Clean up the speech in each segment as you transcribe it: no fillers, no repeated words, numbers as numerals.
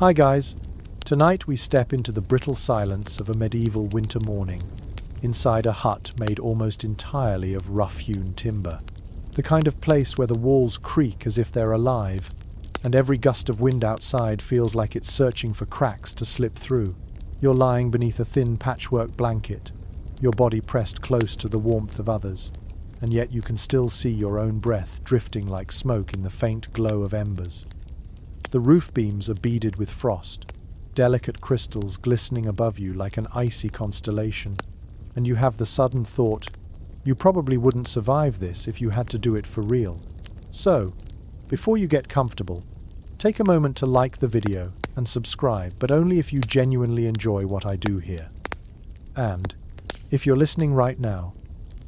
Hi guys, tonight we step into the brittle silence of a medieval winter morning, inside a hut made almost entirely of rough-hewn timber. The kind of place where the walls creak as if they're alive, and every gust of wind outside feels like it's searching for cracks to slip through. You're lying beneath a thin patchwork blanket, your body pressed close to the warmth of others, and yet you can still see your own breath drifting like smoke in the faint glow of embers. The roof beams are beaded with frost, delicate crystals glistening above you like an icy constellation, and you have the sudden thought, you probably wouldn't survive this if you had to do it for real. So, before you get comfortable, take a moment to like the video and subscribe, but only if you genuinely enjoy what I do here. And, if you're listening right now,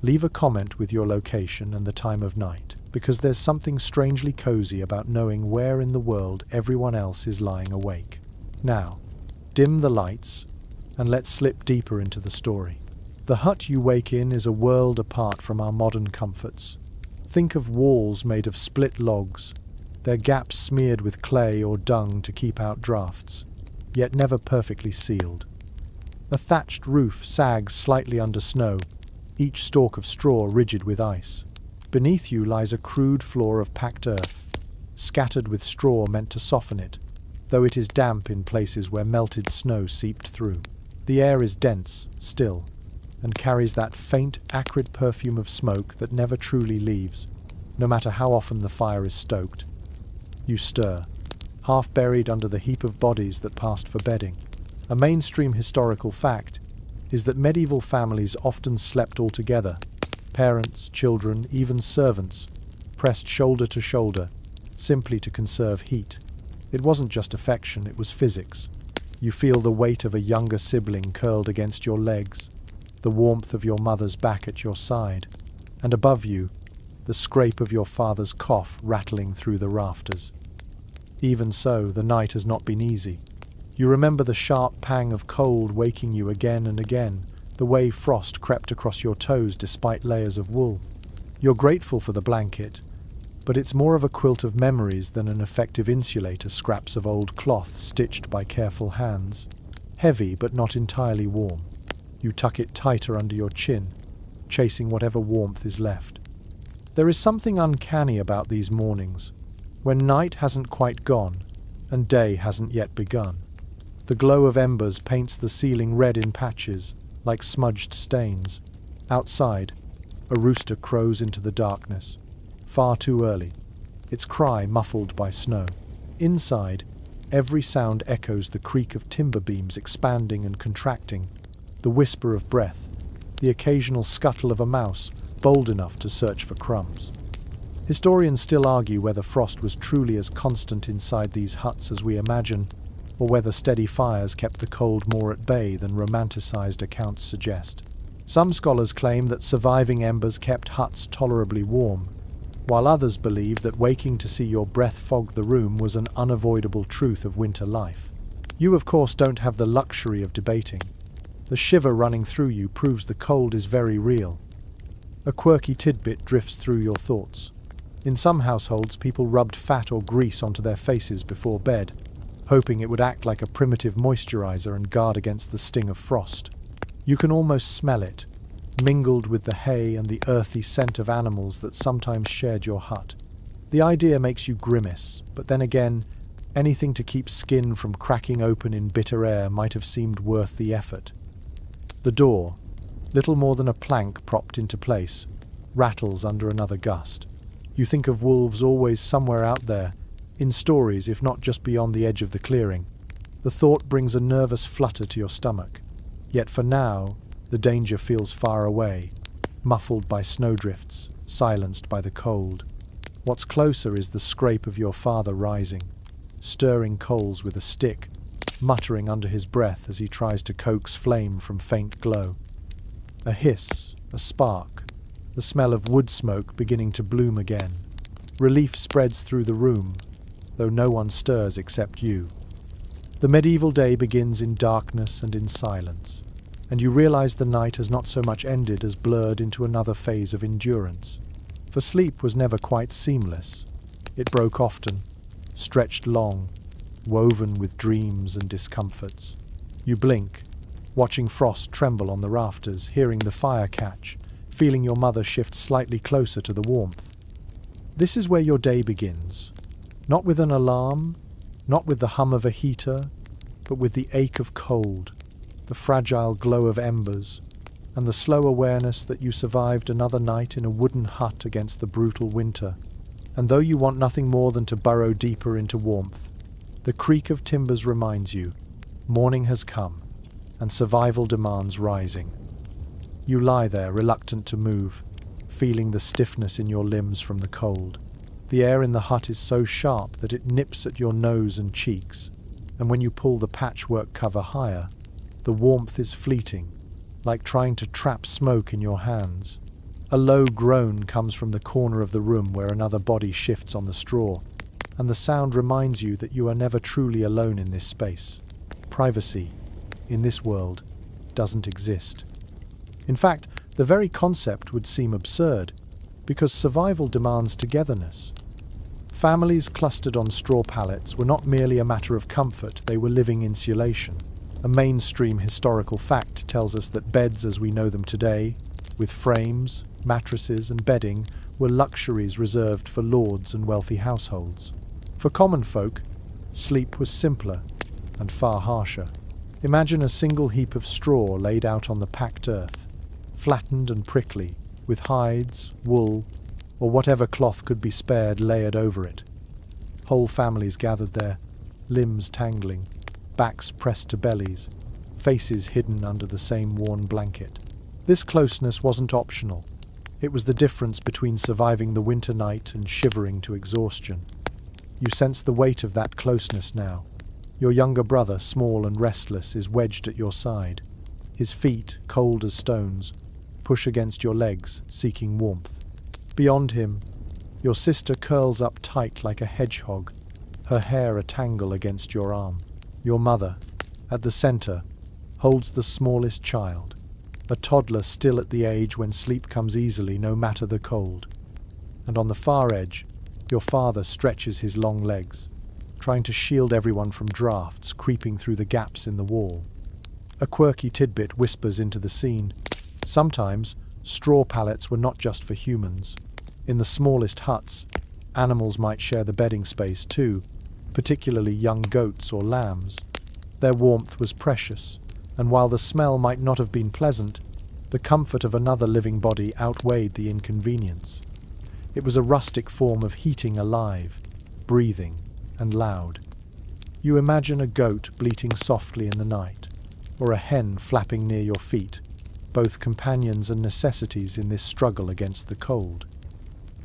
leave a comment with your location and the time of night, because there's something strangely cozy about knowing where in the world everyone else is lying awake. Now, dim the lights, and let's slip deeper into the story. The hut you wake in is a world apart from our modern comforts. Think of walls made of split logs, their gaps smeared with clay or dung to keep out drafts, yet never perfectly sealed. A thatched roof sags slightly under snow, each stalk of straw rigid with ice. Beneath you lies a crude floor of packed earth, scattered with straw meant to soften it, though it is damp in places where melted snow seeped through. The air is dense, still, and carries that faint, acrid perfume of smoke that never truly leaves, no matter how often the fire is stoked. You stir, half buried under the heap of bodies that passed for bedding. A mainstream historical fact is that medieval families often slept all together. Parents, children, even servants, pressed shoulder to shoulder, simply to conserve heat. It wasn't just affection, it was physics. You feel the weight of a younger sibling curled against your legs, the warmth of your mother's back at your side, and above you, the scrape of your father's cough rattling through the rafters. Even so, the night has not been easy. You remember the sharp pang of cold waking you again and again, the way frost crept across your toes despite layers of wool. You're grateful for the blanket, but it's more of a quilt of memories than an effective insulator, scraps of old cloth stitched by careful hands. Heavy but not entirely warm. You tuck it tighter under your chin, chasing whatever warmth is left. There is something uncanny about these mornings, when night hasn't quite gone and day hasn't yet begun. The glow of embers paints the ceiling red in patches, like smudged stains. Outside, a rooster crows into the darkness, far too early, its cry muffled by snow. Inside, every sound echoes the creak of timber beams expanding and contracting, the whisper of breath, the occasional scuttle of a mouse bold enough to search for crumbs. Historians still argue whether frost was truly as constant inside these huts as we imagine, or whether steady fires kept the cold more at bay than romanticized accounts suggest. Some scholars claim that surviving embers kept huts tolerably warm, while others believe that waking to see your breath fog the room was an unavoidable truth of winter life. You, of course, don't have the luxury of debating. The shiver running through you proves the cold is very real. A quirky tidbit drifts through your thoughts. In some households, people rubbed fat or grease onto their faces before bed, hoping it would act like a primitive moisturizer and guard against the sting of frost. You can almost smell it, mingled with the hay and the earthy scent of animals that sometimes shared your hut. The idea makes you grimace, but then again, anything to keep skin from cracking open in bitter air might have seemed worth the effort. The door, little more than a plank propped into place, rattles under another gust. You think of wolves always somewhere out there, in stories if not just beyond the edge of the clearing. The thought brings a nervous flutter to your stomach. Yet for now, the danger feels far away, muffled by snowdrifts, silenced by the cold. What's closer is the scrape of your father rising, stirring coals with a stick, muttering under his breath as he tries to coax flame from faint glow. A hiss, a spark, the smell of wood smoke beginning to bloom again. Relief spreads through the room, though no one stirs except you. The medieval day begins in darkness and in silence, and you realize the night has not so much ended as blurred into another phase of endurance. For sleep was never quite seamless. It broke often, stretched long, woven with dreams and discomforts. You blink, watching frost tremble on the rafters, hearing the fire catch, feeling your mother shift slightly closer to the warmth. This is where your day begins, not with an alarm, not with the hum of a heater, but with the ache of cold, the fragile glow of embers, and the slow awareness that you survived another night in a wooden hut against the brutal winter. And though you want nothing more than to burrow deeper into warmth, the creak of timbers reminds you, morning has come, and survival demands rising. You lie there, reluctant to move, feeling the stiffness in your limbs from the cold. The air in the hut is so sharp that it nips at your nose and cheeks, and when you pull the patchwork cover higher, the warmth is fleeting, like trying to trap smoke in your hands. A low groan comes from the corner of the room where another body shifts on the straw, and the sound reminds you that you are never truly alone in this space. Privacy, in this world, doesn't exist. In fact, the very concept would seem absurd, because survival demands togetherness. Families clustered on straw pallets were not merely a matter of comfort, they were living insulation. A mainstream historical fact tells us that beds as we know them today, with frames, mattresses and bedding, were luxuries reserved for lords and wealthy households. For common folk, sleep was simpler and far harsher. Imagine a single heap of straw laid out on the packed earth, flattened and prickly, with hides, wool, or whatever cloth could be spared layered over it. Whole families gathered there, limbs tangling, backs pressed to bellies, faces hidden under the same worn blanket. This closeness wasn't optional. It was the difference between surviving the winter night and shivering to exhaustion. You sense the weight of that closeness now. Your younger brother, small and restless, is wedged at your side. His feet, cold as stones, push against your legs, seeking warmth. Beyond him, your sister curls up tight like a hedgehog, her hair a tangle against your arm. Your mother, at the center, holds the smallest child, a toddler still at the age when sleep comes easily no matter the cold. And on the far edge, your father stretches his long legs, trying to shield everyone from drafts creeping through the gaps in the wall. A quirky tidbit whispers into the scene. Sometimes, straw pallets were not just for humans. In the smallest huts, animals might share the bedding space too, particularly young goats or lambs. Their warmth was precious, and while the smell might not have been pleasant, the comfort of another living body outweighed the inconvenience. It was a rustic form of heating alive, breathing, and loud. You imagine a goat bleating softly in the night, or a hen flapping near your feet, both companions and necessities in this struggle against the cold.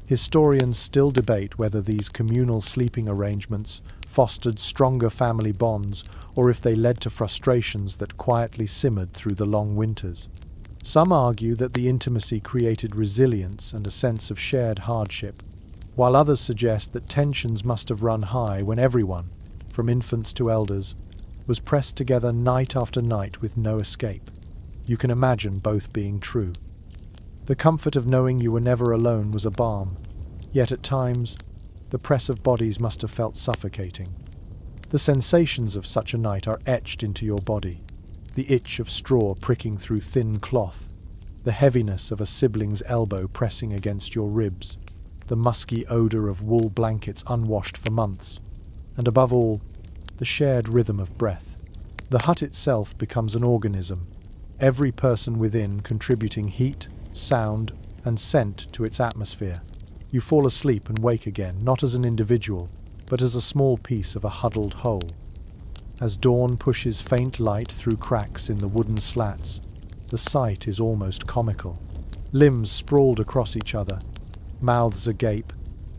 Historians still debate whether these communal sleeping arrangements fostered stronger family bonds or if they led to frustrations that quietly simmered through the long winters. Some argue that the intimacy created resilience and a sense of shared hardship, while others suggest that tensions must have run high when everyone, from infants to elders, was pressed together night after night with no escape. You can imagine both being true. The comfort of knowing you were never alone was a balm, yet at times, the press of bodies must have felt suffocating. The sensations of such a night are etched into your body. The itch of straw pricking through thin cloth, the heaviness of a sibling's elbow pressing against your ribs, the musky odor of wool blankets unwashed for months, and above all, the shared rhythm of breath. The hut itself becomes an organism, every person within contributing heat, sound, and scent to its atmosphere. You fall asleep and wake again, not as an individual, but as a small piece of a huddled whole. As dawn pushes faint light through cracks in the wooden slats, the sight is almost comical. Limbs sprawled across each other, mouths agape,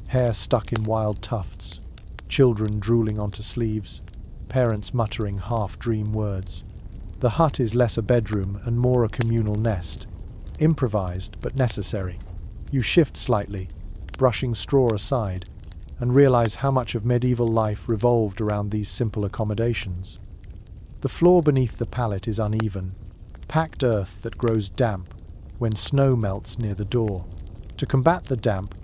hair stuck in wild tufts, children drooling onto sleeves, parents muttering half-dream words. The hut is less a bedroom and more a communal nest, improvised but necessary. You shift slightly, brushing straw aside, and realize how much of medieval life revolved around these simple accommodations. The floor beneath the pallet is uneven, packed earth that grows damp when snow melts near the door. To combat the damp,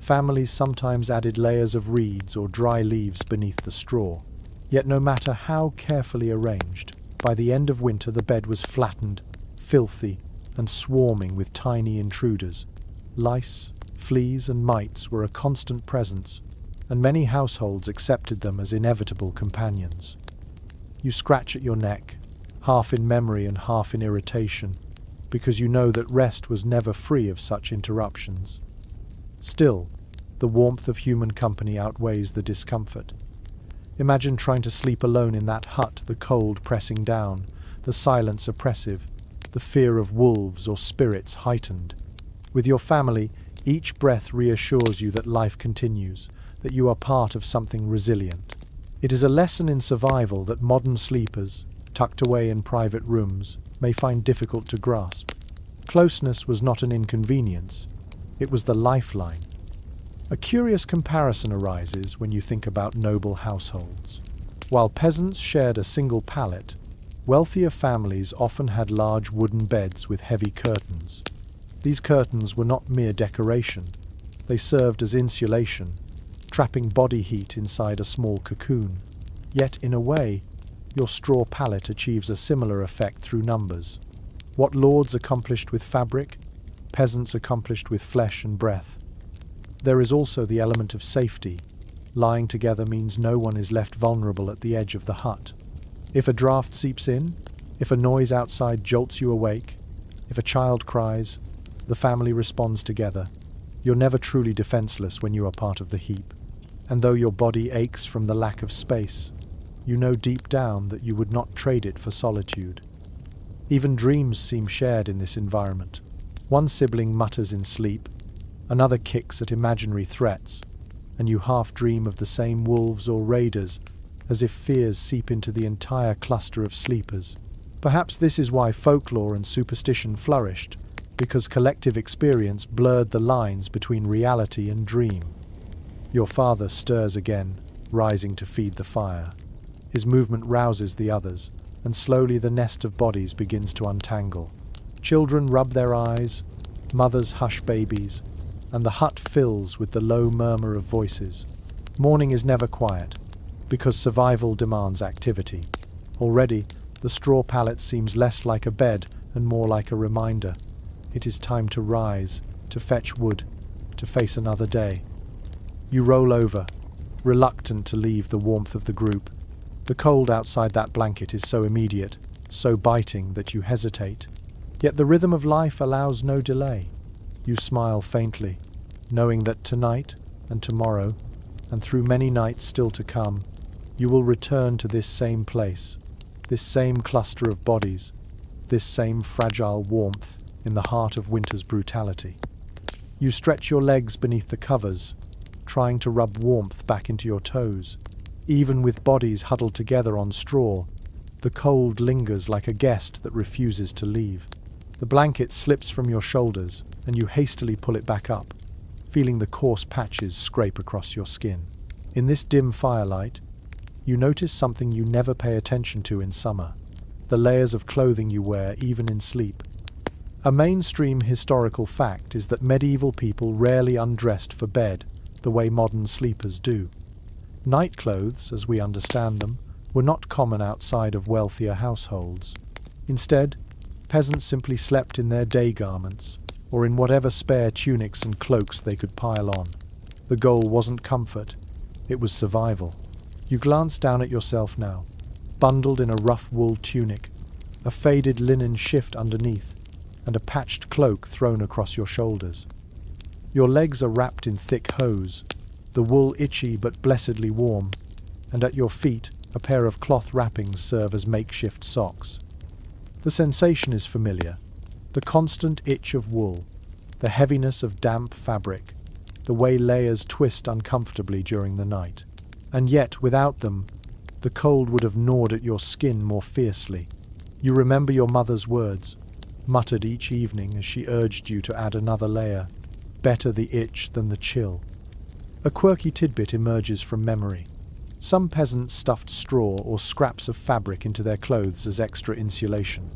families sometimes added layers of reeds or dry leaves beneath the straw. Yet no matter how carefully arranged, by the end of winter the bed was flattened, filthy, and swarming with tiny intruders. Lice, fleas, and mites were a constant presence, and many households accepted them as inevitable companions. You scratch at your neck, half in memory and half in irritation, because you know that rest was never free of such interruptions. Still, the warmth of human company outweighs the discomfort. Imagine trying to sleep alone in that hut, the cold pressing down, the silence oppressive, the fear of wolves or spirits heightened. With your family, each breath reassures you that life continues, that you are part of something resilient. It is a lesson in survival that modern sleepers, tucked away in private rooms, may find difficult to grasp. Closeness was not an inconvenience, it was the lifeline. A curious comparison arises when you think about noble households. While peasants shared a single pallet, wealthier families often had large wooden beds with heavy curtains. These curtains were not mere decoration, they served as insulation, trapping body heat inside a small cocoon. Yet, in a way, your straw pallet achieves a similar effect through numbers. What lords accomplished with fabric, peasants accomplished with flesh and breath. There is also the element of safety. Lying together means no one is left vulnerable at the edge of the hut. If a draft seeps in, if a noise outside jolts you awake, if a child cries, the family responds together. You're never truly defenseless when you are part of the heap. And though your body aches from the lack of space, you know deep down that you would not trade it for solitude. Even dreams seem shared in this environment. One sibling mutters in sleep, another kicks at imaginary threats, and you half dream of the same wolves or raiders, as if fears seep into the entire cluster of sleepers. Perhaps this is why folklore and superstition flourished, because collective experience blurred the lines between reality and dream. Your father stirs again, rising to feed the fire. His movement rouses the others, and slowly the nest of bodies begins to untangle. Children rub their eyes, mothers hush babies, and the hut fills with the low murmur of voices. Morning is never quiet, because survival demands activity. Already, the straw pallet seems less like a bed and more like a reminder. It is time to rise, to fetch wood, to face another day. You roll over, reluctant to leave the warmth of the group. The cold outside that blanket is so immediate, so biting that you hesitate. Yet the rhythm of life allows no delay. You smile faintly, knowing that tonight and tomorrow, and through many nights still to come, you will return to this same place, this same cluster of bodies, this same fragile warmth in the heart of winter's brutality. You stretch your legs beneath the covers, trying to rub warmth back into your toes. Even with bodies huddled together on straw, the cold lingers like a guest that refuses to leave. The blanket slips from your shoulders, and you hastily pull it back up, feeling the coarse patches scrape across your skin. In this dim firelight, you notice something you never pay attention to in summer: the layers of clothing you wear even in sleep. A mainstream historical fact is that medieval people rarely undressed for bed the way modern sleepers do. Night clothes, as we understand them, were not common outside of wealthier households. Instead, peasants simply slept in their day garments, or in whatever spare tunics and cloaks they could pile on. The goal wasn't comfort, it was survival. You glance down at yourself now, bundled in a rough wool tunic, a faded linen shift underneath, and a patched cloak thrown across your shoulders. Your legs are wrapped in thick hose, the wool itchy but blessedly warm, and at your feet a pair of cloth wrappings serve as makeshift socks. The sensation is familiar: the constant itch of wool, the heaviness of damp fabric, the way layers twist uncomfortably during the night. And yet, without them, the cold would have gnawed at your skin more fiercely. You remember your mother's words, muttered each evening as she urged you to add another layer. Better the itch than the chill. A quirky tidbit emerges from memory. Some peasants stuffed straw or scraps of fabric into their clothes as extra insulation.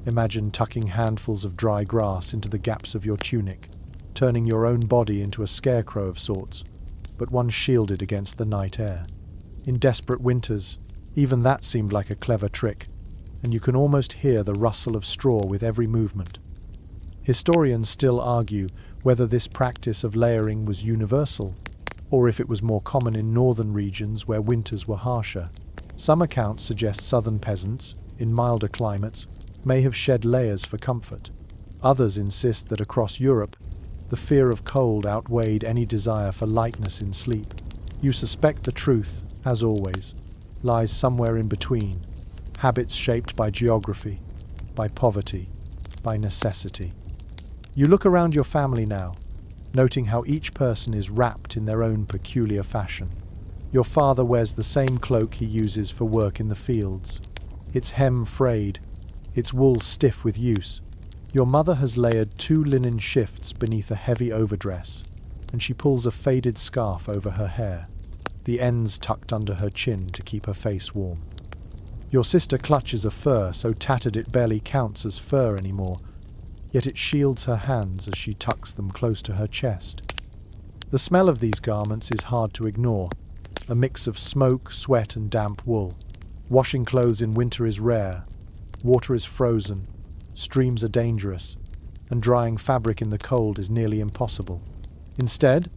Imagine tucking handfuls of dry grass into the gaps of your tunic, turning your own body into a scarecrow of sorts, but one shielded against the night air. In desperate winters, Even that seemed like a clever trick, and you can almost hear the rustle of straw with every movement. Historians still argue whether this practice of layering was universal, or if it was more common in northern regions where winters were harsher. Some accounts suggest southern peasants, in milder climates, may have shed layers for comfort. Others insist that across Europe, the fear of cold outweighed any desire for lightness in sleep. You suspect the truth, as always, lies somewhere in between, habits shaped by geography, by poverty, by necessity. You look around your family now, noting how each person is wrapped in their own peculiar fashion. Your father wears the same cloak he uses for work in the fields, its hem frayed, its wool stiff with use. Your mother has layered 2 linen shifts beneath a heavy overdress, and she pulls a faded scarf over her hair, the ends tucked under her chin to keep her face warm. Your sister clutches a fur so tattered it barely counts as fur anymore, yet it shields her hands as she tucks them close to her chest. The smell of these garments is hard to ignore, a mix of smoke, sweat, and damp wool. Washing clothes in winter is rare, water is frozen, streams are dangerous, and drying fabric in the cold is nearly impossible. Instead,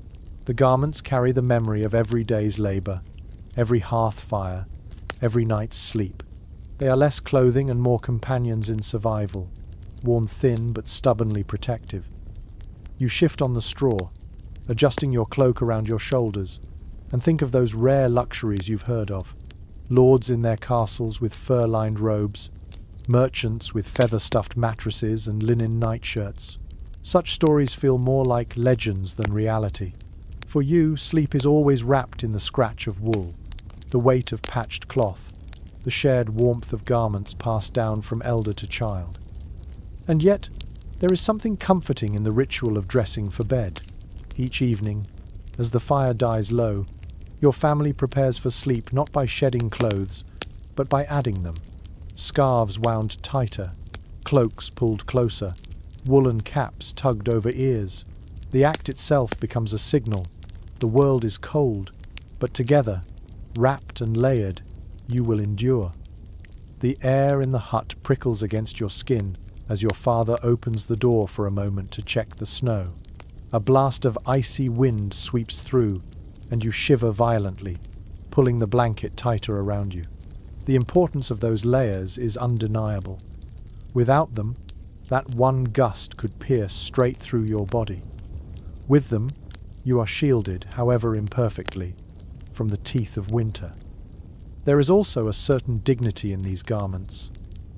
the garments carry the memory of every day's labor, every hearth fire, every night's sleep. They are less clothing and more companions in survival, worn thin but stubbornly protective. You shift on the straw, adjusting your cloak around your shoulders, and think of those rare luxuries you've heard of. Lords in their castles with fur-lined robes, merchants with feather-stuffed mattresses and linen nightshirts. Such stories feel more like legends than reality. For you, sleep is always wrapped in the scratch of wool, the weight of patched cloth, the shared warmth of garments passed down from elder to child. And yet, there is something comforting in the ritual of dressing for bed. Each evening, as the fire dies low, your family prepares for sleep not by shedding clothes, but by adding them. Scarves wound tighter, cloaks pulled closer, woolen caps tugged over ears. The act itself becomes a signal. The world is cold, but together, wrapped and layered, you will endure. The air in the hut prickles against your skin as your father opens the door for a moment to check the snow. A blast of icy wind sweeps through, and you shiver violently, pulling the blanket tighter around you. The importance of those layers is undeniable. Without them, that one gust could pierce straight through your body. With them, you are shielded, however imperfectly, from the teeth of winter. There is also a certain dignity in these garments.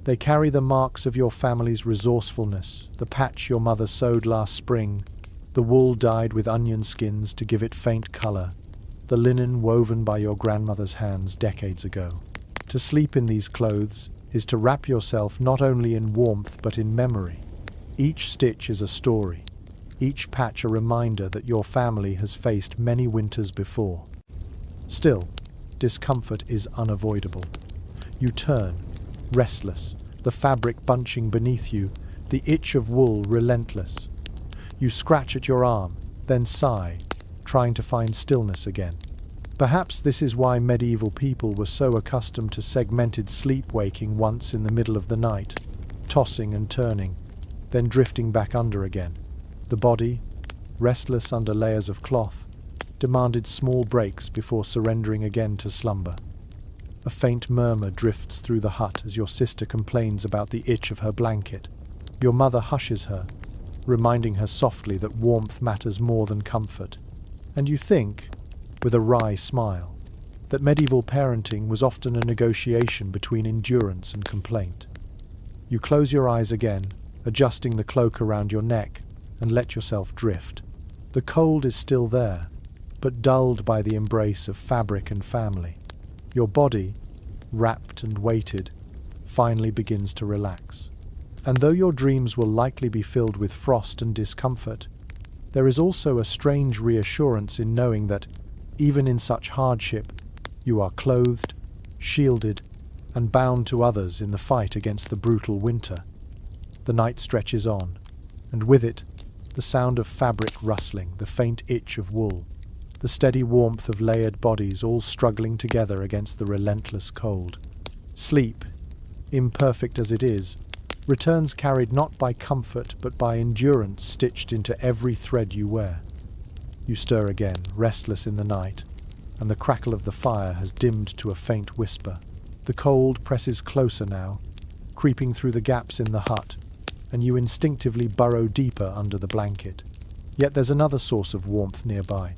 They carry the marks of your family's resourcefulness, the patch your mother sewed last spring, the wool dyed with onion skins to give it faint color, the linen woven by your grandmother's hands decades ago. To sleep in these clothes is to wrap yourself not only in warmth but in memory. Each stitch is a story, each patch a reminder that your family has faced many winters before. Still, discomfort is unavoidable. You turn, restless, the fabric bunching beneath you, the itch of wool relentless. You scratch at your arm, then sigh, trying to find stillness again. Perhaps this is why medieval people were so accustomed to segmented sleep-waking once in the middle of the night, tossing and turning, then drifting back under again. The body, restless under layers of cloth, demanded small breaks before surrendering again to slumber. A faint murmur drifts through the hut as your sister complains about the itch of her blanket. Your mother hushes her, reminding her softly that warmth matters more than comfort. And you think, with a wry smile, that medieval parenting was often a negotiation between endurance and complaint. You close your eyes again, adjusting the cloak around your neck, and let yourself drift. The cold is still there, but dulled by the embrace of fabric and family. Your body, wrapped and weighted, finally begins to relax. And though your dreams will likely be filled with frost and discomfort, there is also a strange reassurance in knowing that, even in such hardship, you are clothed, shielded, and bound to others in the fight against the brutal winter. The night stretches on, and with it, the sound of fabric rustling, the faint itch of wool. the steady warmth of layered bodies all struggling together against the relentless cold. Sleep, imperfect as it is, returns carried not by comfort but by endurance stitched into every thread you wear. You stir again, restless in the night, and the crackle of the fire has dimmed to a faint whisper. The cold presses closer now, creeping through the gaps in the hut, and you instinctively burrow deeper under the blanket. Yet there's another source of warmth nearby,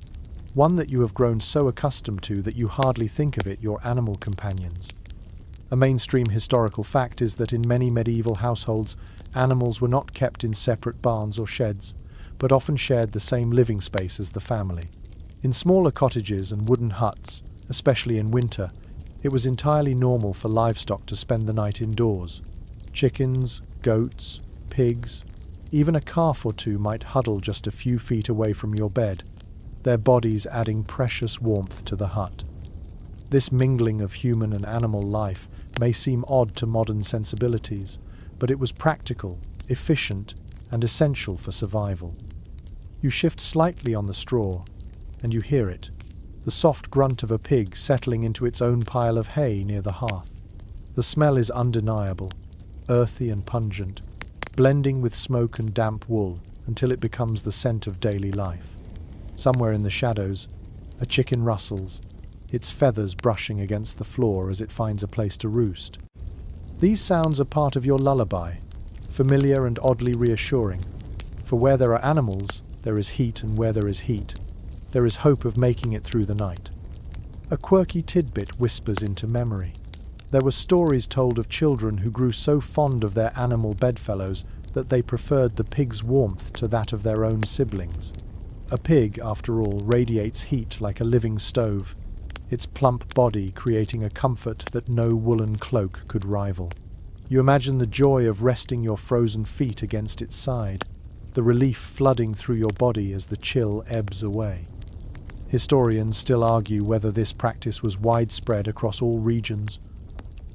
one that you have grown so accustomed to that you hardly think of it your animal companions. A mainstream historical fact is that in many medieval households, animals were not kept in separate barns or sheds, but often shared the same living space as the family. In smaller cottages and wooden huts, especially in winter, it was entirely normal for livestock to spend the night indoors. Chickens, goats, pigs, even a calf or two might huddle just a few feet away from your bed, their bodies adding precious warmth to the hut. This mingling of human and animal life may seem odd to modern sensibilities, but it was practical, efficient, and essential for survival. You shift slightly on the straw, and you hear it, the soft grunt of a pig settling into its own pile of hay near the hearth. The smell is undeniable, earthy and pungent, blending with smoke and damp wool until it becomes the scent of daily life. Somewhere in the shadows, a chicken rustles, its feathers brushing against the floor as it finds a place to roost. These sounds are part of your lullaby, familiar and oddly reassuring, for where there are animals, there is heat, and where there is heat, there is hope of making it through the night. A quirky tidbit whispers into memory. There were stories told of children who grew so fond of their animal bedfellows that they preferred the pig's warmth to that of their own siblings. A pig, after all, radiates heat like a living stove, its plump body creating a comfort that no woolen cloak could rival. You imagine the joy of resting your frozen feet against its side, the relief flooding through your body as the chill ebbs away. Historians still argue whether this practice was widespread across all regions,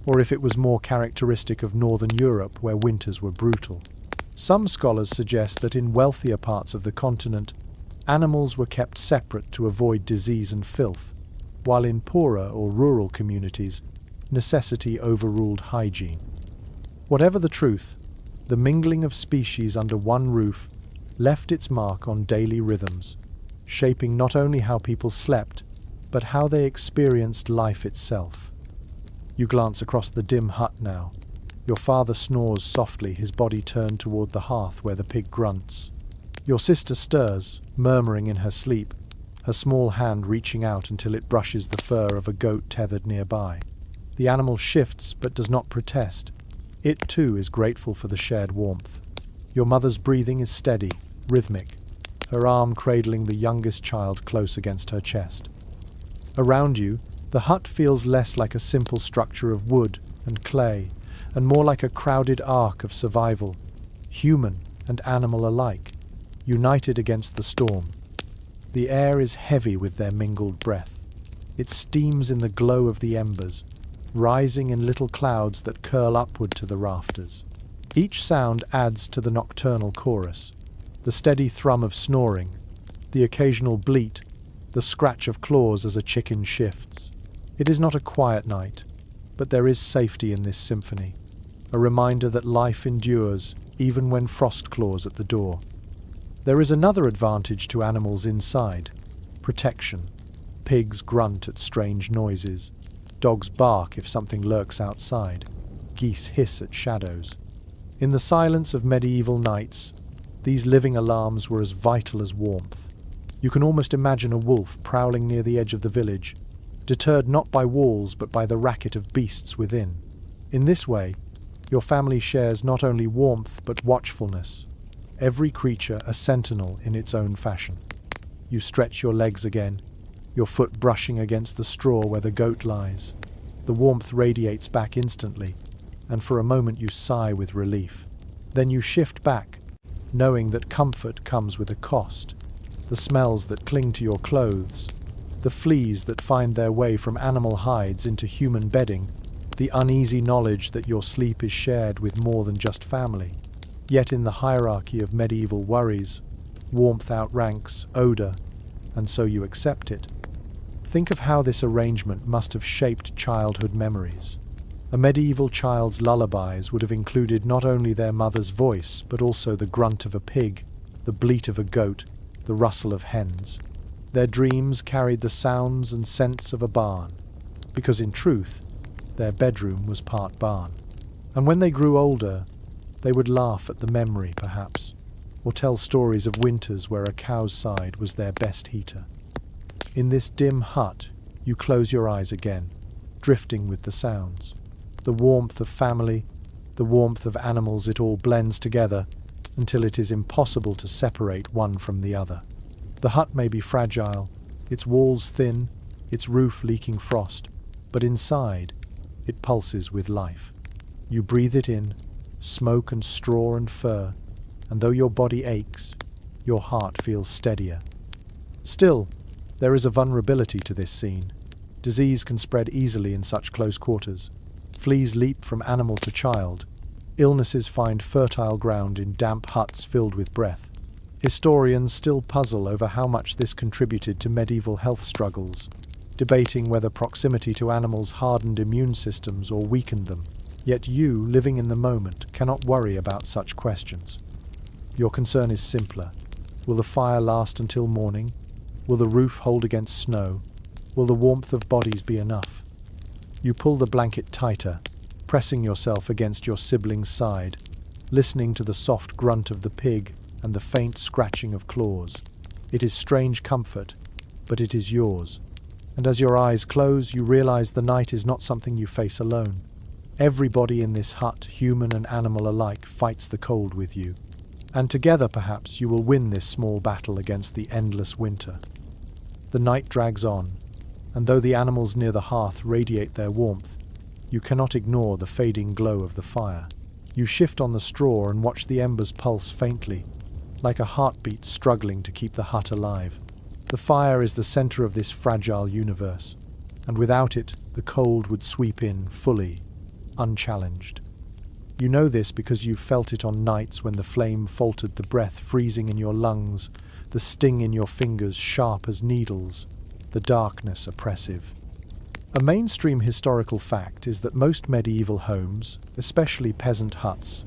or if it was more characteristic of Northern Europe where winters were brutal. Some scholars suggest that in wealthier parts of the continent, animals were kept separate to avoid disease and filth, while in poorer or rural communities, necessity overruled hygiene. Whatever the truth, the mingling of species under one roof left its mark on daily rhythms, shaping not only how people slept, but how they experienced life itself. You glance across the dim hut now. Your father snores softly, his body turned toward the hearth where the pig grunts. Your sister stirs, murmuring in her sleep, her small hand reaching out until it brushes the fur of a goat tethered nearby. The animal shifts but does not protest. It too is grateful for the shared warmth. Your mother's breathing is steady, rhythmic, her arm cradling the youngest child close against her chest. Around you, the hut feels less like a simple structure of wood and clay, and more like a crowded ark of survival, human and animal alike, united against the storm. The air is heavy with their mingled breath. It steams in the glow of the embers, rising in little clouds that curl upward to the rafters. Each sound adds to the nocturnal chorus, the steady thrum of snoring, the occasional bleat, the scratch of claws as a chicken shifts. It is not a quiet night, but there is safety in this symphony, a reminder that life endures even when frost claws at the door. There is another advantage to animals inside: protection. Pigs grunt at strange noises. Dogs bark if something lurks outside. Geese hiss at shadows. In the silence of medieval nights, these living alarms were as vital as warmth. You can almost imagine a wolf prowling near the edge of the village, deterred not by walls but by the racket of beasts within. In this way, your family shares not only warmth but watchfulness, every creature a sentinel in its own fashion. You stretch your legs again, your foot brushing against the straw where the goat lies. The warmth radiates back instantly, and for a moment you sigh with relief. Then you shift back, knowing that comfort comes with a cost. The smells that cling to your clothes, the fleas that find their way from animal hides into human bedding, the uneasy knowledge that your sleep is shared with more than just family. Yet in the hierarchy of medieval worries, warmth outranks odor, and so you accept it. Think of how this arrangement must have shaped childhood memories. A medieval child's lullabies would have included not only their mother's voice, but also the grunt of a pig, the bleat of a goat, the rustle of hens. Their dreams carried the sounds and scents of a barn, because in truth, their bedroom was part barn. And when they grew older, they would laugh at the memory, perhaps, or tell stories of winters where a cow's side was their best heater. In this dim hut, you close your eyes again, drifting with the sounds. The warmth of family, the warmth of animals, it all blends together until it is impossible to separate one from the other. The hut may be fragile, its walls thin, its roof leaking frost, but inside, it pulses with life. You breathe it in, smoke and straw and fur, and though your body aches, your heart feels steadier. Still, there is a vulnerability to this scene. Disease can spread easily in such close quarters. Fleas leap from animal to child. Illnesses find fertile ground in damp huts filled with breath. Historians still puzzle over how much this contributed to medieval health struggles, debating whether proximity to animals hardened immune systems or weakened them. Yet you, living in the moment, cannot worry about such questions. Your concern is simpler. Will the fire last until morning? Will the roof hold against snow? Will the warmth of bodies be enough? You pull the blanket tighter, pressing yourself against your sibling's side, listening to the soft grunt of the pig and the faint scratching of claws. It is strange comfort, but it is yours. And as your eyes close, you realize the night is not something you face alone. Everybody in this hut, human and animal alike, fights the cold with you. And together, perhaps, you will win this small battle against the endless winter. The night drags on, and though the animals near the hearth radiate their warmth, you cannot ignore the fading glow of the fire. You shift on the straw and watch the embers pulse faintly, like a heartbeat struggling to keep the hut alive. The fire is the center of this fragile universe, and without it, the cold would sweep in fully, unchallenged. You know this because you've felt it on nights when the flame faltered, the breath freezing in your lungs, the sting in your fingers sharp as needles, the darkness oppressive. A mainstream historical fact is that most medieval homes, especially peasant huts,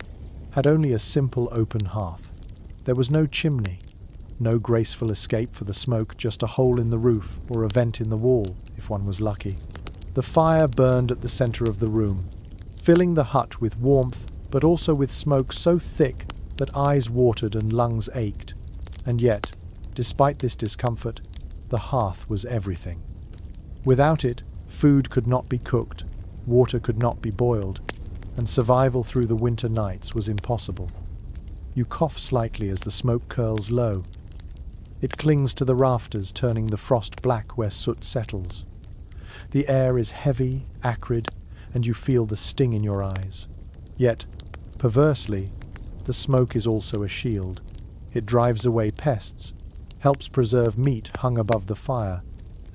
had only a simple open hearth. There was no chimney, no graceful escape for the smoke, just a hole in the roof or a vent in the wall, if one was lucky. The fire burned at the center of the room, filling the hut with warmth, but also with smoke so thick that eyes watered and lungs ached. And yet, despite this discomfort, the hearth was everything. Without it, food could not be cooked, water could not be boiled, and survival through the winter nights was impossible. You cough slightly as the smoke curls low. It clings to the rafters, turning the frost black where soot settles. The air is heavy, acrid, and you feel the sting in your eyes. Yet, perversely, the smoke is also a shield. It drives away pests, helps preserve meat hung above the fire,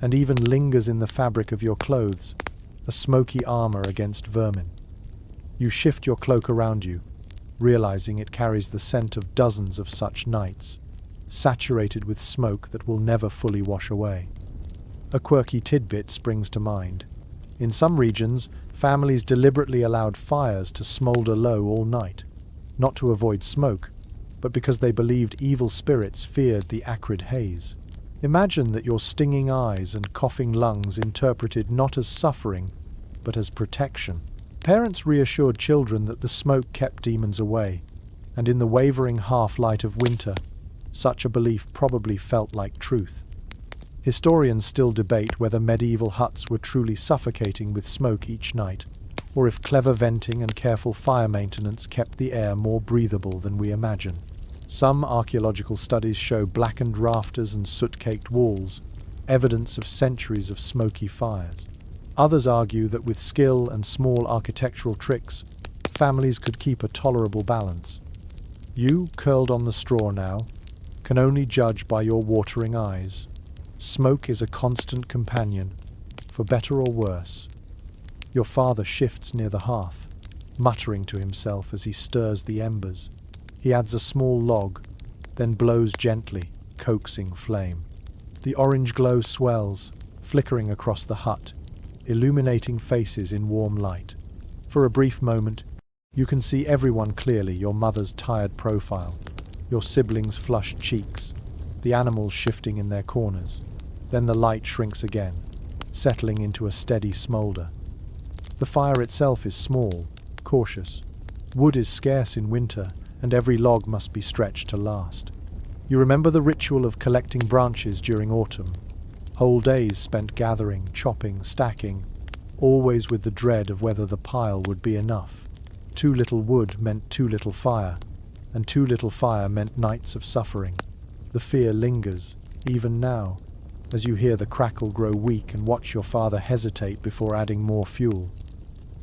and even lingers in the fabric of your clothes, a smoky armor against vermin. You shift your cloak around you, realizing it carries the scent of dozens of such nights, saturated with smoke that will never fully wash away. A quirky tidbit springs to mind. In some regions, families deliberately allowed fires to smolder low all night, not to avoid smoke, but because they believed evil spirits feared the acrid haze. Imagine that your stinging eyes and coughing lungs interpreted not as suffering, but as protection. Parents reassured children that the smoke kept demons away, and in the wavering half-light of winter, such a belief probably felt like truth. Historians still debate whether medieval huts were truly suffocating with smoke each night, or if clever venting and careful fire maintenance kept the air more breathable than we imagine. Some archaeological studies show blackened rafters and soot-caked walls, evidence of centuries of smoky fires. Others argue that with skill and small architectural tricks, families could keep a tolerable balance. You, curled on the straw now, can only judge by your watering eyes. Smoke is a constant companion, for better or worse. Your father shifts near the hearth, muttering to himself as he stirs the embers. He adds a small log, then blows gently, coaxing flame. The orange glow swells, flickering across the hut, illuminating faces in warm light. For a brief moment, you can see everyone clearly: your mother's tired profile, your siblings' flushed cheeks, the animals shifting in their corners. Then the light shrinks again, settling into a steady smolder. The fire itself is small, cautious. Wood is scarce in winter, and every log must be stretched to last. You remember the ritual of collecting branches during autumn. Whole days spent gathering, chopping, stacking, always with the dread of whether the pile would be enough. Too little wood meant too little fire, and too little fire meant nights of suffering. The fear lingers, even now, as you hear the crackle grow weak and watch your father hesitate before adding more fuel.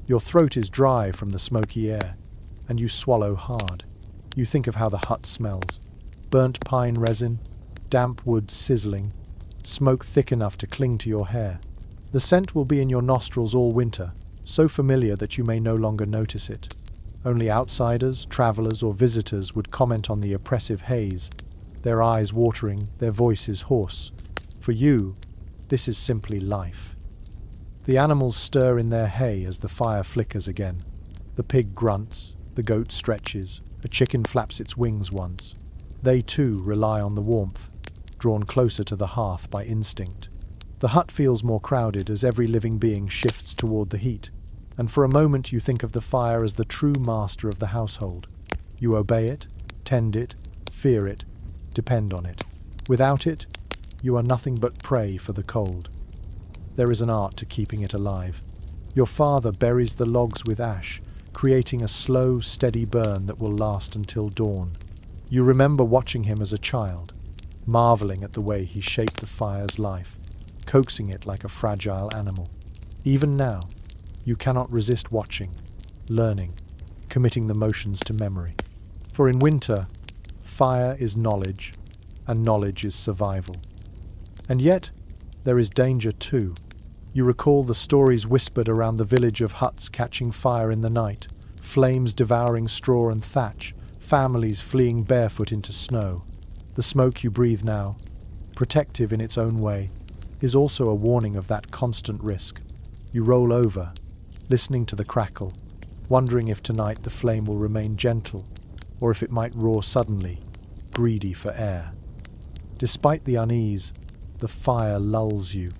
Your throat is dry from the smoky air, and you swallow hard. You think of how the hut smells: burnt pine resin, damp wood sizzling, smoke thick enough to cling to your hair. The scent will be in your nostrils all winter, so familiar that you may no longer notice it. Only outsiders, travelers, or visitors would comment on the oppressive haze, their eyes watering, their voices hoarse. For you, this is simply life. The animals stir in their hay as the fire flickers again. The pig grunts, the goat stretches, a chicken flaps its wings once. They too rely on the warmth, drawn closer to the hearth by instinct. The hut feels more crowded as every living being shifts toward the heat, and for a moment you think of the fire as the true master of the household. You obey it, tend it, fear it, depend on it. Without it, you are nothing but prey for the cold. There is an art to keeping it alive. Your father buries the logs with ash, creating a slow, steady burn that will last until dawn. You remember watching him as a child, marveling at the way he shaped the fire's life, coaxing it like a fragile animal. Even now, you cannot resist watching, learning, committing the motions to memory. For in winter, fire is knowledge, and knowledge is survival. And yet, there is danger too. You recall the stories whispered around the village of huts catching fire in the night, flames devouring straw and thatch, families fleeing barefoot into snow. The smoke you breathe now, protective in its own way, is also a warning of that constant risk. You roll over, listening to the crackle, wondering if tonight the flame will remain gentle, or if it might roar suddenly, greedy for air. Despite the unease, the fire lulls you.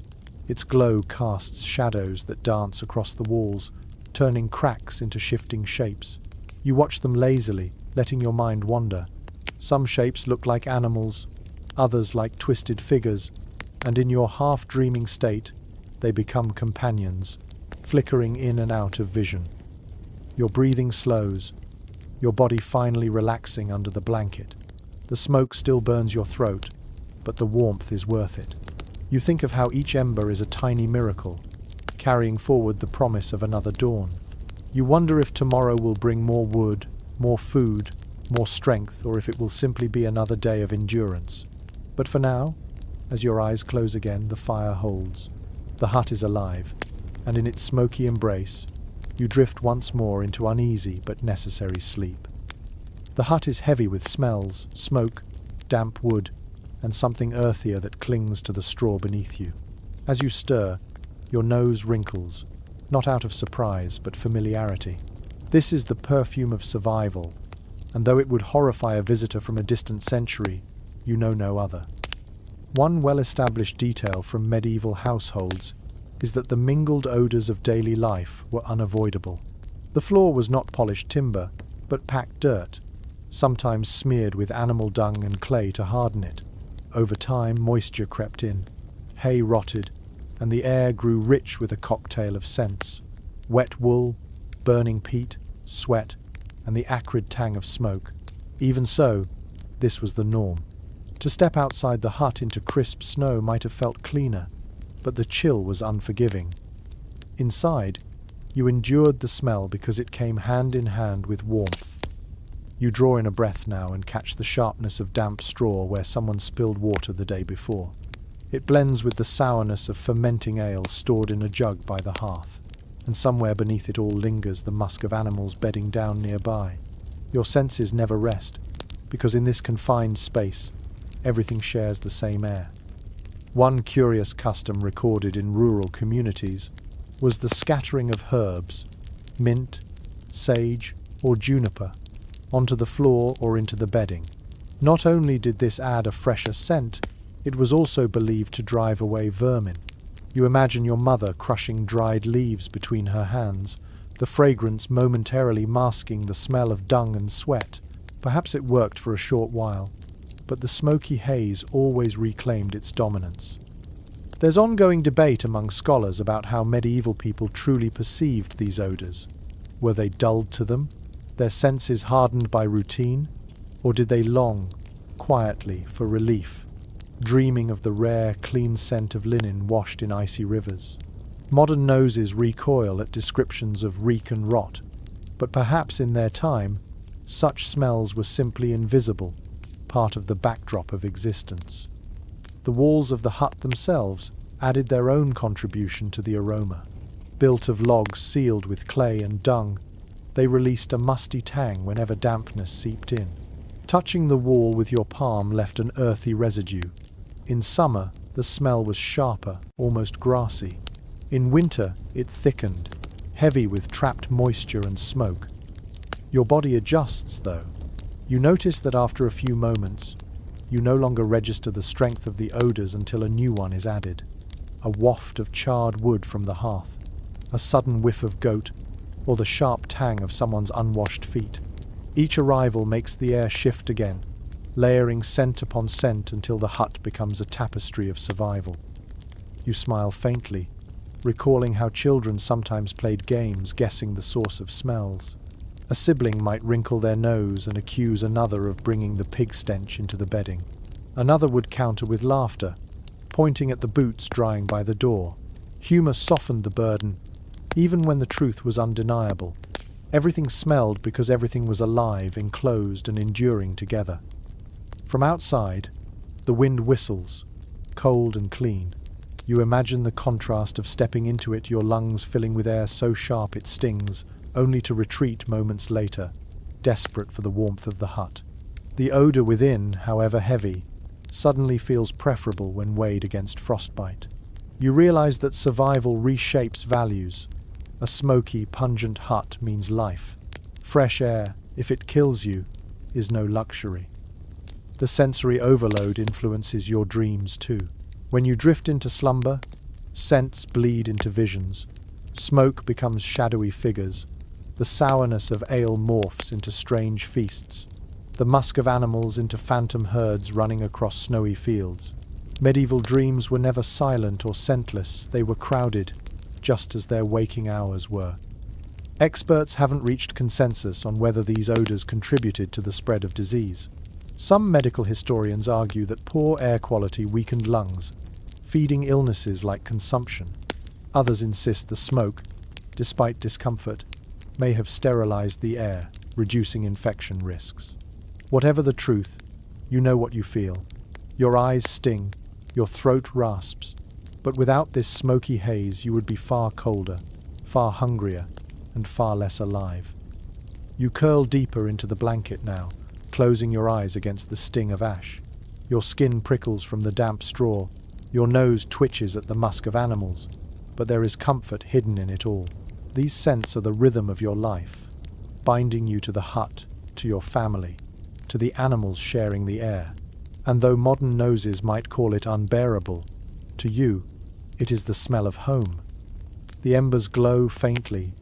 Its glow casts shadows that dance across the walls, turning cracks into shifting shapes. You watch them lazily, letting your mind wander. Some shapes look like animals, others like twisted figures, and in your half-dreaming state, they become companions, flickering in and out of vision. Your breathing slows, your body finally relaxing under the blanket. The smoke still burns your throat, but the warmth is worth it. You think of how each ember is a tiny miracle, carrying forward the promise of another dawn. You wonder if tomorrow will bring more wood, more food, more strength, or if it will simply be another day of endurance. But for now, as your eyes close again, the fire holds. The hut is alive, and in its smoky embrace, you drift once more into uneasy but necessary sleep. The hut is heavy with smells, smoke, damp wood, and something earthier that clings to the straw beneath you. As you stir, your nose wrinkles, not out of surprise but familiarity. This is the perfume of survival, and though it would horrify a visitor from a distant century, you know no other. One well-established detail from medieval households is that the mingled odors of daily life were unavoidable. The floor was not polished timber, but packed dirt, sometimes smeared with animal dung and clay to harden it. Over time, moisture crept in, hay rotted, and the air grew rich with a cocktail of scents: wet wool, burning peat, sweat, and the acrid tang of smoke. Even so, this was the norm. To step outside the hut into crisp snow might have felt cleaner, but the chill was unforgiving. Inside, you endured the smell because it came hand in hand with warmth. You draw in a breath now and catch the sharpness of damp straw where someone spilled water the day before. It blends with the sourness of fermenting ale stored in a jug by the hearth, and somewhere beneath it all lingers the musk of animals bedding down nearby. Your senses never rest, because in this confined space, everything shares the same air. One curious custom recorded in rural communities was the scattering of herbs, mint, sage, or juniper, onto the floor or into the bedding. Not only did this add a fresher scent, it was also believed to drive away vermin. You imagine your mother crushing dried leaves between her hands, the fragrance momentarily masking the smell of dung and sweat. Perhaps it worked for a short while, but the smoky haze always reclaimed its dominance. There's ongoing debate among scholars about how medieval people truly perceived these odors. Were they dulled to them, their senses hardened by routine, or did they long, quietly, for relief, dreaming of the rare, clean scent of linen washed in icy rivers? Modern noses recoil at descriptions of reek and rot, but perhaps in their time, such smells were simply invisible, part of the backdrop of existence. The walls of the hut themselves added their own contribution to the aroma. Built of logs sealed with clay and dung, they released a musty tang whenever dampness seeped in. Touching the wall with your palm left an earthy residue. In summer, the smell was sharper, almost grassy. In winter, it thickened, heavy with trapped moisture and smoke. Your body adjusts, though. You notice that after a few moments, you no longer register the strength of the odors until a new one is added. A waft of charred wood from the hearth, a sudden whiff of goat, or the sharp tang of someone's unwashed feet. Each arrival makes the air shift again, layering scent upon scent until the hut becomes a tapestry of survival. You smile faintly, recalling how children sometimes played games guessing the source of smells. A sibling might wrinkle their nose and accuse another of bringing the pig stench into the bedding. Another would counter with laughter, pointing at the boots drying by the door. Humor softened the burden, even when the truth was undeniable. Everything smelled because everything was alive, enclosed, and enduring together. From outside, the wind whistles, cold and clean. You imagine the contrast of stepping into it, your lungs filling with air so sharp it stings, only to retreat moments later, desperate for the warmth of the hut. The odor within, however heavy, suddenly feels preferable when weighed against frostbite. You realize that survival reshapes values. A smoky, pungent hut means life. Fresh air, if it kills you, is no luxury. The sensory overload influences your dreams too. When you drift into slumber, scents bleed into visions. Smoke becomes shadowy figures. The sourness of ale morphs into strange feasts. The musk of animals into phantom herds running across snowy fields. Medieval dreams were never silent or scentless. They were crowded, just as their waking hours were. Experts haven't reached consensus on whether these odors contributed to the spread of disease. Some medical historians argue that poor air quality weakened lungs, feeding illnesses like consumption. Others insist the smoke, despite discomfort, may have sterilized the air, reducing infection risks. Whatever the truth, you know what you feel. Your eyes sting, your throat rasps, but without this smoky haze you would be far colder, far hungrier, and far less alive. You curl deeper into the blanket now, closing your eyes against the sting of ash. Your skin prickles from the damp straw, your nose twitches at the musk of animals, but there is comfort hidden in it all. These scents are the rhythm of your life, binding you to the hut, to your family, to the animals sharing the air. And though modern noses might call it unbearable, to you, it is the smell of home. The embers glow faintly,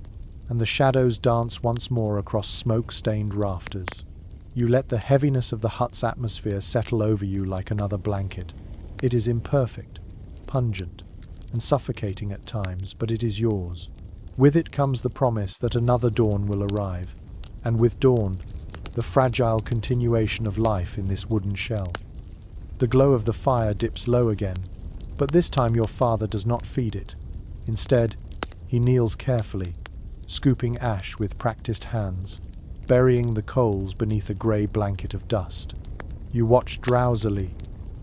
and the shadows dance once more across smoke-stained rafters. You let the heaviness of the hut's atmosphere settle over you like another blanket. It is imperfect, pungent, and suffocating at times, but it is yours. With it comes the promise that another dawn will arrive, and with dawn, the fragile continuation of life in this wooden shell. The glow of the fire dips low again, but this time your father does not feed it. Instead, he kneels carefully, scooping ash with practiced hands, burying the coals beneath a grey blanket of dust. You watch drowsily,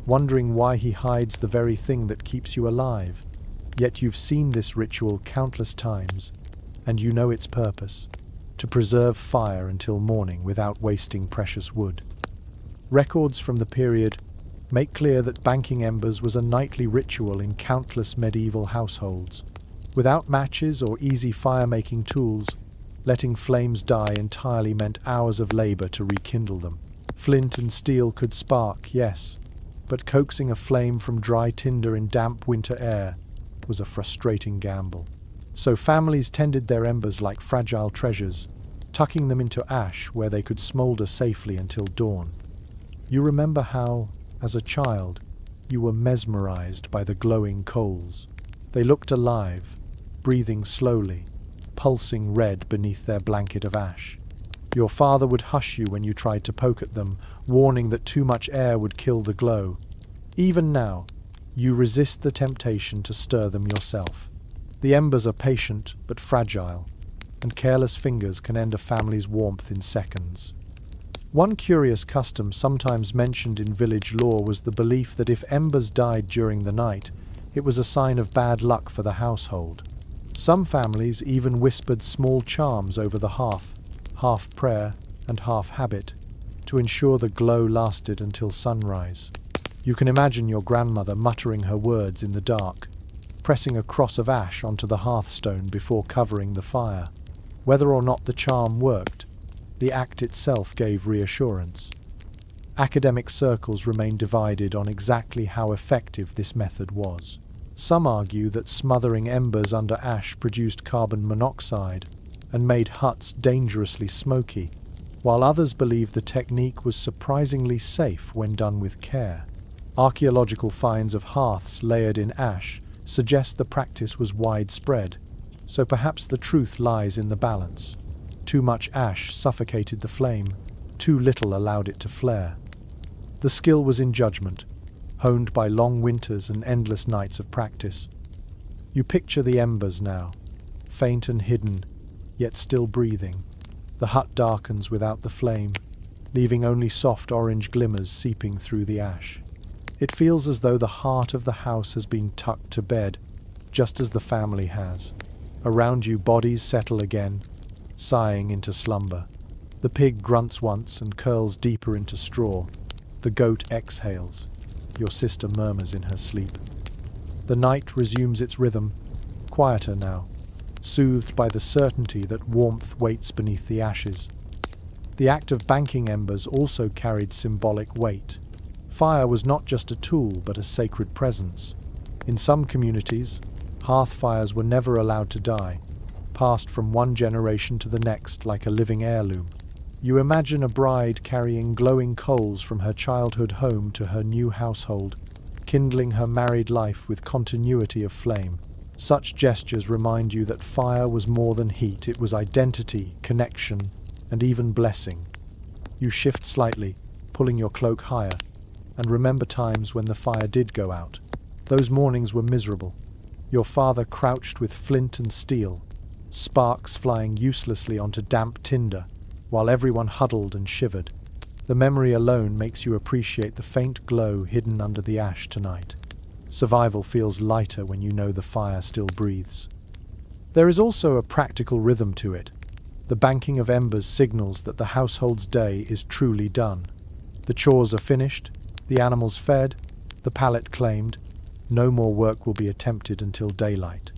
wondering why he hides the very thing that keeps you alive. Yet you've seen this ritual countless times, and you know its purpose: to preserve fire until morning without wasting precious wood. Records from the period make clear that banking embers was a nightly ritual in countless medieval households. Without matches or easy fire-making tools, letting flames die entirely meant hours of labor to rekindle them. Flint and steel could spark, yes, but coaxing a flame from dry tinder in damp winter air was a frustrating gamble. So families tended their embers like fragile treasures, tucking them into ash where they could smolder safely until dawn. You remember how, as a child, you were mesmerized by the glowing coals. They looked alive, breathing slowly, pulsing red beneath their blanket of ash. Your father would hush you when you tried to poke at them, warning that too much air would kill the glow. Even now, you resist the temptation to stir them yourself. The embers are patient but fragile, and careless fingers can end a family's warmth in seconds. One curious custom sometimes mentioned in village lore was the belief that if embers died during the night, it was a sign of bad luck for the household. Some families even whispered small charms over the hearth, half prayer and half habit, to ensure the glow lasted until sunrise. You can imagine your grandmother muttering her words in the dark, pressing a cross of ash onto the hearthstone before covering the fire. Whether or not the charm worked, the act itself gave reassurance. Academic circles remain divided on exactly how effective this method was. Some argue that smothering embers under ash produced carbon monoxide and made huts dangerously smoky, while others believe the technique was surprisingly safe when done with care. Archaeological finds of hearths layered in ash suggest the practice was widespread, so perhaps the truth lies in the balance. Too much ash suffocated the flame, too little allowed it to flare. The skill was in judgment, honed by long winters and endless nights of practice. You picture the embers now, faint and hidden, yet still breathing. The hut darkens without the flame, leaving only soft orange glimmers seeping through the ash. It feels as though the heart of the house has been tucked to bed, just as the family has. Around you, bodies settle again, sighing into slumber. The pig grunts once and curls deeper into straw. The goat exhales. Your sister murmurs in her sleep. The night resumes its rhythm, quieter now, soothed by the certainty that warmth waits beneath the ashes. The act of banking embers also carried symbolic weight. Fire was not just a tool, but a sacred presence. In some communities, hearth fires were never allowed to die, passed from one generation to the next like a living heirloom. You imagine a bride carrying glowing coals from her childhood home to her new household, kindling her married life with continuity of flame. Such gestures remind you that fire was more than heat, it was identity, connection, and even blessing. You shift slightly, pulling your cloak higher, and remember times when the fire did go out. Those mornings were miserable. Your father crouched with flint and steel, sparks flying uselessly onto damp tinder, while everyone huddled and shivered. The memory alone makes you appreciate the faint glow hidden under the ash tonight. Survival feels lighter when you know the fire still breathes. There is also a practical rhythm to it. The banking of embers signals that the household's day is truly done. The chores are finished, the animals fed, the pallet claimed. No more work will be attempted until daylight.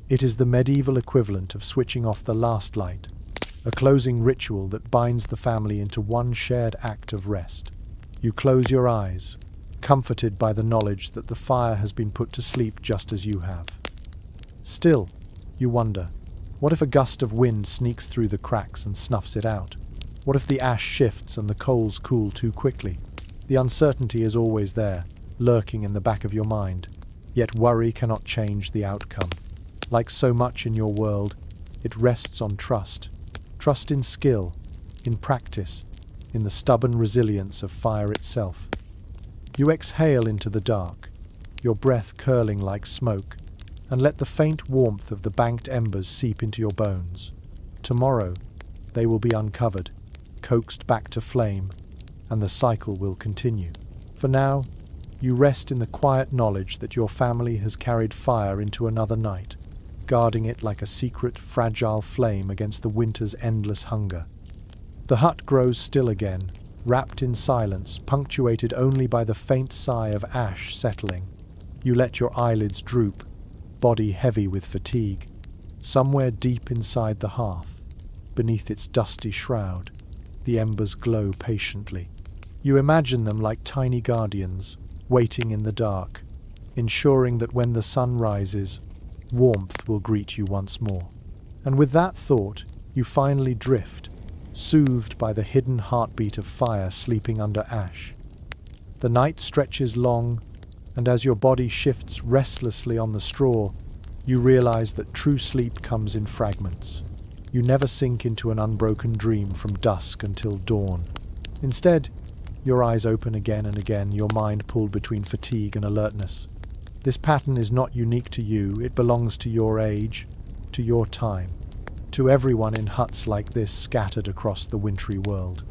It is the medieval equivalent of switching off the last light, a closing ritual that binds the family into one shared act of rest. You close your eyes, comforted by the knowledge that the fire has been put to sleep just as you have. Still, you wonder, what if a gust of wind sneaks through the cracks and snuffs it out? What if the ash shifts and the coals cool too quickly? The uncertainty is always there, lurking in the back of your mind, yet worry cannot change the outcome. Like so much in your world, it rests on trust. Trust in skill, in practice, in the stubborn resilience of fire itself. You exhale into the dark, your breath curling like smoke, and let the faint warmth of the banked embers seep into your bones. Tomorrow, they will be uncovered, coaxed back to flame, and the cycle will continue. For now, you rest in the quiet knowledge that your family has carried fire into another night, guarding it like a secret, fragile flame against the winter's endless hunger. The hut grows still again, wrapped in silence, punctuated only by the faint sigh of ash settling. You let your eyelids droop, body heavy with fatigue. Somewhere deep inside the hearth, beneath its dusty shroud, the embers glow patiently. You imagine them like tiny guardians, waiting in the dark, ensuring that when the sun rises, warmth will greet you once more. And with that thought, you finally drift, soothed by the hidden heartbeat of fire sleeping under ash. The night stretches long, and as your body shifts restlessly on the straw, you realize that true sleep comes in fragments. You never sink into an unbroken dream from dusk until dawn. Instead, your eyes open again and again, your mind pulled between fatigue and alertness. This pattern is not unique to you, it belongs to your age, to your time, to everyone in huts like this scattered across the wintry world.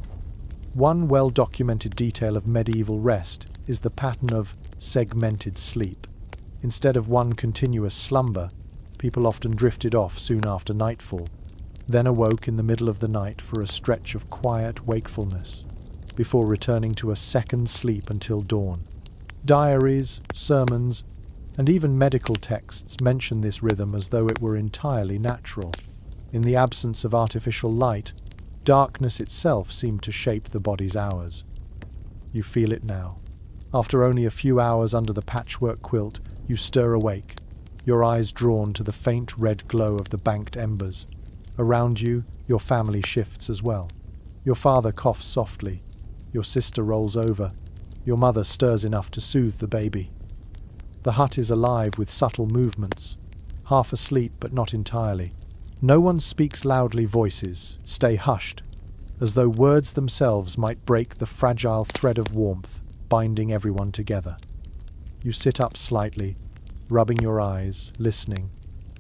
One well-documented detail of medieval rest is the pattern of segmented sleep. Instead of one continuous slumber, people often drifted off soon after nightfall, then awoke in the middle of the night for a stretch of quiet wakefulness, before returning to a second sleep until dawn. Diaries, sermons, and even medical texts mention this rhythm as though it were entirely natural. In the absence of artificial light, darkness itself seemed to shape the body's hours. You feel it now. After only a few hours under the patchwork quilt, you stir awake, your eyes drawn to the faint red glow of the banked embers. Around you, your family shifts as well. Your father coughs softly, your sister rolls over, your mother stirs enough to soothe the baby. The hut is alive with subtle movements, half asleep but not entirely. No one speaks loudly, voices stay hushed, as though words themselves might break the fragile thread of warmth binding everyone together. You sit up slightly, rubbing your eyes, listening.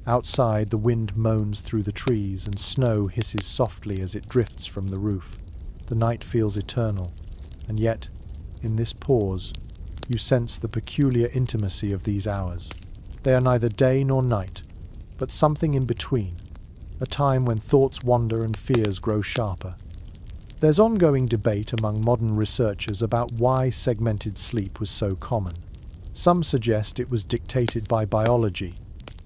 Outside, the wind moans through the trees and snow hisses softly as it drifts from the roof. The night feels eternal, and yet, in this pause, you sense the peculiar intimacy of these hours. They are neither day nor night, but something in between, a time when thoughts wander and fears grow sharper. There's ongoing debate among modern researchers about why segmented sleep was so common. Some suggest it was dictated by biology,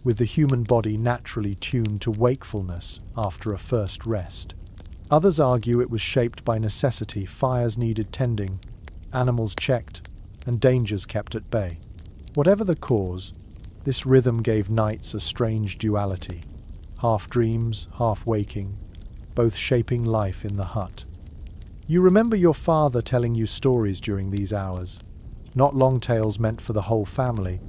with the human body naturally tuned to wakefulness after a first rest. Others argue it was shaped by necessity, fires needed tending, animals checked, and dangers kept at bay. Whatever the cause, this rhythm gave nights a strange duality, half dreams, half waking, both shaping life in the hut. You remember your father telling you stories during these hours, not long tales meant for the whole family,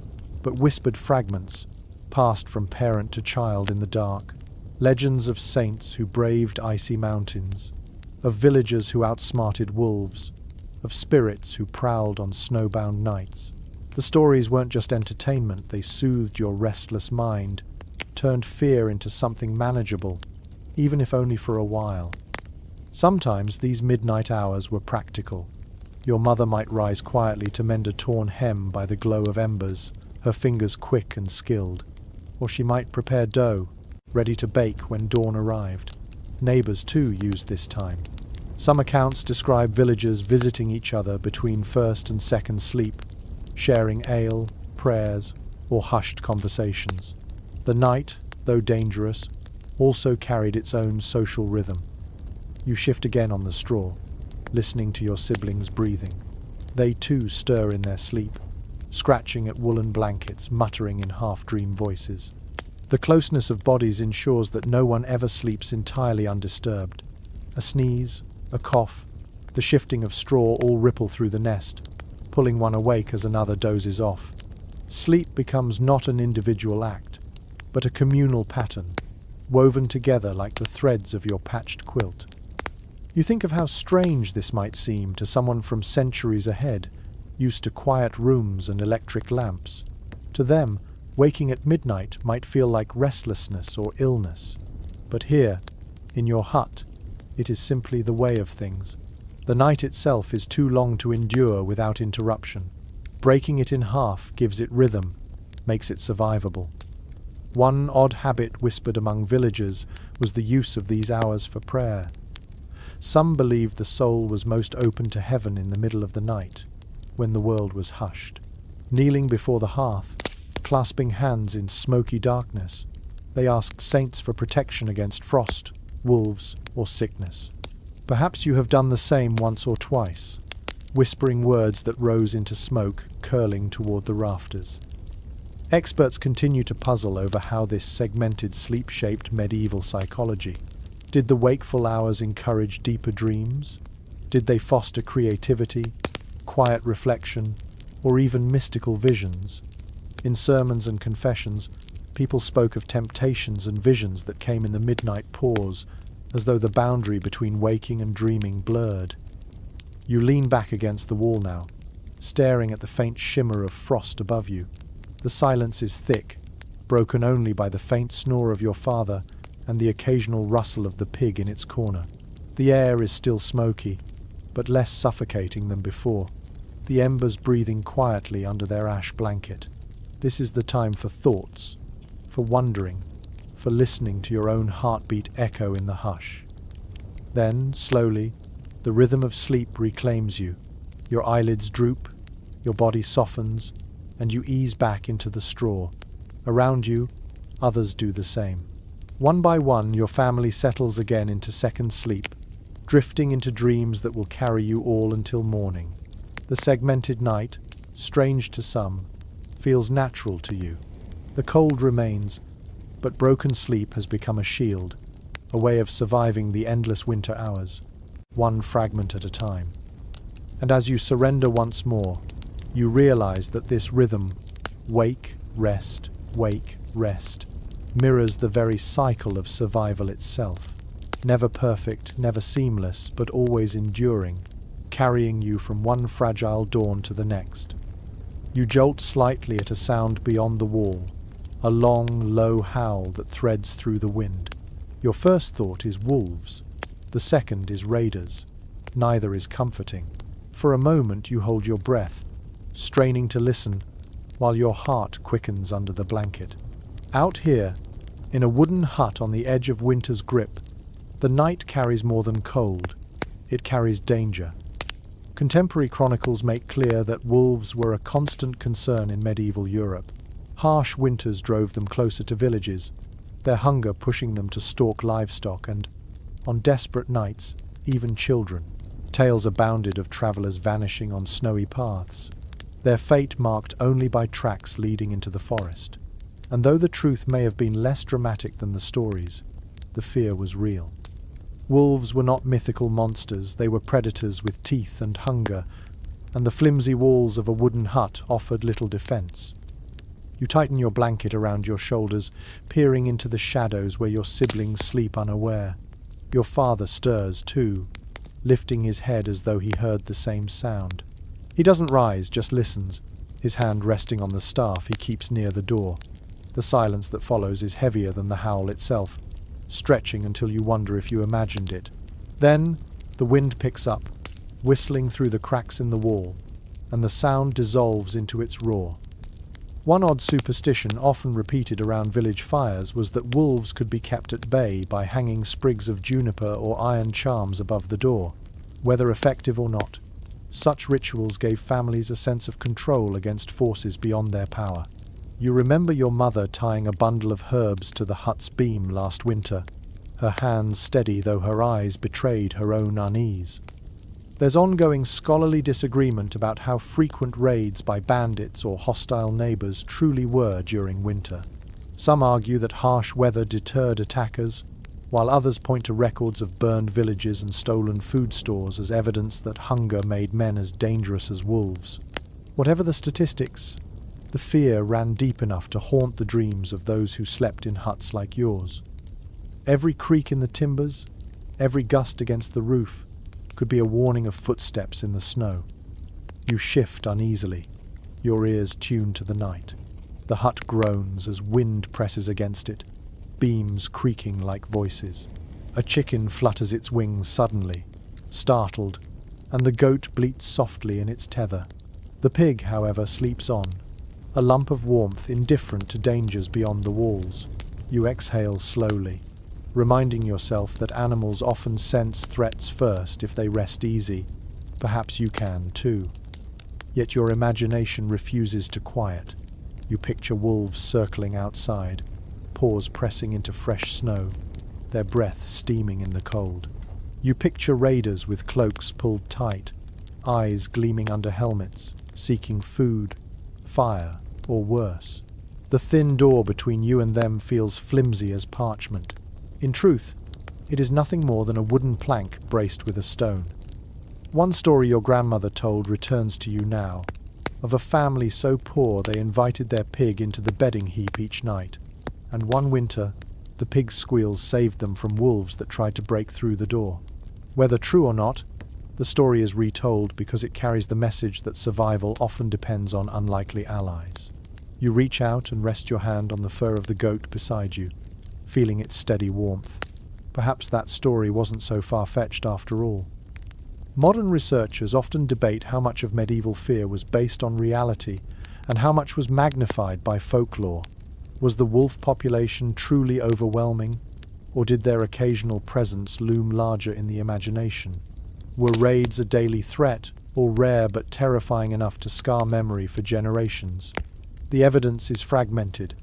but whispered fragments, passed from parent to child in the dark, legends of saints who braved icy mountains, of villagers who outsmarted wolves, of spirits who prowled on snowbound nights. The stories weren't just entertainment, they soothed your restless mind, turned fear into something manageable, even if only for a while. Sometimes these midnight hours were practical. Your mother might rise quietly to mend a torn hem by the glow of embers, her fingers quick and skilled. Or she might prepare dough, ready to bake when dawn arrived. Neighbors, too, used this time. Some accounts describe villagers visiting each other between first and second sleep, sharing ale, prayers, or hushed conversations. The night, though dangerous, also carried its own social rhythm. You shift again on the straw, listening to your siblings breathing. They too stir in their sleep, scratching at woolen blankets, muttering in half-dream voices. The closeness of bodies ensures that no one ever sleeps entirely undisturbed. A sneeze, a cough, the shifting of straw all ripple through the nest, pulling one awake as another dozes off. Sleep becomes not an individual act, but a communal pattern, woven together like the threads of your patched quilt. You think of how strange this might seem to someone from centuries ahead, used to quiet rooms and electric lamps. To them, waking at midnight might feel like restlessness or illness. But here, in your hut, it is simply the way of things. The night itself is too long to endure without interruption. Breaking it in half gives it rhythm, makes it survivable. One odd habit whispered among villagers was the use of these hours for prayer. Some believed the soul was most open to heaven in the middle of the night, when the world was hushed. Kneeling before the hearth, clasping hands in smoky darkness, they asked saints for protection against frost, wolves, or sickness. Perhaps you have done the same once or twice, whispering words that rose into smoke curling toward the rafters. Experts continue to puzzle over how this segmented sleep shaped medieval psychology. Did the wakeful hours encourage deeper dreams? Did they foster creativity, quiet reflection, or even mystical visions? In sermons and confessions, people spoke of temptations and visions that came in the midnight pause, as though the boundary between waking and dreaming blurred. You lean back against the wall now, staring at the faint shimmer of frost above you. The silence is thick, broken only by the faint snore of your father and the occasional rustle of the pig in its corner. The air is still smoky, but less suffocating than before, the embers breathing quietly under their ash blanket. This is the time for thoughts, for wondering, for listening to your own heartbeat echo in the hush. Then, slowly, the rhythm of sleep reclaims you. Your eyelids droop, your body softens, and you ease back into the straw. Around you, others do the same. One by one, your family settles again into second sleep, drifting into dreams that will carry you all until morning. The segmented night, strange to some, feels natural to you. The cold remains, but broken sleep has become a shield, a way of surviving the endless winter hours, one fragment at a time. And as you surrender once more, you realize that this rhythm, wake, rest, mirrors the very cycle of survival itself. Never perfect, never seamless, but always enduring, carrying you from one fragile dawn to the next. You jolt slightly at a sound beyond the wall, a long, low howl that threads through the wind. Your first thought is wolves. The second is raiders. Neither is comforting. For a moment you hold your breath, straining to listen, while your heart quickens under the blanket. Out here, in a wooden hut on the edge of winter's grip, the night carries more than cold. It carries danger. Contemporary chronicles make clear that wolves were a constant concern in medieval Europe. Harsh winters drove them closer to villages, their hunger pushing them to stalk livestock and, on desperate nights, even children. Tales abounded of travellers vanishing on snowy paths, their fate marked only by tracks leading into the forest. And though the truth may have been less dramatic than the stories, the fear was real. Wolves were not mythical monsters, they were predators with teeth and hunger, and the flimsy walls of a wooden hut offered little defense. You tighten your blanket around your shoulders, peering into the shadows where your siblings sleep unaware. Your father stirs too, lifting his head as though he heard the same sound. He doesn't rise, just listens, his hand resting on the staff he keeps near the door. The silence that follows is heavier than the howl itself, stretching until you wonder if you imagined it. Then, the wind picks up, whistling through the cracks in the wall, and the sound dissolves into its roar. One odd superstition often repeated around village fires was that wolves could be kept at bay by hanging sprigs of juniper or iron charms above the door. Whether effective or not, such rituals gave families a sense of control against forces beyond their power. You remember your mother tying a bundle of herbs to the hut's beam last winter, her hands steady though her eyes betrayed her own unease. There's ongoing scholarly disagreement about how frequent raids by bandits or hostile neighbors truly were during winter. Some argue that harsh weather deterred attackers, while others point to records of burned villages and stolen food stores as evidence that hunger made men as dangerous as wolves. Whatever the statistics, the fear ran deep enough to haunt the dreams of those who slept in huts like yours. Every creak in the timbers, every gust against the roof, could be a warning of footsteps in the snow. You shift uneasily, your ears tuned to the night. The hut groans as wind presses against it, beams creaking like voices. A chicken flutters its wings suddenly, startled, and the goat bleats softly in its tether. The pig, however, sleeps on, a lump of warmth indifferent to dangers beyond the walls. You exhale slowly, reminding yourself that animals often sense threats first if they rest easy. Perhaps you can too. Yet your imagination refuses to quiet. You picture wolves circling outside, paws pressing into fresh snow, their breath steaming in the cold. You picture raiders with cloaks pulled tight, eyes gleaming under helmets, seeking food, fire, or worse. The thin door between you and them feels flimsy as parchment. In truth, it is nothing more than a wooden plank braced with a stone. One story your grandmother told returns to you now, of a family so poor they invited their pig into the bedding heap each night, and one winter, the pig's squeals saved them from wolves that tried to break through the door. Whether true or not, the story is retold because it carries the message that survival often depends on unlikely allies. You reach out and rest your hand on the fur of the goat beside you, feeling its steady warmth. Perhaps that story wasn't so far-fetched after all. Modern researchers often debate how much of medieval fear was based on reality and how much was magnified by folklore. Was the wolf population truly overwhelming, or did their occasional presence loom larger in the imagination? Were raids a daily threat, or rare but terrifying enough to scar memory for generations? The evidence is fragmented,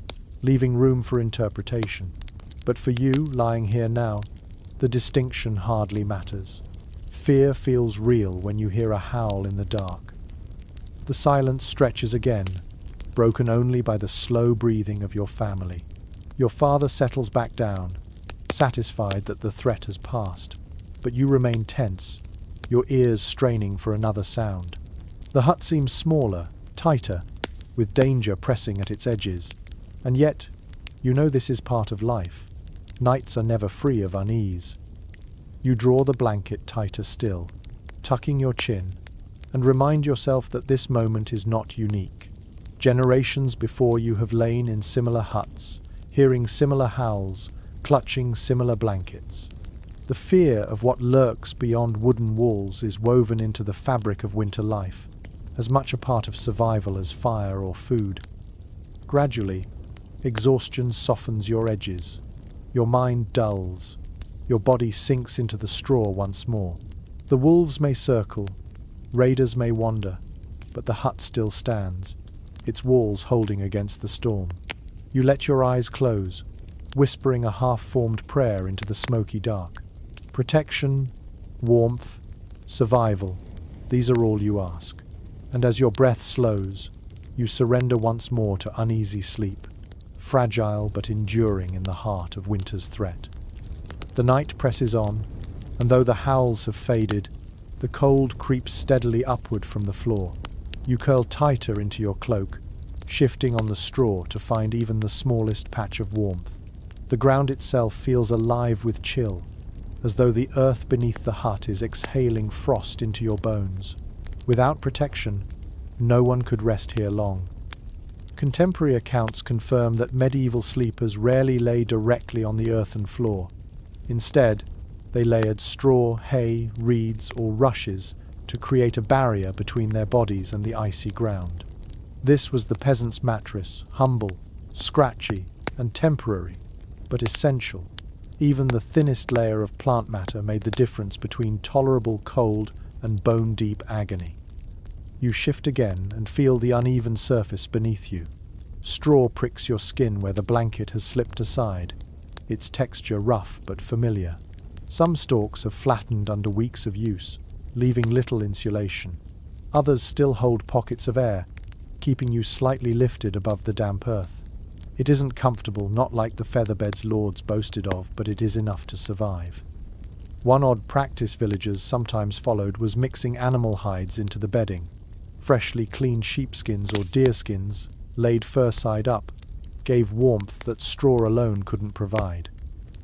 leaving room for interpretation. But for you, lying here now, the distinction hardly matters. Fear feels real when you hear a howl in the dark. The silence stretches again, broken only by the slow breathing of your family. Your father settles back down, satisfied that the threat has passed, but you remain tense, your ears straining for another sound. The hut seems smaller, tighter, with danger pressing at its edges, and yet, you know this is part of life. Nights are never free of unease. You draw the blanket tighter still, tucking your chin, and remind yourself that this moment is not unique. Generations before you have lain in similar huts, hearing similar howls, clutching similar blankets. The fear of what lurks beyond wooden walls is woven into the fabric of winter life, as much a part of survival as fire or food. Gradually, exhaustion softens your edges. Your mind dulls. Your body sinks into the straw once more. The wolves may circle, raiders may wander, but the hut still stands, its walls holding against the storm. You let your eyes close, whispering a half-formed prayer into the smoky dark. Protection, warmth, survival, these are all you ask. And as your breath slows, you surrender once more to uneasy sleep, fragile but enduring in the heart of winter's threat. The night presses on, and though the howls have faded, the cold creeps steadily upward from the floor. You curl tighter into your cloak, shifting on the straw to find even the smallest patch of warmth. The ground itself feels alive with chill, as though the earth beneath the hut is exhaling frost into your bones. Without protection, no one could rest here long. Contemporary accounts confirm that medieval sleepers rarely lay directly on the earthen floor. Instead, they layered straw, hay, reeds, or rushes to create a barrier between their bodies and the icy ground. This was the peasant's mattress, humble, scratchy, and temporary, but essential. Even the thinnest layer of plant matter made the difference between tolerable cold and bone-deep agony. You shift again and feel the uneven surface beneath you. Straw pricks your skin where the blanket has slipped aside, its texture rough but familiar. Some stalks have flattened under weeks of use, leaving little insulation. Others still hold pockets of air, keeping you slightly lifted above the damp earth. It isn't comfortable, not like the featherbeds lords boasted of, but it is enough to survive. One odd practice villagers sometimes followed was mixing animal hides into the bedding. Freshly cleaned sheepskins or deerskins, laid fur side up, gave warmth that straw alone couldn't provide.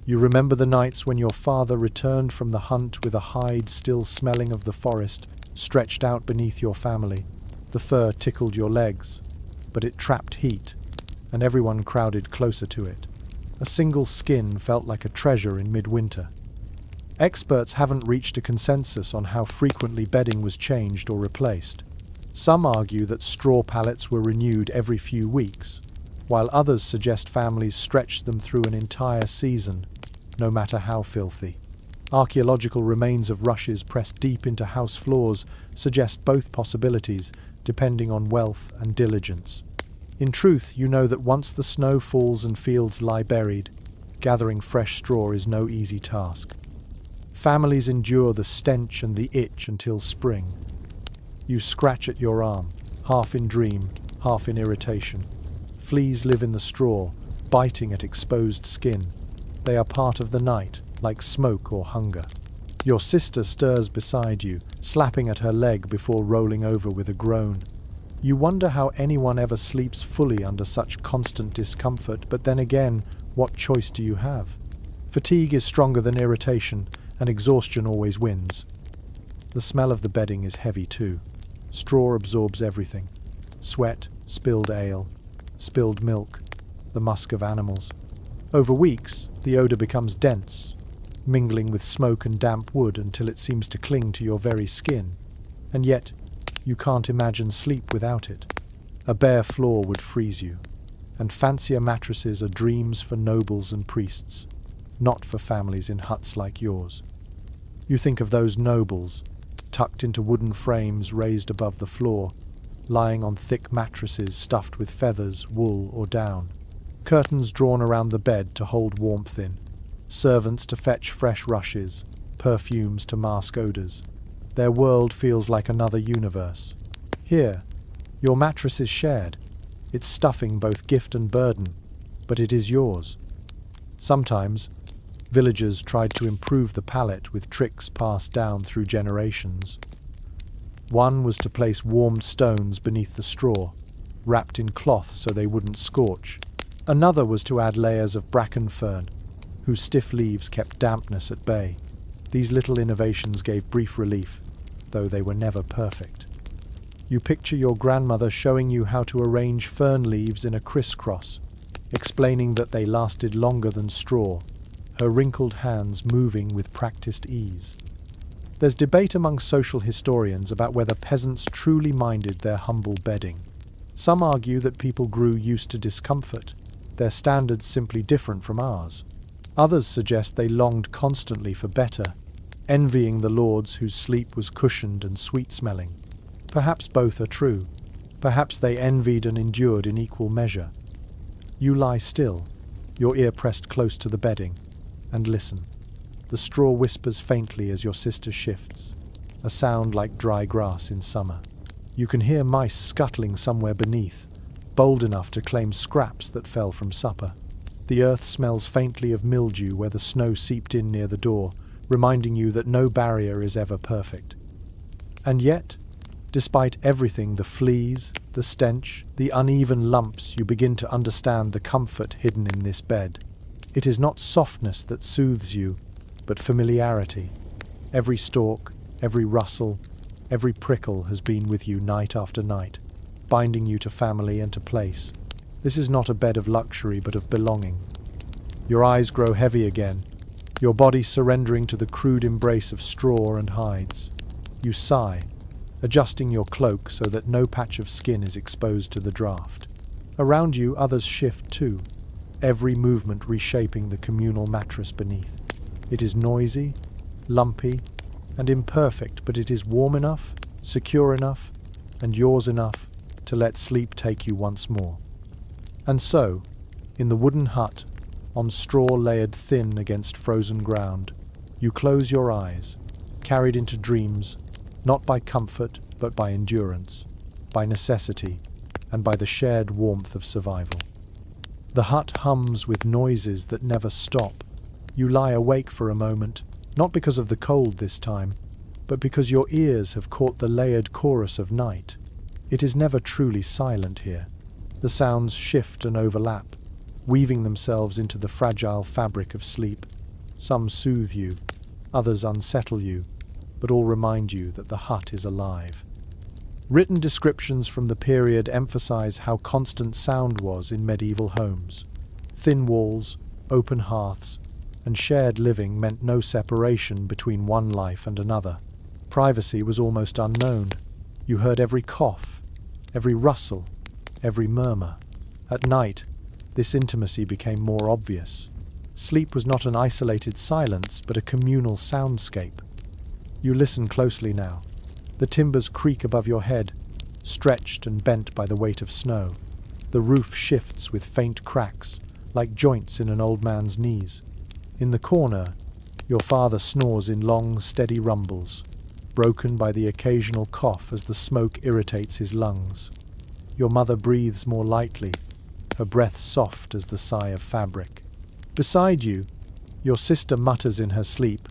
You remember the nights when your father returned from the hunt with a hide still smelling of the forest stretched out beneath your family. The fur tickled your legs, but it trapped heat, and everyone crowded closer to it. A single skin felt like a treasure in midwinter. Experts haven't reached a consensus on how frequently bedding was changed or replaced. Some argue that straw pallets were renewed every few weeks, while others suggest families stretched them through an entire season. no matter how filthy. Archaeological remains of rushes pressed deep into house floors suggest both possibilities, depending on wealth and diligence. In truth, you know that once the snow falls and fields lie buried, gathering fresh straw is no easy task. Families endure the stench and the itch until spring. You scratch at your arm, half in dream, half in irritation. Fleas live in the straw, biting at exposed skin. They are part of the night, like smoke or hunger. Your sister stirs beside you, slapping at her leg before rolling over with a groan. You wonder how anyone ever sleeps fully under such constant discomfort, but then again, what choice do you have? Fatigue is stronger than irritation, and exhaustion always wins. The smell of the bedding is heavy too. Straw absorbs everything. Sweat, spilled ale, spilled milk, the musk of animals. Over weeks, the odour becomes dense, mingling with smoke and damp wood until it seems to cling to your very skin. And yet, you can't imagine sleep without it. A bare floor would freeze you, and fancier mattresses are dreams for nobles and priests, not for families in huts like yours. You think of those nobles, tucked into wooden frames raised above the floor, lying on thick mattresses stuffed with feathers, wool, or down. Curtains drawn around the bed to hold warmth in. Servants to fetch fresh rushes, perfumes to mask odours. Their world feels like another universe. Here, your mattress is shared. It's stuffing both gift and burden, but it is yours. Sometimes, villagers tried to improve the pallet with tricks passed down through generations. One was to place warmed stones beneath the straw, wrapped in cloth so they wouldn't scorch. Another was to add layers of bracken fern, whose stiff leaves kept dampness at bay. These little innovations gave brief relief, though they were never perfect. You picture your grandmother showing you how to arrange fern leaves in a crisscross, explaining that they lasted longer than straw, her wrinkled hands moving with practiced ease. There's debate among social historians about whether peasants truly minded their humble bedding. Some argue that people grew used to discomfort, their standards simply different from ours. Others suggest they longed constantly for better, envying the lords whose sleep was cushioned and sweet-smelling. Perhaps both are true. Perhaps they envied and endured in equal measure. You lie still, your ear pressed close to the bedding, and listen. The straw whispers faintly as your sister shifts, a sound like dry grass in summer. You can hear mice scuttling somewhere beneath, bold enough to claim scraps that fell from supper. The earth smells faintly of mildew where the snow seeped in near the door, reminding you that no barrier is ever perfect. And yet, despite everything, the fleas, the stench, the uneven lumps, you begin to understand the comfort hidden in this bed. It is not softness that soothes you, but familiarity. Every stalk, every rustle, every prickle has been with you night after night, binding you to family and to place. This is not a bed of luxury, but of belonging. Your eyes grow heavy again, your body surrendering to the crude embrace of straw and hides. You sigh, adjusting your cloak so that no patch of skin is exposed to the draught. Around you, others shift too, every movement reshaping the communal mattress beneath. It is noisy, lumpy, and imperfect, but it is warm enough, secure enough, and yours enough to let sleep take you once more. And so, in the wooden hut, on straw layered thin against frozen ground, you close your eyes, carried into dreams, not by comfort, but by endurance, by necessity, and by the shared warmth of survival. The hut hums with noises that never stop. You lie awake for a moment, not because of the cold this time, but because your ears have caught the layered chorus of night. It is never truly silent here. The sounds shift and overlap, weaving themselves into the fragile fabric of sleep. Some soothe you, others unsettle you, but all remind you that the hut is alive. Written descriptions from the period emphasize how constant sound was in medieval homes. Thin walls, open hearths, and shared living meant no separation between one life and another. Privacy was almost unknown. You heard every cough, every rustle, every murmur. At night, this intimacy became more obvious. Sleep was not an isolated silence, but a communal soundscape. You listen closely now. The timbers creak above your head, stretched and bent by the weight of snow. The roof shifts with faint cracks, like joints in an old man's knees. In the corner, your father snores in long, steady rumbles, broken by the occasional cough as the smoke irritates his lungs. Your mother breathes more lightly, her breath soft as the sigh of fabric. Beside you, your sister mutters in her sleep,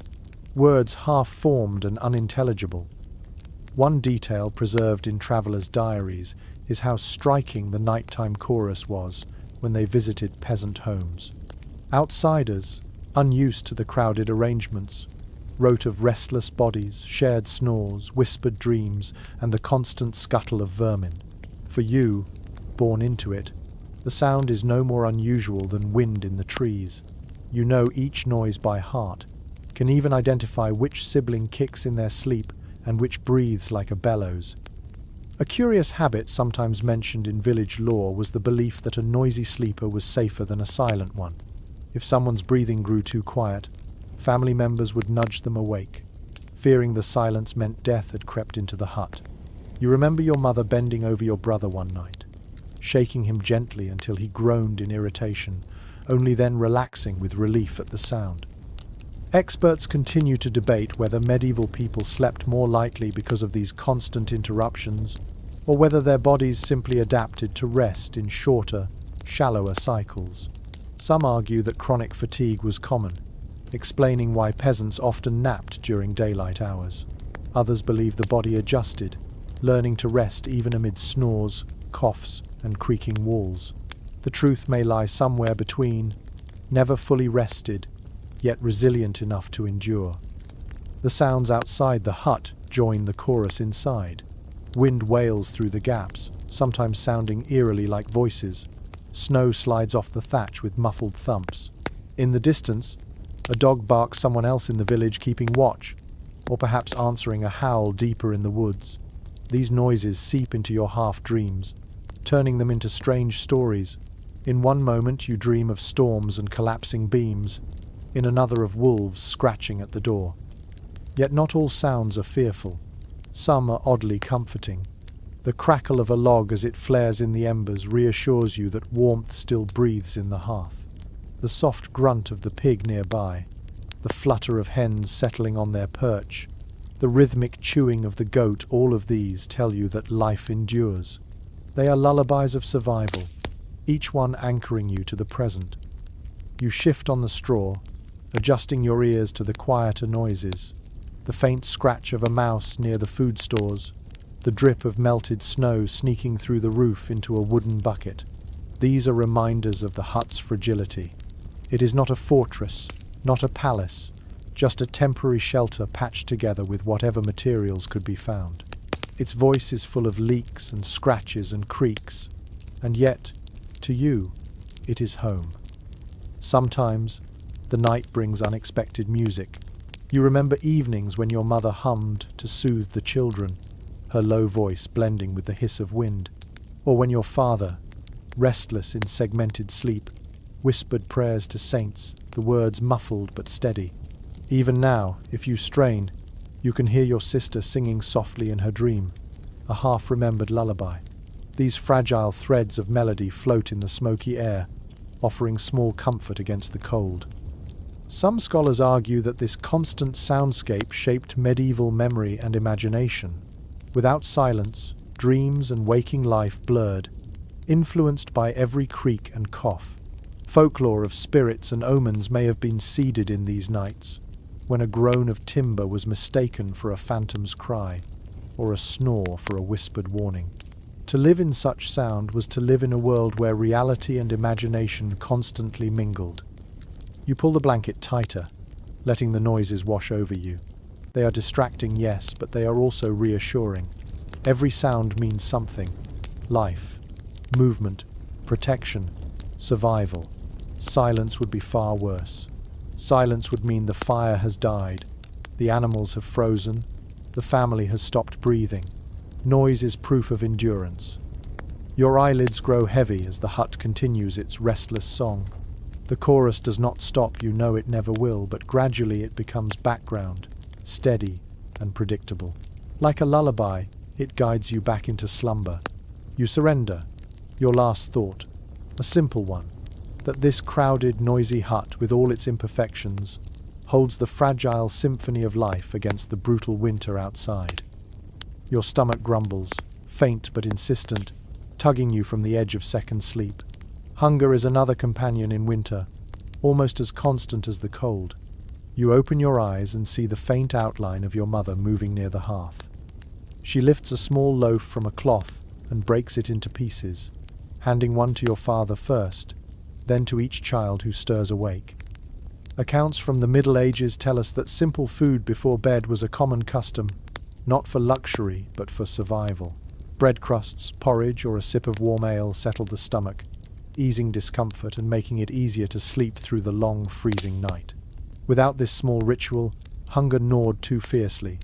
words half-formed and unintelligible. One detail preserved in travelers' diaries is how striking the nighttime chorus was when they visited peasant homes. Outsiders, unused to the crowded arrangements, wrote of restless bodies, shared snores, whispered dreams, and the constant scuttle of vermin. For you, born into it, the sound is no more unusual than wind in the trees. You know each noise by heart, can even identify which sibling kicks in their sleep and which breathes like a bellows. A curious habit sometimes mentioned in village lore was the belief that a noisy sleeper was safer than a silent one. If someone's breathing grew too quiet, family members would nudge them awake, fearing the silence meant death had crept into the hut. You remember your mother bending over your brother one night, shaking him gently until he groaned in irritation, only then relaxing with relief at the sound. Experts continue to debate whether medieval people slept more lightly because of these constant interruptions, or whether their bodies simply adapted to rest in shorter, shallower cycles. Some argue that chronic fatigue was common, explaining why peasants often napped during daylight hours. Others believe the body adjusted, learning to rest even amid snores, coughs, and creaking walls. The truth may lie somewhere between, never fully rested, yet resilient enough to endure. The sounds outside the hut join the chorus inside. Wind wails through the gaps, sometimes sounding eerily like voices. Snow slides off the thatch with muffled thumps. In the distance, a dog barks someone else in the village keeping watch, or perhaps answering a howl deeper in the woods. These noises seep into your half-dreams, turning them into strange stories. In one moment you dream of storms and collapsing beams, in another of wolves scratching at the door. Yet not all sounds are fearful. Some are oddly comforting. The crackle of a log as it flares in the embers reassures you that warmth still breathes in the hearth. The soft grunt of the pig nearby, the flutter of hens settling on their perch, the rhythmic chewing of the goat, all of these tell you that life endures. They are lullabies of survival, each one anchoring you to the present. You shift on the straw, adjusting your ears to the quieter noises, the faint scratch of a mouse near the food stores, the drip of melted snow sneaking through the roof into a wooden bucket. These are reminders of the hut's fragility. It is not a fortress, not a palace, just a temporary shelter patched together with whatever materials could be found. Its voice is full of leaks and scratches and creaks, and yet, to you, it is home. Sometimes, the night brings unexpected music. You remember evenings when your mother hummed to soothe the children, her low voice blending with the hiss of wind, or when your father, restless in segmented sleep, whispered prayers to saints, the words muffled but steady. Even now, if you strain, you can hear your sister singing softly in her dream, a half-remembered lullaby. These fragile threads of melody float in the smoky air, offering small comfort against the cold. Some scholars argue that this constant soundscape shaped medieval memory and imagination. Without silence, dreams and waking life blurred, influenced by every creak and cough. Folklore of spirits and omens may have been seeded in these nights, when a groan of timber was mistaken for a phantom's cry, or a snore for a whispered warning. To live in such sound was to live in a world where reality and imagination constantly mingled. You pull the blanket tighter, letting the noises wash over you. They are distracting, yes, but they are also reassuring. Every sound means something. Life, movement, protection, survival. Silence would be far worse. Silence would mean the fire has died, the animals have frozen, the family has stopped breathing. Noise is proof of endurance. Your eyelids grow heavy as the hut continues its restless song. The chorus does not stop, you know it never will, but gradually it becomes background, steady and predictable. Like a lullaby, it guides you back into slumber. You surrender, your last thought, a simple one, that this crowded, noisy hut, with all its imperfections, holds the fragile symphony of life against the brutal winter outside. Your stomach grumbles, faint but insistent, tugging you from the edge of second sleep. Hunger is another companion in winter, almost as constant as the cold. You open your eyes and see the faint outline of your mother moving near the hearth. She lifts a small loaf from a cloth and breaks it into pieces, handing one to your father first, then to each child who stirs awake. Accounts from the Middle Ages tell us that simple food before bed was a common custom, not for luxury but for survival. Bread crusts, porridge, or a sip of warm ale settled the stomach, easing discomfort and making it easier to sleep through the long, freezing night. Without this small ritual, hunger gnawed too fiercely,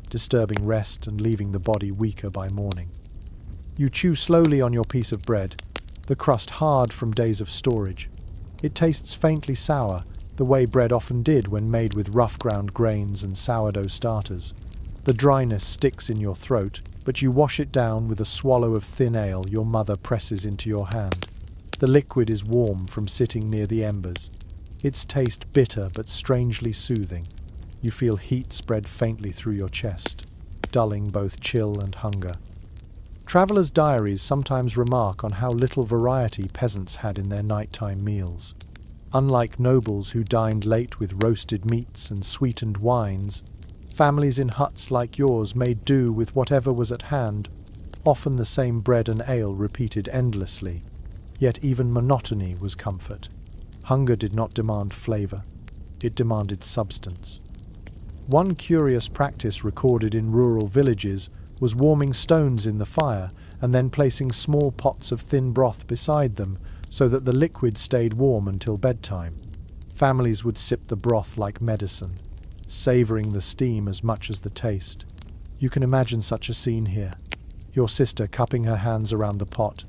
disturbing rest and leaving the body weaker by morning. You chew slowly on your piece of bread, the crust hard from days of storage. It tastes faintly sour, the way bread often did when made with rough ground grains and sourdough starters. The dryness sticks in your throat, but you wash it down with a swallow of thin ale your mother presses into your hand. The liquid is warm from sitting near the embers. Its taste bitter but strangely soothing. You feel heat spread faintly through your chest, dulling both chill and hunger. Travelers' diaries sometimes remark on how little variety peasants had in their nighttime meals. Unlike nobles who dined late with roasted meats and sweetened wines, families in huts like yours made do with whatever was at hand, often the same bread and ale repeated endlessly. Yet even monotony was comfort. Hunger did not demand flavor, it demanded substance. One curious practice recorded in rural villages was warming stones in the fire and then placing small pots of thin broth beside them so that the liquid stayed warm until bedtime. Families would sip the broth like medicine, savoring the steam as much as the taste. You can imagine such a scene here. Your sister cupping her hands around the pot,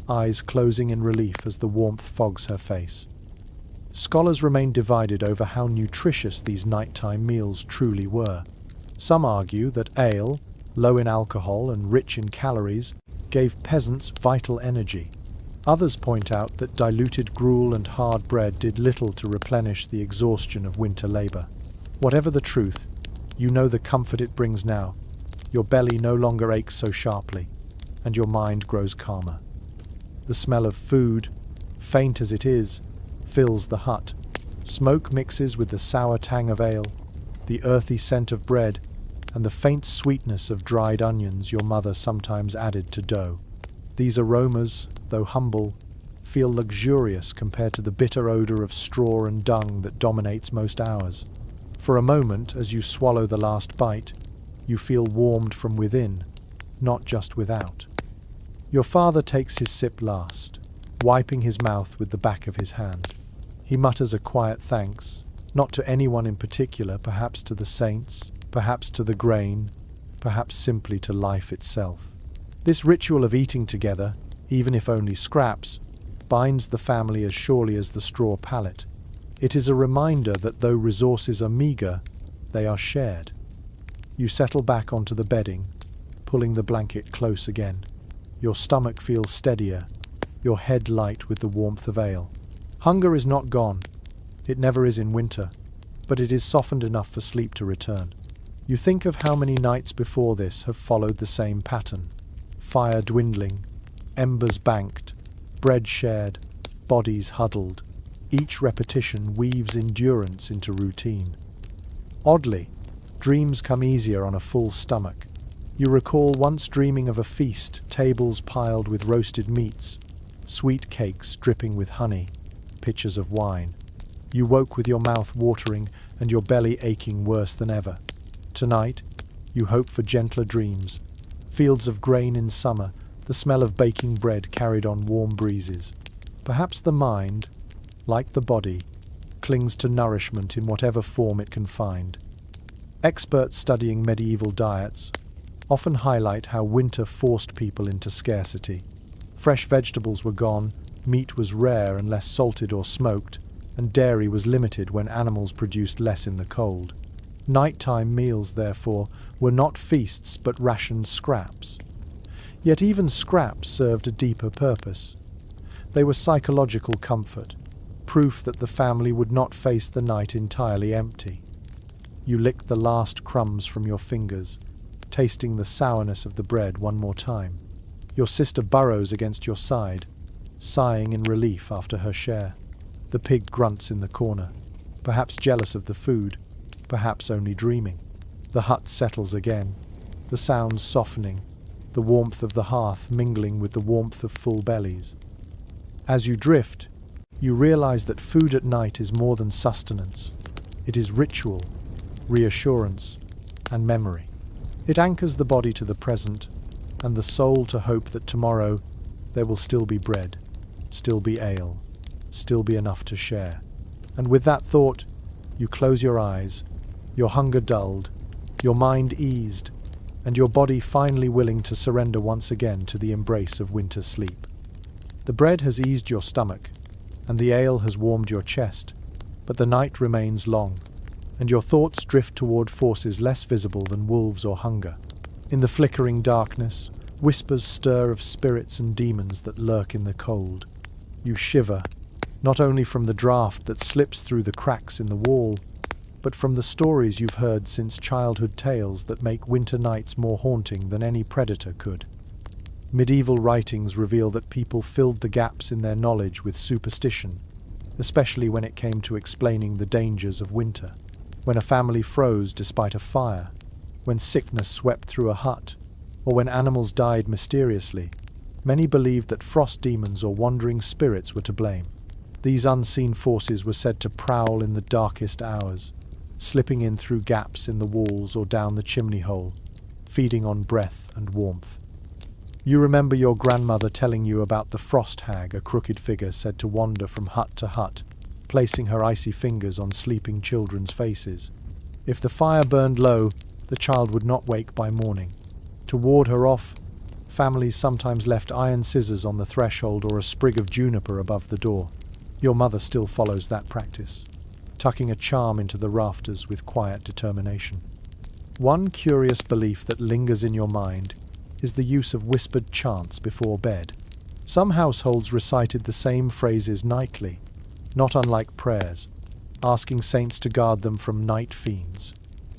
eyes closing in relief as the warmth fogs her face. Scholars remain divided over how nutritious these nighttime meals truly were. Some argue that ale, low in alcohol and rich in calories, gave peasants vital energy. Others point out that diluted gruel and hard bread did little to replenish the exhaustion of winter labor. Whatever the truth, you know the comfort it brings now. Your belly no longer aches so sharply, and your mind grows calmer. The smell of food, faint as it is, fills the hut. Smoke mixes with the sour tang of ale, the earthy scent of bread, and the faint sweetness of dried onions your mother sometimes added to dough. These aromas, though humble, feel luxurious compared to the bitter odor of straw and dung that dominates most hours. For a moment, as you swallow the last bite, you feel warmed from within, not just without. Your father takes his sip last, wiping his mouth with the back of his hand. He mutters a quiet thanks, not to anyone in particular, perhaps to the saints, perhaps to the grain, perhaps simply to life itself. This ritual of eating together, even if only scraps, binds the family as surely as the straw pallet. It is a reminder that though resources are meager, they are shared. You settle back onto the bedding, pulling the blanket close again. Your stomach feels steadier, your head light with the warmth of ale. Hunger is not gone. It never is in winter, but it is softened enough for sleep to return. You think of how many nights before this have followed the same pattern. Fire dwindling, embers banked, bread shared, bodies huddled. Each repetition weaves endurance into routine. Oddly, dreams come easier on a full stomach. You recall once dreaming of a feast, tables piled with roasted meats, sweet cakes dripping with honey, pitchers of wine. You woke with your mouth watering and your belly aching worse than ever. Tonight, you hope for gentler dreams. Fields of grain in summer, the smell of baking bread carried on warm breezes. Perhaps the mind, like the body, clings to nourishment in whatever form it can find. Experts studying medieval diets often highlight how winter forced people into scarcity. Fresh vegetables were gone, meat was rare unless salted or smoked, and dairy was limited when animals produced less in the cold. Nighttime meals, therefore, were not feasts but rationed scraps. Yet even scraps served a deeper purpose. They were psychological comfort, proof that the family would not face the night entirely empty. You licked the last crumbs from your fingers, tasting the sourness of the bread one more time. Your sister burrows against your side, sighing in relief after her share. The pig grunts in the corner, perhaps jealous of the food, perhaps only dreaming. The hut settles again, the sounds softening, the warmth of the hearth mingling with the warmth of full bellies. As you drift, you realize that food at night is more than sustenance. It is ritual, reassurance, and memory. It anchors the body to the present, and the soul to hope that tomorrow there will still be bread, still be ale, still be enough to share. And with that thought, you close your eyes, your hunger dulled, your mind eased, and your body finally willing to surrender once again to the embrace of winter sleep. The bread has eased your stomach, and the ale has warmed your chest, but the night remains long, and your thoughts drift toward forces less visible than wolves or hunger. In the flickering darkness, whispers stir of spirits and demons that lurk in the cold. You shiver, not only from the draught that slips through the cracks in the wall, but from the stories you've heard since childhood, tales that make winter nights more haunting than any predator could. Medieval writings reveal that people filled the gaps in their knowledge with superstition, especially when it came to explaining the dangers of winter. When a family froze despite a fire, when sickness swept through a hut, or when animals died mysteriously, many believed that frost demons or wandering spirits were to blame. These unseen forces were said to prowl in the darkest hours, slipping in through gaps in the walls or down the chimney hole, feeding on breath and warmth. You remember your grandmother telling you about the frost hag, a crooked figure said to wander from hut to hut, placing her icy fingers on sleeping children's faces. If the fire burned low, the child would not wake by morning. To ward her off, families sometimes left iron scissors on the threshold or a sprig of juniper above the door. Your mother still follows that practice, tucking a charm into the rafters with quiet determination. One curious belief that lingers in your mind is the use of whispered chants before bed. Some households recited the same phrases nightly, not unlike prayers, asking saints to guard them from night fiends.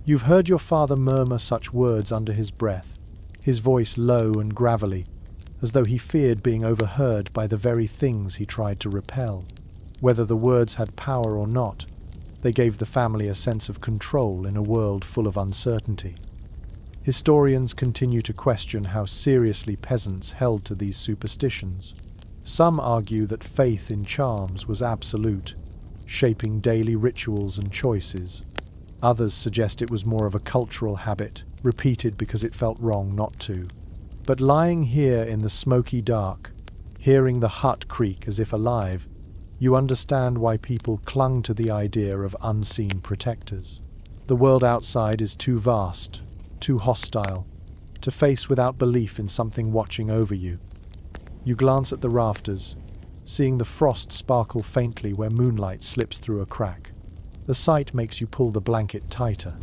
You've heard your father murmur such words under his breath, his voice low and gravelly, as though he feared being overheard by the very things he tried to repel. Whether the words had power or not, they gave the family a sense of control in a world full of uncertainty. Historians continue to question how seriously peasants held to these superstitions. Some argue that faith in charms was absolute, shaping daily rituals and choices. Others suggest it was more of a cultural habit, repeated because it felt wrong not to. But lying here in the smoky dark, hearing the hut creak as if alive, you understand why people clung to the idea of unseen protectors. The world outside is too vast, too hostile, to face without belief in something watching over you. You glance at the rafters, seeing the frost sparkle faintly where moonlight slips through a crack. The sight makes you pull the blanket tighter.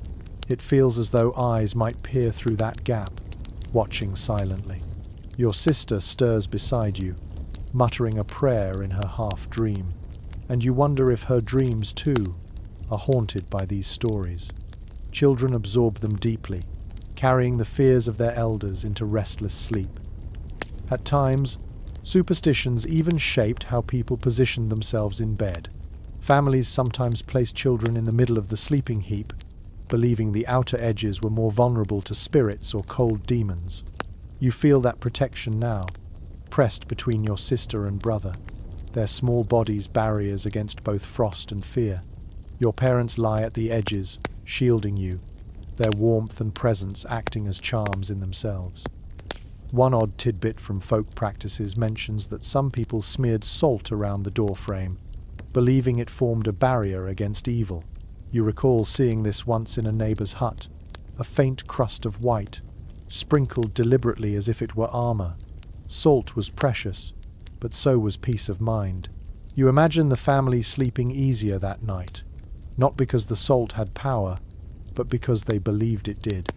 It feels as though eyes might peer through that gap, watching silently. Your sister stirs beside you, muttering a prayer in her half-dream, and you wonder if her dreams, too, are haunted by these stories. Children absorb them deeply, carrying the fears of their elders into restless sleep. At times, superstitions even shaped how people positioned themselves in bed. Families sometimes placed children in the middle of the sleeping heap, believing the outer edges were more vulnerable to spirits or cold demons. You feel that protection now, pressed between your sister and brother, their small bodies barriers against both frost and fear. Your parents lie at the edges, shielding you, their warmth and presence acting as charms in themselves. One odd tidbit from folk practices mentions that some people smeared salt around the door frame, believing it formed a barrier against evil. You recall seeing this once in a neighbor's hut, a faint crust of white, sprinkled deliberately as if it were armor. Salt was precious, but so was peace of mind. You imagine the family sleeping easier that night, not because the salt had power, but because they believed it did.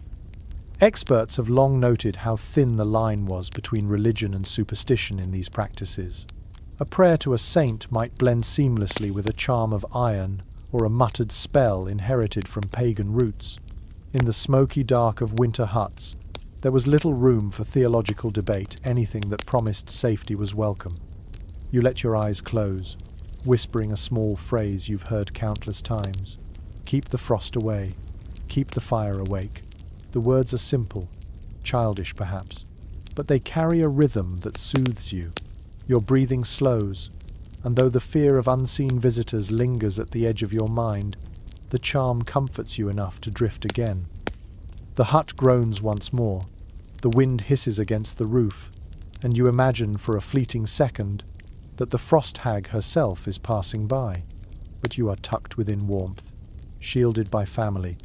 Experts have long noted how thin the line was between religion and superstition in these practices. A prayer to a saint might blend seamlessly with a charm of iron or a muttered spell inherited from pagan roots. In the smoky dark of winter huts, there was little room for theological debate. Anything that promised safety was welcome. You let your eyes close, whispering a small phrase you've heard countless times. Keep the frost away. Keep the fire awake. The words are simple, childish perhaps, but they carry a rhythm that soothes you. Your breathing slows, and though the fear of unseen visitors lingers at the edge of your mind, the charm comforts you enough to drift again. The hut groans once more, the wind hisses against the roof, and you imagine for a fleeting second that the frost hag herself is passing by. But you are tucked within warmth, shielded by family,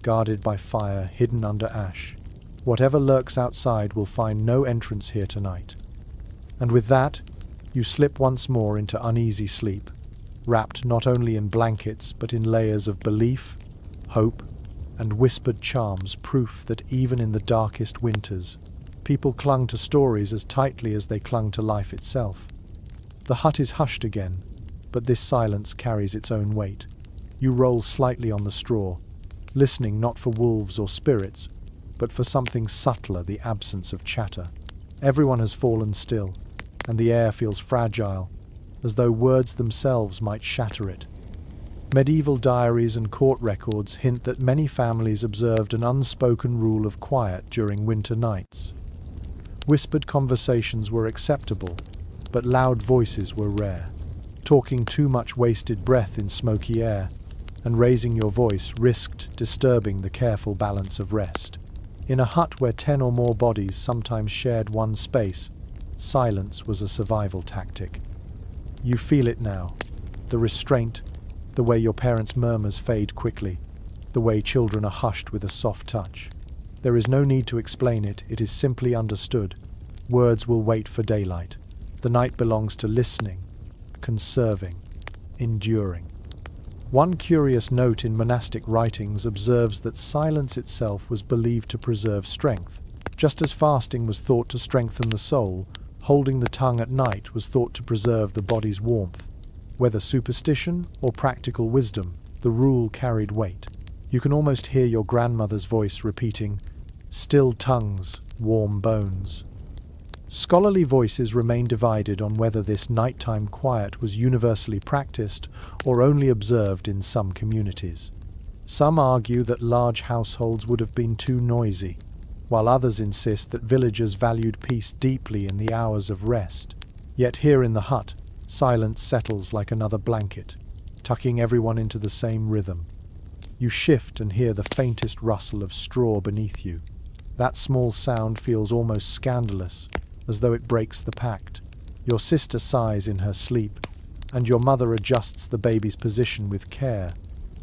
guarded by fire, hidden under ash. Whatever lurks outside will find no entrance here tonight. And with that, you slip once more into uneasy sleep, wrapped not only in blankets but in layers of belief, hope, and whispered charms, proof that even in the darkest winters, people clung to stories as tightly as they clung to life itself. The hut is hushed again, but this silence carries its own weight. You roll slightly on the straw, listening not for wolves or spirits, but for something subtler, the absence of chatter. Everyone has fallen still, and the air feels fragile, as though words themselves might shatter it. Medieval diaries and court records hint that many families observed an unspoken rule of quiet during winter nights. Whispered conversations were acceptable, but loud voices were rare. Talking too much wasted breath in smoky air, and raising your voice risked disturbing the careful balance of rest. In a hut where 10 or more bodies sometimes shared one space, silence was a survival tactic. You feel it now, the restraint, the way your parents' murmurs fade quickly, the way children are hushed with a soft touch. There is no need to explain it, it is simply understood. Words will wait for daylight. The night belongs to listening, conserving, enduring. One curious note in monastic writings observes that silence itself was believed to preserve strength. Just as fasting was thought to strengthen the soul, holding the tongue at night was thought to preserve the body's warmth. Whether superstition or practical wisdom, the rule carried weight. You can almost hear your grandmother's voice repeating, "Still tongues, warm bones." Scholarly voices remain divided on whether this nighttime quiet was universally practiced or only observed in some communities. Some argue that large households would have been too noisy, while others insist that villagers valued peace deeply in the hours of rest. Yet here in the hut, silence settles like another blanket, tucking everyone into the same rhythm. You shift and hear the faintest rustle of straw beneath you. That small sound feels almost scandalous, as though it breaks the pact. Your sister sighs in her sleep, and your mother adjusts the baby's position with care.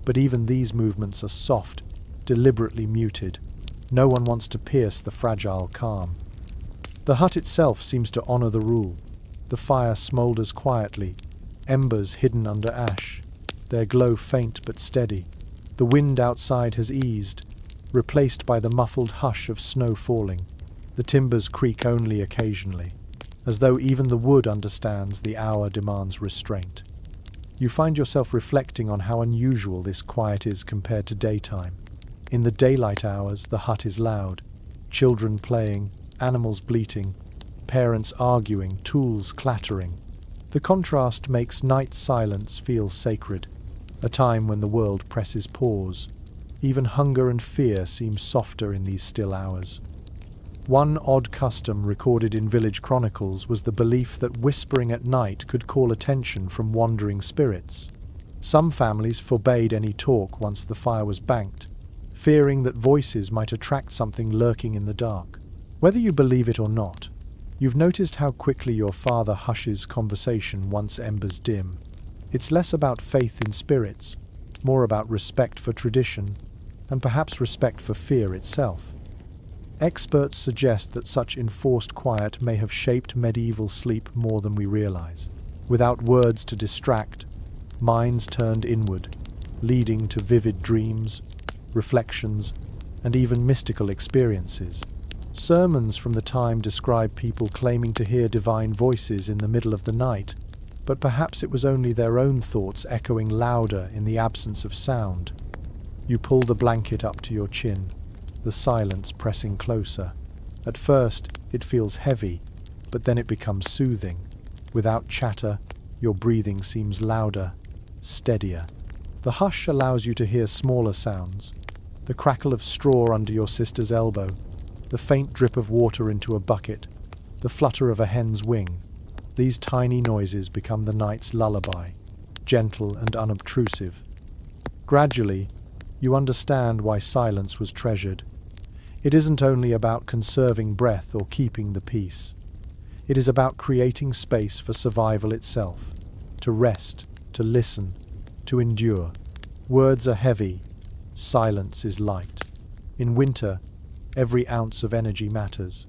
But even these movements are soft, deliberately muted. No one wants to pierce the fragile calm. The hut itself seems to honor the rule. The fire smolders quietly, embers hidden under ash, their glow faint but steady. The wind outside has eased, replaced by the muffled hush of snow falling. The timbers creak only occasionally, as though even the wood understands the hour demands restraint. You find yourself reflecting on how unusual this quiet is compared to daytime. In the daylight hours, the hut is loud. Children playing, animals bleating, parents arguing, tools clattering. The contrast makes night silence feel sacred, a time when the world presses pause. Even hunger and fear seem softer in these still hours. One odd custom recorded in village chronicles was the belief that whispering at night could call attention from wandering spirits. Some families forbade any talk once the fire was banked, fearing that voices might attract something lurking in the dark. Whether you believe it or not, you've noticed how quickly your father hushes conversation once embers dim. It's less about faith in spirits, more about respect for tradition, and perhaps respect for fear itself. Experts suggest that such enforced quiet may have shaped medieval sleep more than we realize. Without words to distract, minds turned inward, leading to vivid dreams, reflections, and even mystical experiences. Sermons from the time describe people claiming to hear divine voices in the middle of the night, but perhaps it was only their own thoughts echoing louder in the absence of sound. You pull the blanket up to your chin, the silence pressing closer. At first, it feels heavy, but then it becomes soothing. Without chatter, your breathing seems louder, steadier. The hush allows you to hear smaller sounds, the crackle of straw under your sister's elbow, the faint drip of water into a bucket, the flutter of a hen's wing. These tiny noises become the night's lullaby, gentle and unobtrusive. Gradually, you understand why silence was treasured. It isn't only about conserving breath or keeping the peace. It is about creating space for survival itself, to rest, to listen, to endure. Words are heavy, silence is light. In winter, every ounce of energy matters.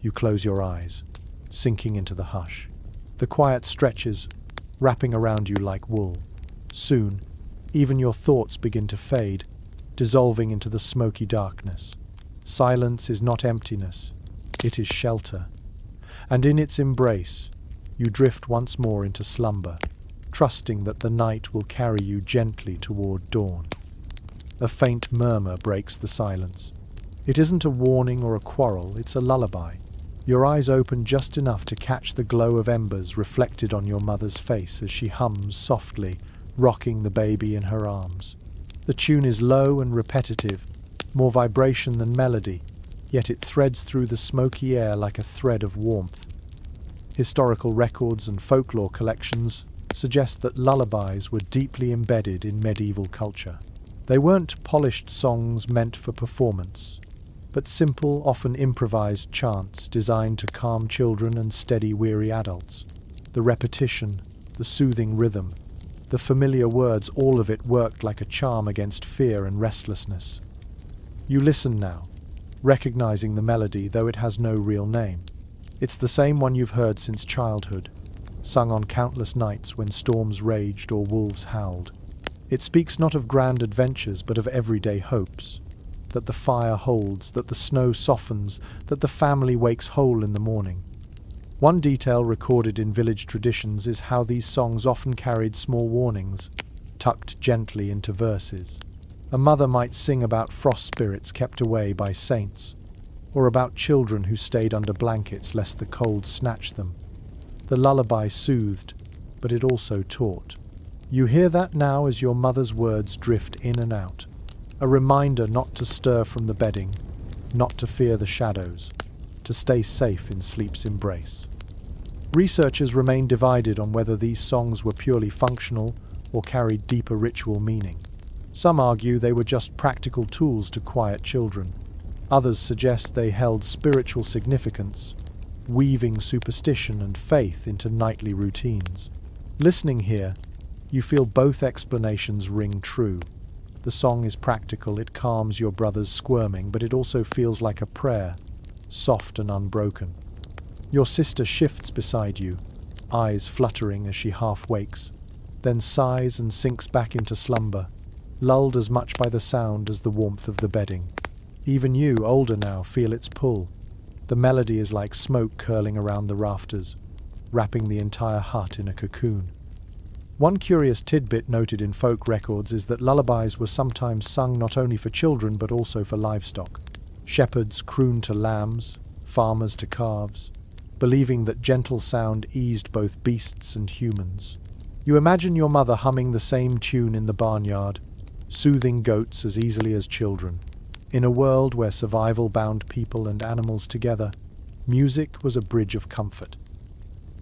You close your eyes, sinking into the hush. The quiet stretches, wrapping around you like wool. Soon, even your thoughts begin to fade, dissolving into the smoky darkness. Silence is not emptiness, it is shelter. And in its embrace, you drift once more into slumber, trusting that the night will carry you gently toward dawn. A faint murmur breaks the silence. It isn't a warning or a quarrel, it's a lullaby. Your eyes open just enough to catch the glow of embers reflected on your mother's face as she hums softly, rocking the baby in her arms. The tune is low and repetitive, more vibration than melody, yet it threads through the smoky air like a thread of warmth. Historical records and folklore collections suggest that lullabies were deeply embedded in medieval culture. They weren't polished songs meant for performance, but simple, often improvised chants designed to calm children and steady weary adults. The repetition, the soothing rhythm, the familiar words, all of it worked like a charm against fear and restlessness. You listen now, recognizing the melody, though it has no real name. It's the same one you've heard since childhood, sung on countless nights when storms raged or wolves howled. It speaks not of grand adventures, but of everyday hopes. That the fire holds, that the snow softens, that the family wakes whole in the morning. One detail recorded in village traditions is how these songs often carried small warnings, tucked gently into verses. A mother might sing about frost spirits kept away by saints, or about children who stayed under blankets lest the cold snatch them. The lullaby soothed, but it also taught. You hear that now as your mother's words drift in and out. A reminder not to stir from the bedding, not to fear the shadows, to stay safe in sleep's embrace. Researchers remain divided on whether these songs were purely functional or carried deeper ritual meaning. Some argue they were just practical tools to quiet children. Others suggest they held spiritual significance, weaving superstition and faith into nightly routines. Listening here, you feel both explanations ring true. The song is practical, it calms your brother's squirming, but it also feels like a prayer, soft and unbroken. Your sister shifts beside you, eyes fluttering as she half wakes, then sighs and sinks back into slumber, lulled as much by the sound as the warmth of the bedding. Even you, older now, feel its pull. The melody is like smoke curling around the rafters, wrapping the entire hut in a cocoon. One curious tidbit noted in folk records is that lullabies were sometimes sung not only for children but also for livestock. Shepherds crooned to lambs, farmers to calves, believing that gentle sound eased both beasts and humans. You imagine your mother humming the same tune in the barnyard, soothing goats as easily as children. In a world where survival bound people and animals together, music was a bridge of comfort.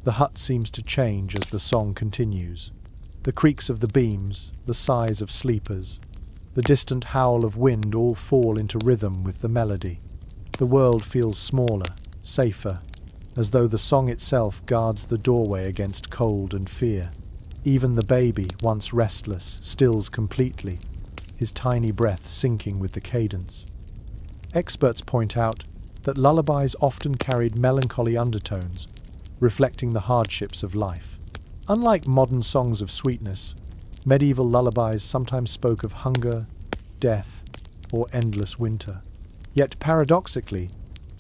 The hut seems to change as the song continues. The creaks of the beams, the sighs of sleepers, the distant howl of wind all fall into rhythm with the melody. The world feels smaller, safer, as though the song itself guards the doorway against cold and fear. Even the baby, once restless, stills completely, his tiny breath sinking with the cadence. Experts point out that lullabies often carried melancholy undertones, reflecting the hardships of life. Unlike modern songs of sweetness, medieval lullabies sometimes spoke of hunger, death, or endless winter. Yet paradoxically,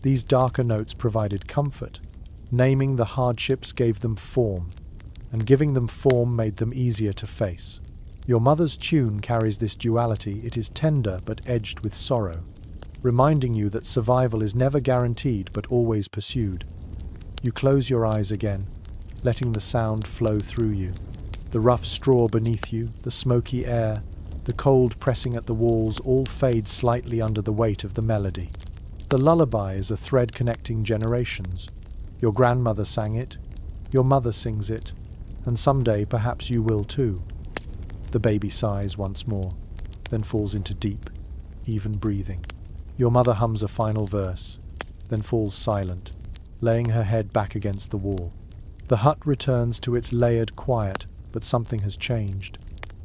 these darker notes provided comfort. Naming the hardships gave them form, and giving them form made them easier to face. Your mother's tune carries this duality. It is tender but edged with sorrow, reminding you that survival is never guaranteed but always pursued. You close your eyes again, letting the sound flow through you. The rough straw beneath you, the smoky air, the cold pressing at the walls all fade slightly under the weight of the melody. The lullaby is a thread connecting generations. Your grandmother sang it, your mother sings it, and someday perhaps you will too. The baby sighs once more, then falls into deep, even breathing. Your mother hums a final verse, then falls silent, laying her head back against the wall. The hut returns to its layered quiet, but something has changed.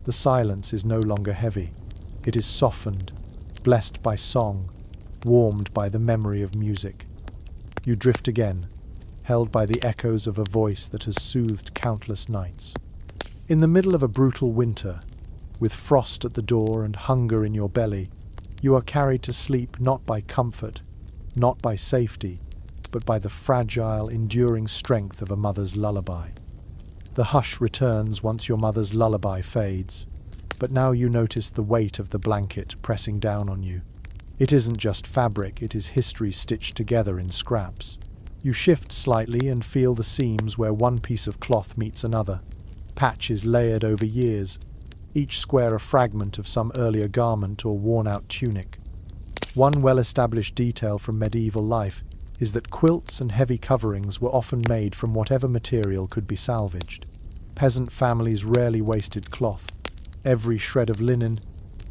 The silence is no longer heavy. It is softened, blessed by song, warmed by the memory of music. You drift again, held by the echoes of a voice that has soothed countless nights. In the middle of a brutal winter, with frost at the door and hunger in your belly, you are carried to sleep not by comfort, not by safety, but by the fragile, enduring strength of a mother's lullaby. The hush returns once your mother's lullaby fades, but now you notice the weight of the blanket pressing down on you. It isn't just fabric, it is history stitched together in scraps. You shift slightly and feel the seams where one piece of cloth meets another, patches layered over years, each square a fragment of some earlier garment or worn-out tunic. One well-established detail from medieval life is that quilts and heavy coverings were often made from whatever material could be salvaged. Peasant families rarely wasted cloth. Every shred of linen,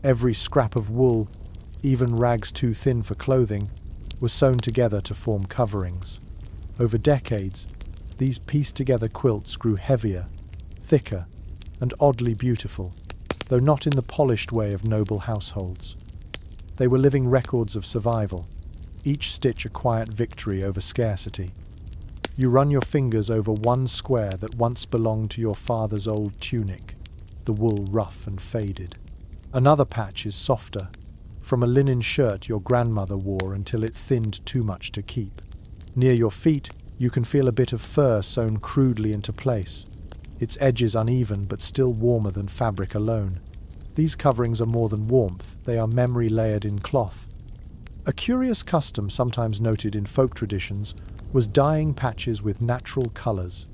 every scrap of wool, even rags too thin for clothing, were sewn together to form coverings. Over decades, these pieced-together quilts grew heavier, thicker, and oddly beautiful, though not in the polished way of noble households. They were living records of survival, each stitch a quiet victory over scarcity. You run your fingers over one square that once belonged to your father's old tunic, the wool rough and faded. Another patch is softer, from a linen shirt your grandmother wore until it thinned too much to keep. Near your feet, you can feel a bit of fur sewn crudely into place, its edges uneven but still warmer than fabric alone. These coverings are more than warmth, they are memory layered in cloth. A curious custom sometimes noted in folk traditions was dyeing patches with natural colours: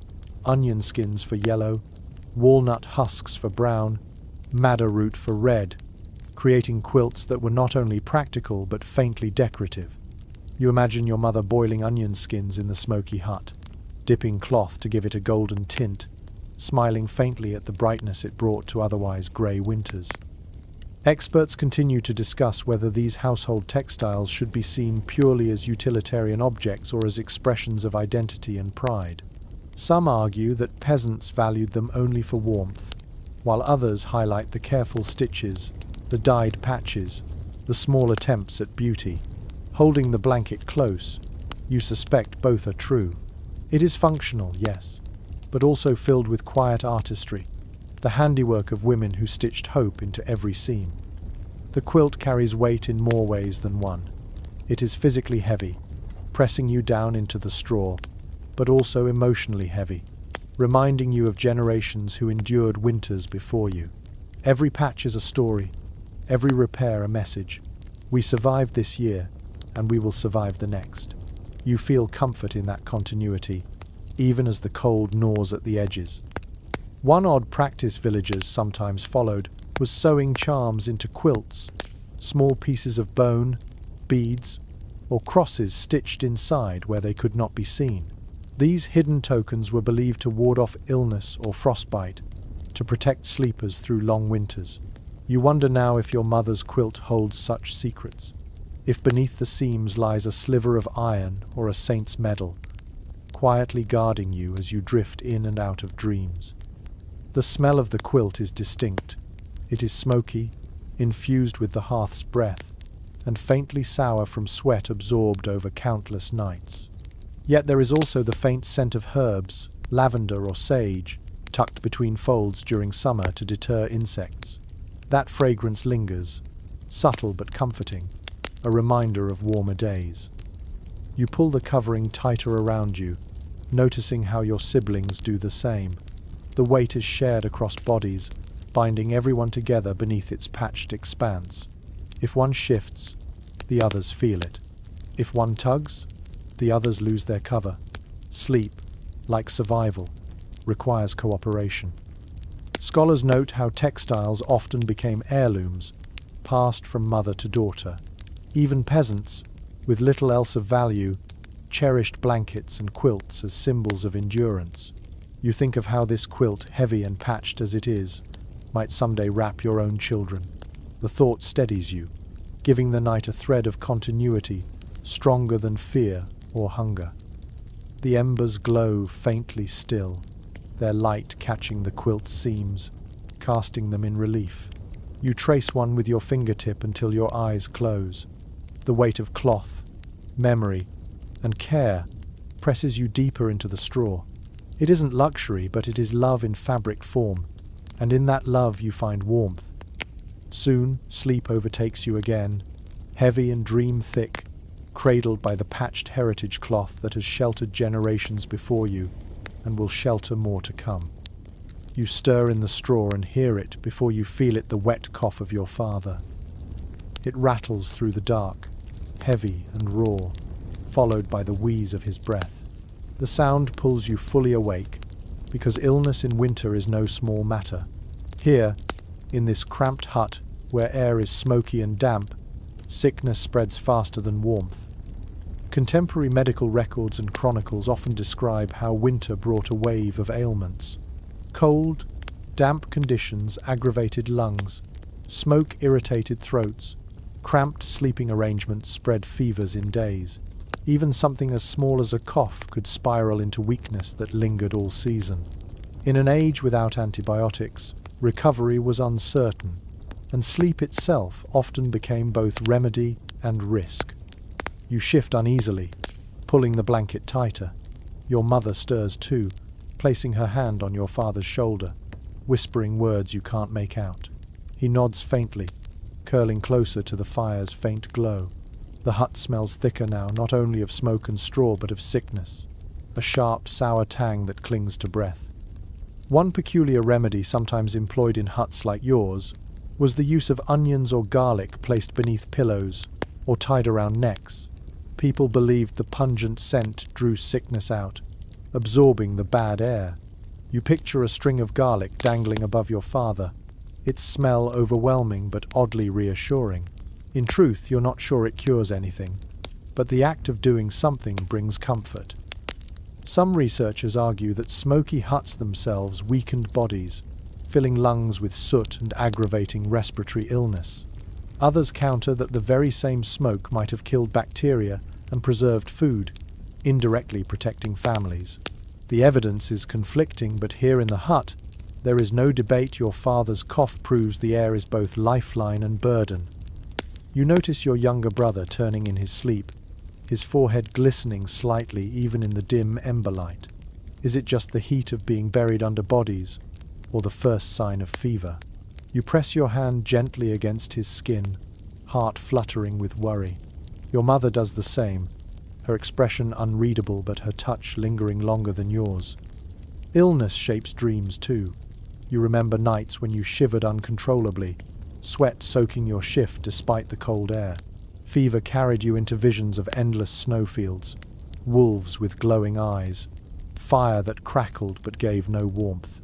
onion skins for yellow, walnut husks for brown, madder root for red, creating quilts that were not only practical but faintly decorative. You imagine your mother boiling onion skins in the smoky hut, dipping cloth to give it a golden tint, smiling faintly at the brightness it brought to otherwise grey winters. Experts continue to discuss whether these household textiles should be seen purely as utilitarian objects or as expressions of identity and pride. Some argue that peasants valued them only for warmth, while others highlight the careful stitches, the dyed patches, the small attempts at beauty. Holding the blanket close, you suspect both are true. It is functional, yes, but also filled with quiet artistry, the handiwork of women who stitched hope into every seam. The quilt carries weight in more ways than one. It is physically heavy, pressing you down into the straw, but also emotionally heavy, reminding you of generations who endured winters before you. Every patch is a story, every repair a message. We survived this year, and we will survive the next. You feel comfort in that continuity, even as the cold gnaws at the edges. One odd practice villagers sometimes followed was sewing charms into quilts, small pieces of bone, beads, or crosses stitched inside where they could not be seen. These hidden tokens were believed to ward off illness or frostbite, to protect sleepers through long winters. You wonder now if your mother's quilt holds such secrets, if beneath the seams lies a sliver of iron or a saint's medal, quietly guarding you as you drift in and out of dreams. The smell of the quilt is distinct. It is smoky, infused with the hearth's breath, and faintly sour from sweat absorbed over countless nights. Yet there is also the faint scent of herbs, lavender or sage, tucked between folds during summer to deter insects. That fragrance lingers, subtle but comforting, a reminder of warmer days. You pull the covering tighter around you, noticing how your siblings do the same. The weight is shared across bodies, binding everyone together beneath its patched expanse. If one shifts, the others feel it. If one tugs, the others lose their cover. Sleep, like survival, requires cooperation. Scholars note how textiles often became heirlooms, passed from mother to daughter. Even peasants, with little else of value, cherished blankets and quilts as symbols of endurance. You think of how this quilt, heavy and patched as it is, might someday wrap your own children. The thought steadies you, giving the night a thread of continuity stronger than fear or hunger. The embers glow faintly still, their light catching the quilt's seams, casting them in relief. You trace one with your fingertip until your eyes close. The weight of cloth, memory, and care presses you deeper into the straw. It isn't luxury, but it is love in fabric form, and in that love you find warmth. Soon, sleep overtakes you again, heavy and dream-thick, cradled by the patched heritage cloth that has sheltered generations before you and will shelter more to come. You stir in the straw and hear it before you feel it, the wet cough of your father. It rattles through the dark, heavy and raw, followed by the wheeze of his breath. The sound pulls you fully awake, because illness in winter is no small matter. Here, in this cramped hut where air is smoky and damp, sickness spreads faster than warmth. Contemporary medical records and chronicles often describe how winter brought a wave of ailments. Cold, damp conditions aggravated lungs, smoke irritated throats, cramped sleeping arrangements spread fevers in days. Even something as small as a cough could spiral into weakness that lingered all season. In an age without antibiotics, recovery was uncertain, and sleep itself often became both remedy and risk. You shift uneasily, pulling the blanket tighter. Your mother stirs too, placing her hand on your father's shoulder, whispering words you can't make out. He nods faintly, curling closer to the fire's faint glow. The hut smells thicker now, not only of smoke and straw, but of sickness, a sharp, sour tang that clings to breath. One peculiar remedy sometimes employed in huts like yours was the use of onions or garlic placed beneath pillows or tied around necks. People believed the pungent scent drew sickness out, absorbing the bad air. You picture a string of garlic dangling above your father, its smell overwhelming but oddly reassuring. In truth, you're not sure it cures anything, but the act of doing something brings comfort. Some researchers argue that smoky huts themselves weakened bodies, filling lungs with soot and aggravating respiratory illness. Others counter that the very same smoke might have killed bacteria and preserved food, indirectly protecting families. The evidence is conflicting, but here in the hut, there is no debate. Your father's cough proves the air is both lifeline and burden. You notice your younger brother turning in his sleep, his forehead glistening slightly even in the dim ember light. Is it just the heat of being buried under bodies, or the first sign of fever? You press your hand gently against his skin, heart fluttering with worry. Your mother does the same, her expression unreadable but her touch lingering longer than yours. Illness shapes dreams too. You remember nights when you shivered uncontrollably, sweat soaking your shift despite the cold air. Fever carried you into visions of endless snowfields, wolves with glowing eyes, fire that crackled but gave no warmth.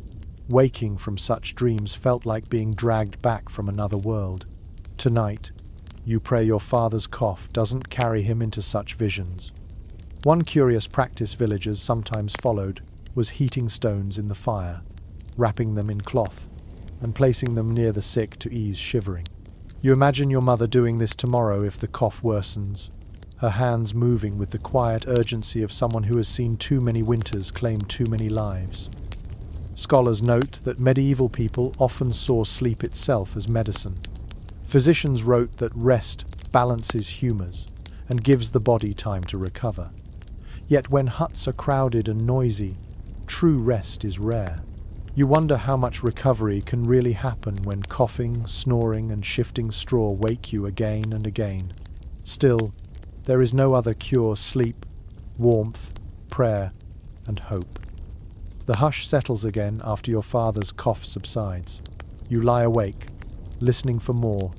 Waking from such dreams felt like being dragged back from another world. Tonight, you pray your father's cough doesn't carry him into such visions. One curious practice villagers sometimes followed was heating stones in the fire, wrapping them in cloth, and placing them near the sick to ease shivering. You imagine your mother doing this tomorrow if the cough worsens, her hands moving with the quiet urgency of someone who has seen too many winters claim too many lives. Scholars note that medieval people often saw sleep itself as medicine. Physicians wrote that rest balances humours and gives the body time to recover. Yet when huts are crowded and noisy, true rest is rare. You wonder how much recovery can really happen when coughing, snoring, and shifting straw wake you again and again. Still, there is no other cure: sleep, warmth, prayer, and hope. The hush settles again after your father's cough subsides. You lie awake, listening for more,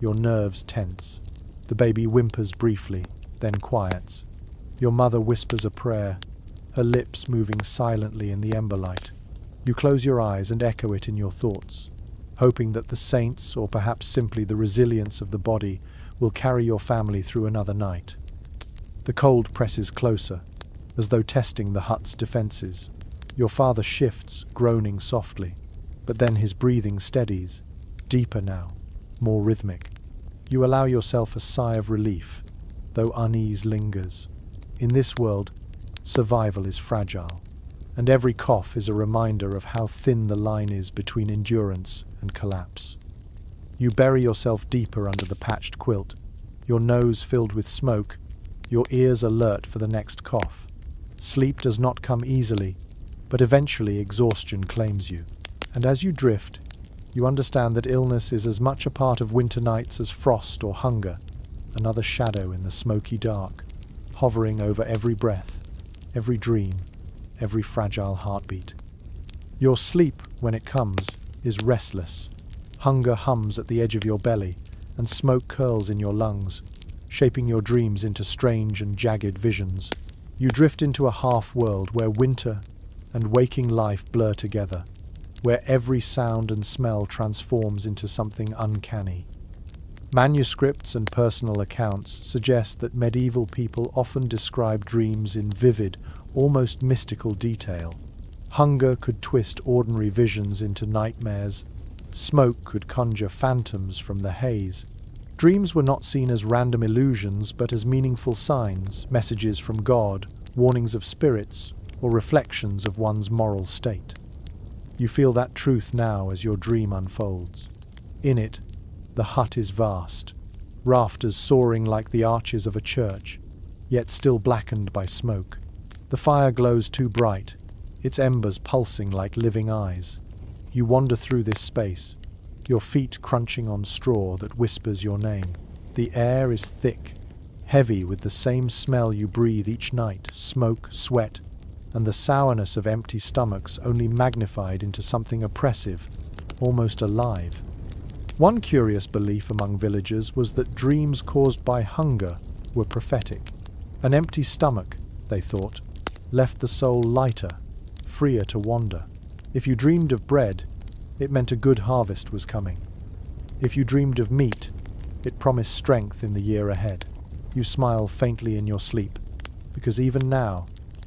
your nerves tense. The baby whimpers briefly, then quiets. Your mother whispers a prayer, her lips moving silently in the ember light. You close your eyes and echo it in your thoughts, hoping that the saints, or perhaps simply the resilience of the body, will carry your family through another night. The cold presses closer, as though testing the hut's defenses. Your father shifts, groaning softly, but then his breathing steadies, deeper now, more rhythmic. You allow yourself a sigh of relief, though unease lingers. In this world, survival is fragile, and every cough is a reminder of how thin the line is between endurance and collapse. You bury yourself deeper under the patched quilt, your nose filled with smoke, your ears alert for the next cough. Sleep does not come easily, but eventually exhaustion claims you. And as you drift, you understand that illness is as much a part of winter nights as frost or hunger, another shadow in the smoky dark, hovering over every breath, every dream, every fragile heartbeat. Your sleep, when it comes, is restless. Hunger hums at the edge of your belly, and smoke curls in your lungs, shaping your dreams into strange and jagged visions. You drift into a half-world where winter and waking life blur together, where every sound and smell transforms into something uncanny. Manuscripts and personal accounts suggest that medieval people often describe dreams in vivid, almost mystical detail. Hunger could twist ordinary visions into nightmares. Smoke could conjure phantoms from the haze. Dreams were not seen as random illusions, but as meaningful signs, messages from God, warnings of spirits, or reflections of one's moral state. You feel that truth now as your dream unfolds. In it, the hut is vast, rafters soaring like the arches of a church, yet still blackened by smoke. The fire glows too bright, its embers pulsing like living eyes. You wander through this space, your feet crunching on straw that whispers your name. The air is thick, heavy with the same smell you breathe each night: smoke, sweat, and the sourness of empty stomachs, only magnified into something oppressive, almost alive. One curious belief among villagers was that dreams caused by hunger were prophetic. An empty stomach, they thought, left the soul lighter, freer to wander. If you dreamed of bread, it meant a good harvest was coming. If you dreamed of meat, it promised strength in the year ahead. You smile faintly in your sleep, because even now,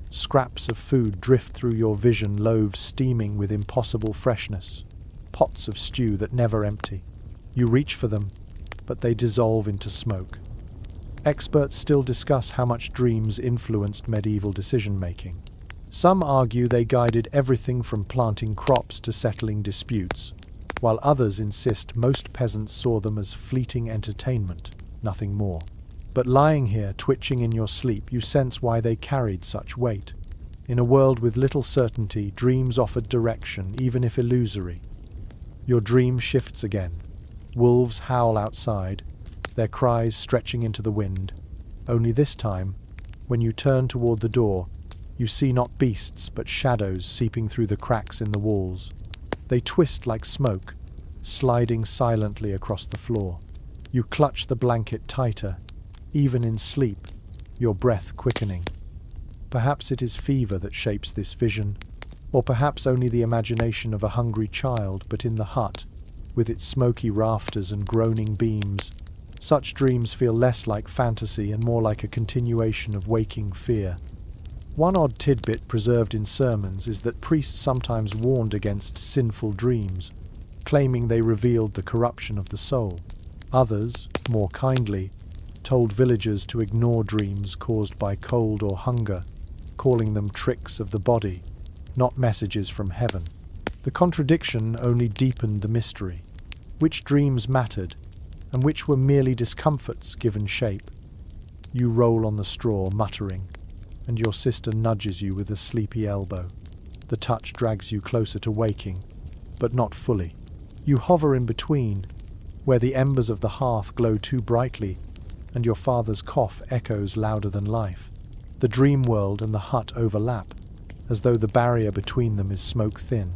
scraps of food drift through your vision, loaves steaming with impossible freshness, pots of stew that never empty. You reach for them, but they dissolve into smoke. Experts still discuss how much dreams influenced medieval decision-making. Some argue they guided everything from planting crops to settling disputes, while others insist most peasants saw them as fleeting entertainment, nothing more. But lying here, twitching in your sleep, you sense why they carried such weight. In a world with little certainty, dreams offered direction, even if illusory. Your dream shifts again. Wolves howl outside, their cries stretching into the wind. Only this time, when you turn toward the door, you see not beasts but shadows seeping through the cracks in the walls. They twist like smoke, sliding silently across the floor. You clutch the blanket tighter, even in sleep, your breath quickening. Perhaps it is fever that shapes this vision, or perhaps only the imagination of a hungry child, but in the hut, with its smoky rafters and groaning beams, such dreams feel less like fantasy and more like a continuation of waking fear. One odd tidbit preserved in sermons is that priests sometimes warned against sinful dreams, claiming they revealed the corruption of the soul. Others, more kindly, told villagers to ignore dreams caused by cold or hunger, calling them tricks of the body, not messages from heaven. The contradiction only deepened the mystery. Which dreams mattered, and which were merely discomforts given shape? You roll on the straw, muttering, and your sister nudges you with a sleepy elbow. The touch drags you closer to waking, but not fully. You hover in between, where the embers of the hearth glow too brightly, and your father's cough echoes louder than life. The dream world and the hut overlap, as though the barrier between them is smoke-thin.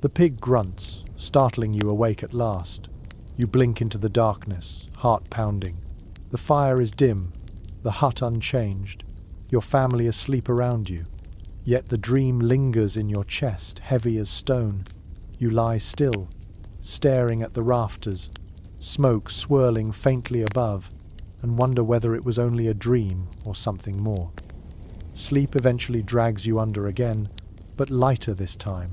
The pig grunts, startling you awake at last. You blink into the darkness, heart pounding. The fire is dim, the hut unchanged, your family asleep around you. Yet the dream lingers in your chest, heavy as stone. You lie still, staring at the rafters, smoke swirling faintly above, and wonder whether it was only a dream or something more. Sleep eventually drags you under again, but lighter this time,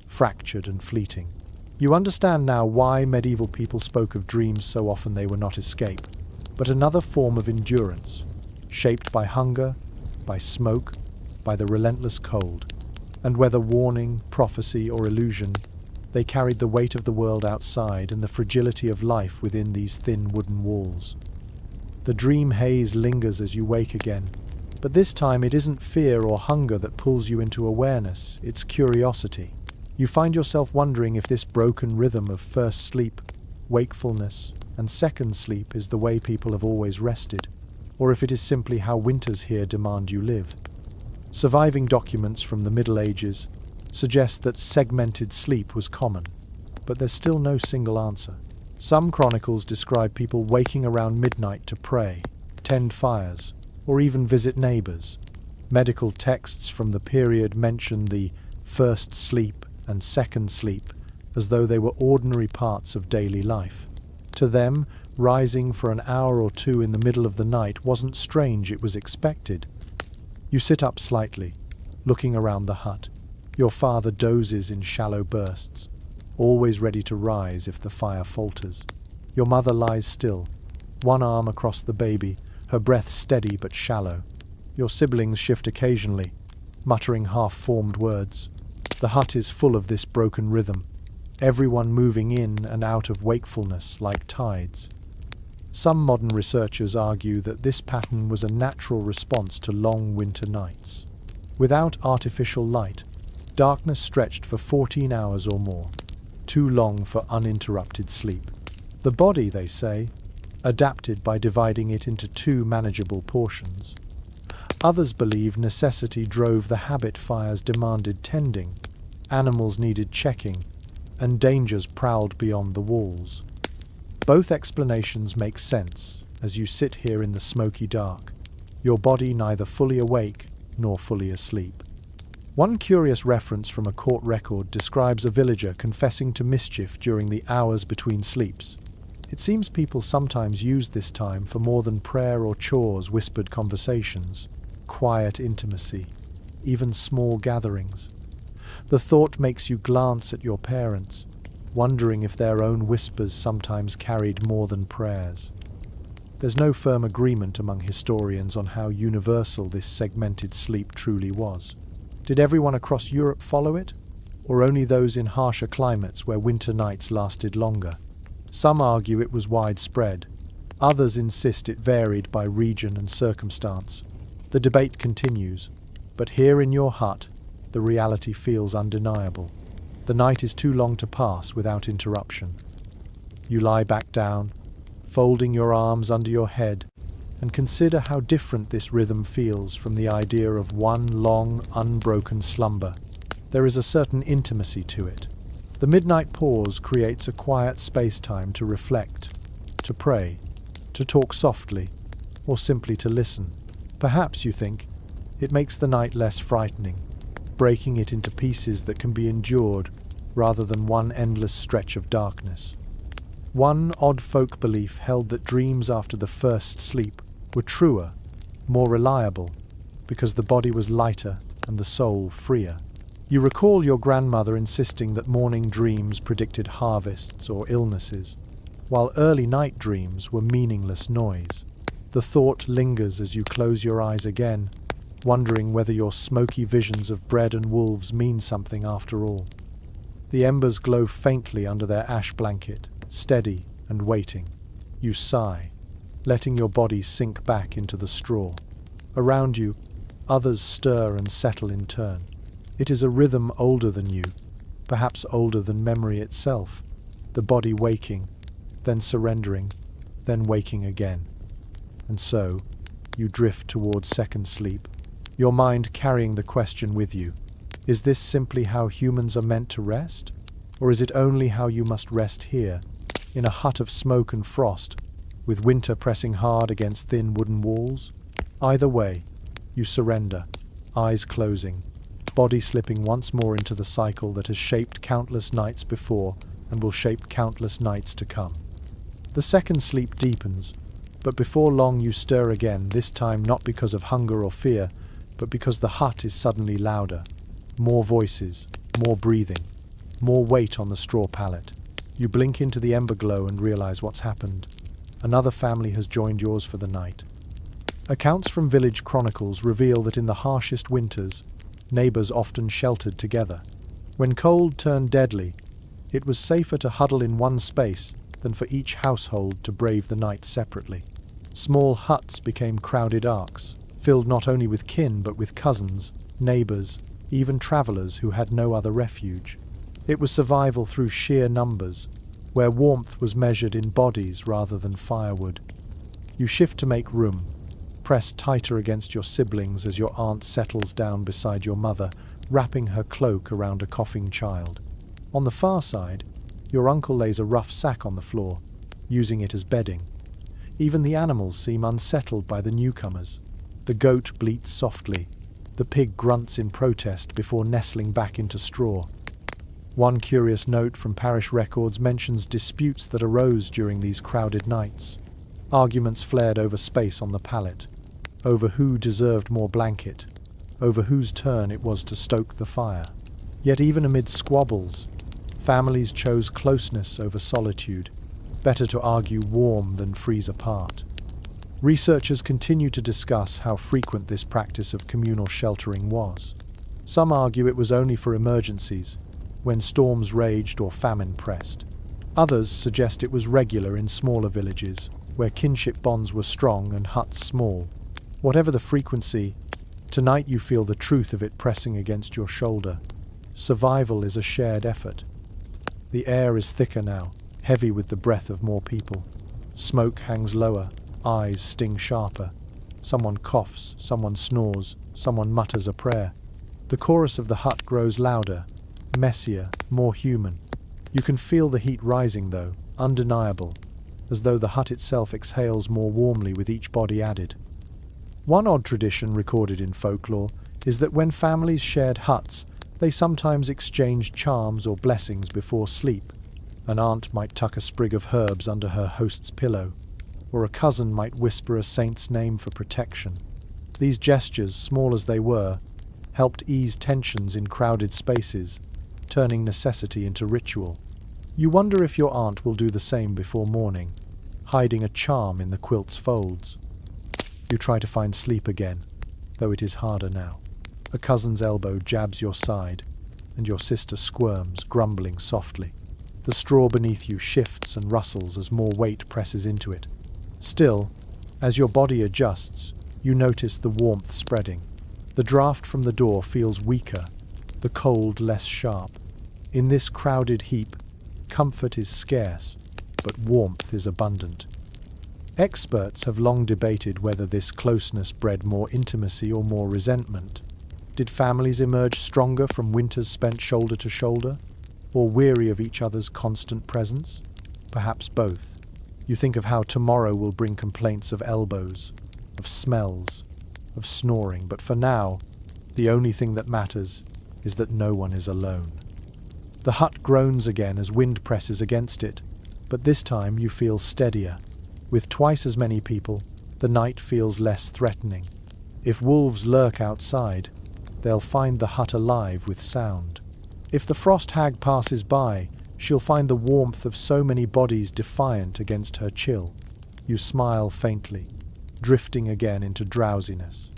fractured and fleeting. You understand now why medieval people spoke of dreams so often. They were not escape, but another form of endurance, shaped by hunger, by smoke, by the relentless cold. And whether warning, prophecy, or illusion, they carried the weight of the world outside and the fragility of life within these thin wooden walls. The dream haze lingers as you wake again, but this time it isn't fear or hunger that pulls you into awareness, it's curiosity. You find yourself wondering if this broken rhythm of first sleep, wakefulness, and second sleep is the way people have always rested, or if it is simply how winters here demand you live. Surviving documents from the Middle Ages suggest that segmented sleep was common, but there's still no single answer. Some chronicles describe people waking around midnight to pray, tend fires, or even visit neighbors. Medical texts from the period mention the first sleep and second sleep as though they were ordinary parts of daily life. To them, rising for an hour or two in the middle of the night wasn't strange, it was expected. You sit up slightly, looking around the hut. Your father dozes in shallow bursts, always ready to rise if the fire falters. Your mother lies still, one arm across the baby, her breath steady but shallow. Your siblings shift occasionally, muttering half-formed words. The hut is full of this broken rhythm, everyone moving in and out of wakefulness like tides. Some modern researchers argue that this pattern was a natural response to long winter nights. Without artificial light, darkness stretched for 14 hours or more, too long for uninterrupted sleep. The body, they say, adapted by dividing it into two manageable portions. Others believe necessity drove the habit. Fires demanded tending, animals needed checking, and dangers prowled beyond the walls. Both explanations make sense as you sit here in the smoky dark, your body neither fully awake nor fully asleep. One curious reference from a court record describes a villager confessing to mischief during the hours between sleeps. It seems people sometimes used this time for more than prayer or chores, whispered conversations, quiet intimacy, even small gatherings. The thought makes you glance at your parents, wondering if their own whispers sometimes carried more than prayers. There's no firm agreement among historians on how universal this segmented sleep truly was. Did everyone across Europe follow it, or only those in harsher climates where winter nights lasted longer? Some argue it was widespread. Others insist it varied by region and circumstance. The debate continues, but here in your hut, the reality feels undeniable. The night is too long to pass without interruption. You lie back down, folding your arms under your head, and consider how different this rhythm feels from the idea of one long, unbroken slumber. There is a certain intimacy to it. The midnight pause creates a quiet space-time to reflect, to pray, to talk softly, or simply to listen. Perhaps, you think, it makes the night less frightening, breaking it into pieces that can be endured rather than one endless stretch of darkness. One odd folk belief held that dreams after the first sleep were truer, more reliable, because the body was lighter and the soul freer. You recall your grandmother insisting that morning dreams predicted harvests or illnesses, while early night dreams were meaningless noise. The thought lingers as you close your eyes again, wondering whether your smoky visions of bread and wolves mean something after all. The embers glow faintly under their ash blanket, steady and waiting. You sigh, letting your body sink back into the straw. Around you, others stir and settle in turn. It is a rhythm older than you, perhaps older than memory itself, the body waking, then surrendering, then waking again. And so, you drift towards second sleep, your mind carrying the question with you. Is this simply how humans are meant to rest? Or is it only how you must rest here, in a hut of smoke and frost, with winter pressing hard against thin wooden walls? Either way, you surrender, eyes closing, body slipping once more into the cycle that has shaped countless nights before and will shape countless nights to come. The second sleep deepens, but before long you stir again, this time not because of hunger or fear, but because the hut is suddenly louder. More voices, more breathing, more weight on the straw pallet. You blink into the ember glow and realize what's happened. Another family has joined yours for the night. Accounts from village chronicles reveal that in the harshest winters, neighbors often sheltered together. When cold turned deadly, it was safer to huddle in one space than for each household to brave the night separately. Small huts became crowded arks, filled not only with kin but with cousins, neighbors, even travelers who had no other refuge. It was survival through sheer numbers, where warmth was measured in bodies rather than firewood. You shift to make room, press tighter against your siblings as your aunt settles down beside your mother, wrapping her cloak around a coughing child. On the far side, your uncle lays a rough sack on the floor, using it as bedding. Even the animals seem unsettled by the newcomers. The goat bleats softly. The pig grunts in protest before nestling back into straw. One curious note from parish records mentions disputes that arose during these crowded nights. Arguments flared over space on the pallet, over who deserved more blanket, over whose turn it was to stoke the fire. Yet even amid squabbles, families chose closeness over solitude, better to argue warm than freeze apart. Researchers continue to discuss how frequent this practice of communal sheltering was. Some argue it was only for emergencies, when storms raged or famine pressed. Others suggest it was regular in smaller villages, where kinship bonds were strong and huts small. Whatever the frequency, tonight you feel the truth of it pressing against your shoulder. Survival is a shared effort. The air is thicker now, heavy with the breath of more people. Smoke hangs lower, eyes sting sharper. Someone coughs, someone snores, someone mutters a prayer. The chorus of the hut grows louder, messier, more human. You can feel the heat rising though, undeniable, as though the hut itself exhales more warmly with each body added. One odd tradition recorded in folklore is that when families shared huts, they sometimes exchanged charms or blessings before sleep. An aunt might tuck a sprig of herbs under her host's pillow, or a cousin might whisper a saint's name for protection. These gestures, small as they were, helped ease tensions in crowded spaces, turning necessity into ritual. You wonder if your aunt will do the same before morning, hiding a charm in the quilt's folds. You try to find sleep again, though it is harder now. A cousin's elbow jabs your side, and your sister squirms, grumbling softly. The straw beneath you shifts and rustles as more weight presses into it. Still, as your body adjusts, you notice the warmth spreading. The draft from the door feels weaker, the cold less sharp. In this crowded heap, comfort is scarce, but warmth is abundant. Experts have long debated whether this closeness bred more intimacy or more resentment. Did families emerge stronger from winters spent shoulder to shoulder, or weary of each other's constant presence? Perhaps both. You think of how tomorrow will bring complaints of elbows, of smells, of snoring, but for now, the only thing that matters is that no one is alone. The hut groans again as wind presses against it, but this time you feel steadier. With twice as many people, the night feels less threatening. If wolves lurk outside, they'll find the hut alive with sound. If the frost hag passes by, she'll find the warmth of so many bodies defiant against her chill. You smile faintly, drifting again into drowsiness,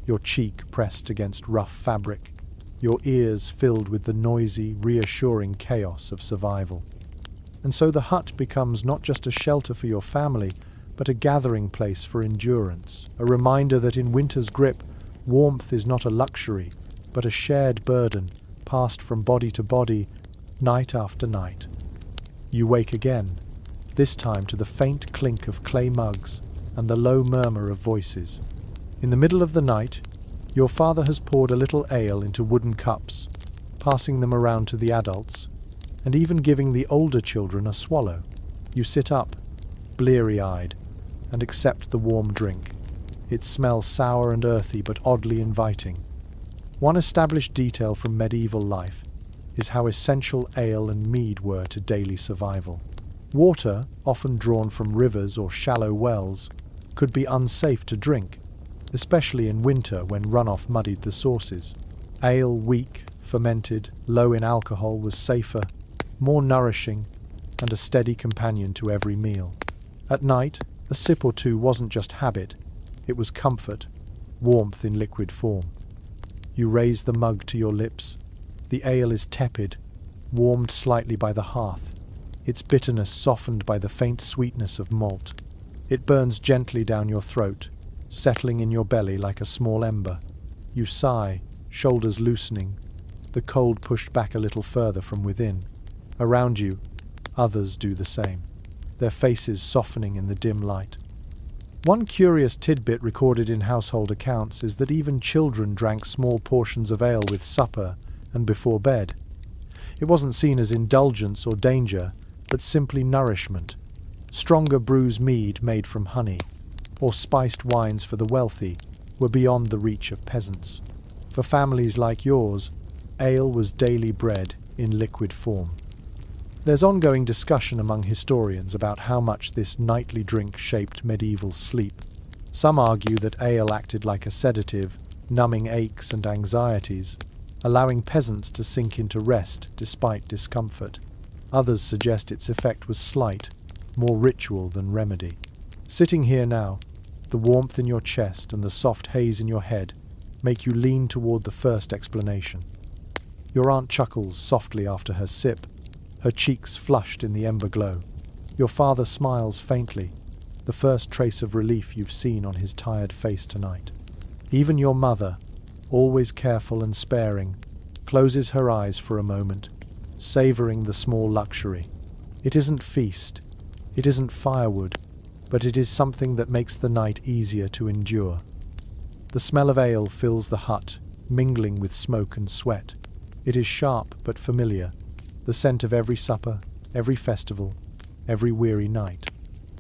your cheek pressed against rough fabric, your ears filled with the noisy, reassuring chaos of survival. And so the hut becomes not just a shelter for your family, but a gathering place for endurance, a reminder that in winter's grip, warmth is not a luxury, but a shared burden, passed from body to body, night after night. You wake again, this time to the faint clink of clay mugs and the low murmur of voices. In the middle of the night, your father has poured a little ale into wooden cups, passing them around to the adults, and even giving the older children a swallow. You sit up, bleary-eyed, and accept the warm drink. It smells sour and earthy, but oddly inviting. One established detail from medieval life is how essential ale and mead were to daily survival. Water, often drawn from rivers or shallow wells, could be unsafe to drink, especially in winter when runoff muddied the sources. Ale, weak, fermented, low in alcohol, was safer, more nourishing, and a steady companion to every meal. At night, a sip or two wasn't just habit, it was comfort, warmth in liquid form. You raise the mug to your lips. The ale is tepid, warmed slightly by the hearth, its bitterness softened by the faint sweetness of malt. It burns gently down your throat, settling in your belly like a small ember. You sigh, shoulders loosening, the cold pushed back a little further from within. Around you, others do the same, their faces softening in the dim light. One curious tidbit recorded in household accounts is that even children drank small portions of ale with supper and before bed. It wasn't seen as indulgence or danger, but simply nourishment. Stronger brews mead made from honey, or spiced wines for the wealthy, were beyond the reach of peasants. For families like yours, ale was daily bread in liquid form. There's ongoing discussion among historians about how much this nightly drink shaped medieval sleep. Some argue that ale acted like a sedative, numbing aches and anxieties, allowing peasants to sink into rest despite discomfort. Others suggest its effect was slight, more ritual than remedy. Sitting here now, the warmth in your chest and the soft haze in your head make you lean toward the first explanation. Your aunt chuckles softly after her sip, her cheeks flushed in the ember glow. Your father smiles faintly, the first trace of relief you've seen on his tired face tonight. Even your mother, always careful and sparing, closes her eyes for a moment, savoring the small luxury. It isn't feast, it isn't firewood, but it is something that makes the night easier to endure. The smell of ale fills the hut, mingling with smoke and sweat. It is sharp but familiar, the scent of every supper, every festival, every weary night.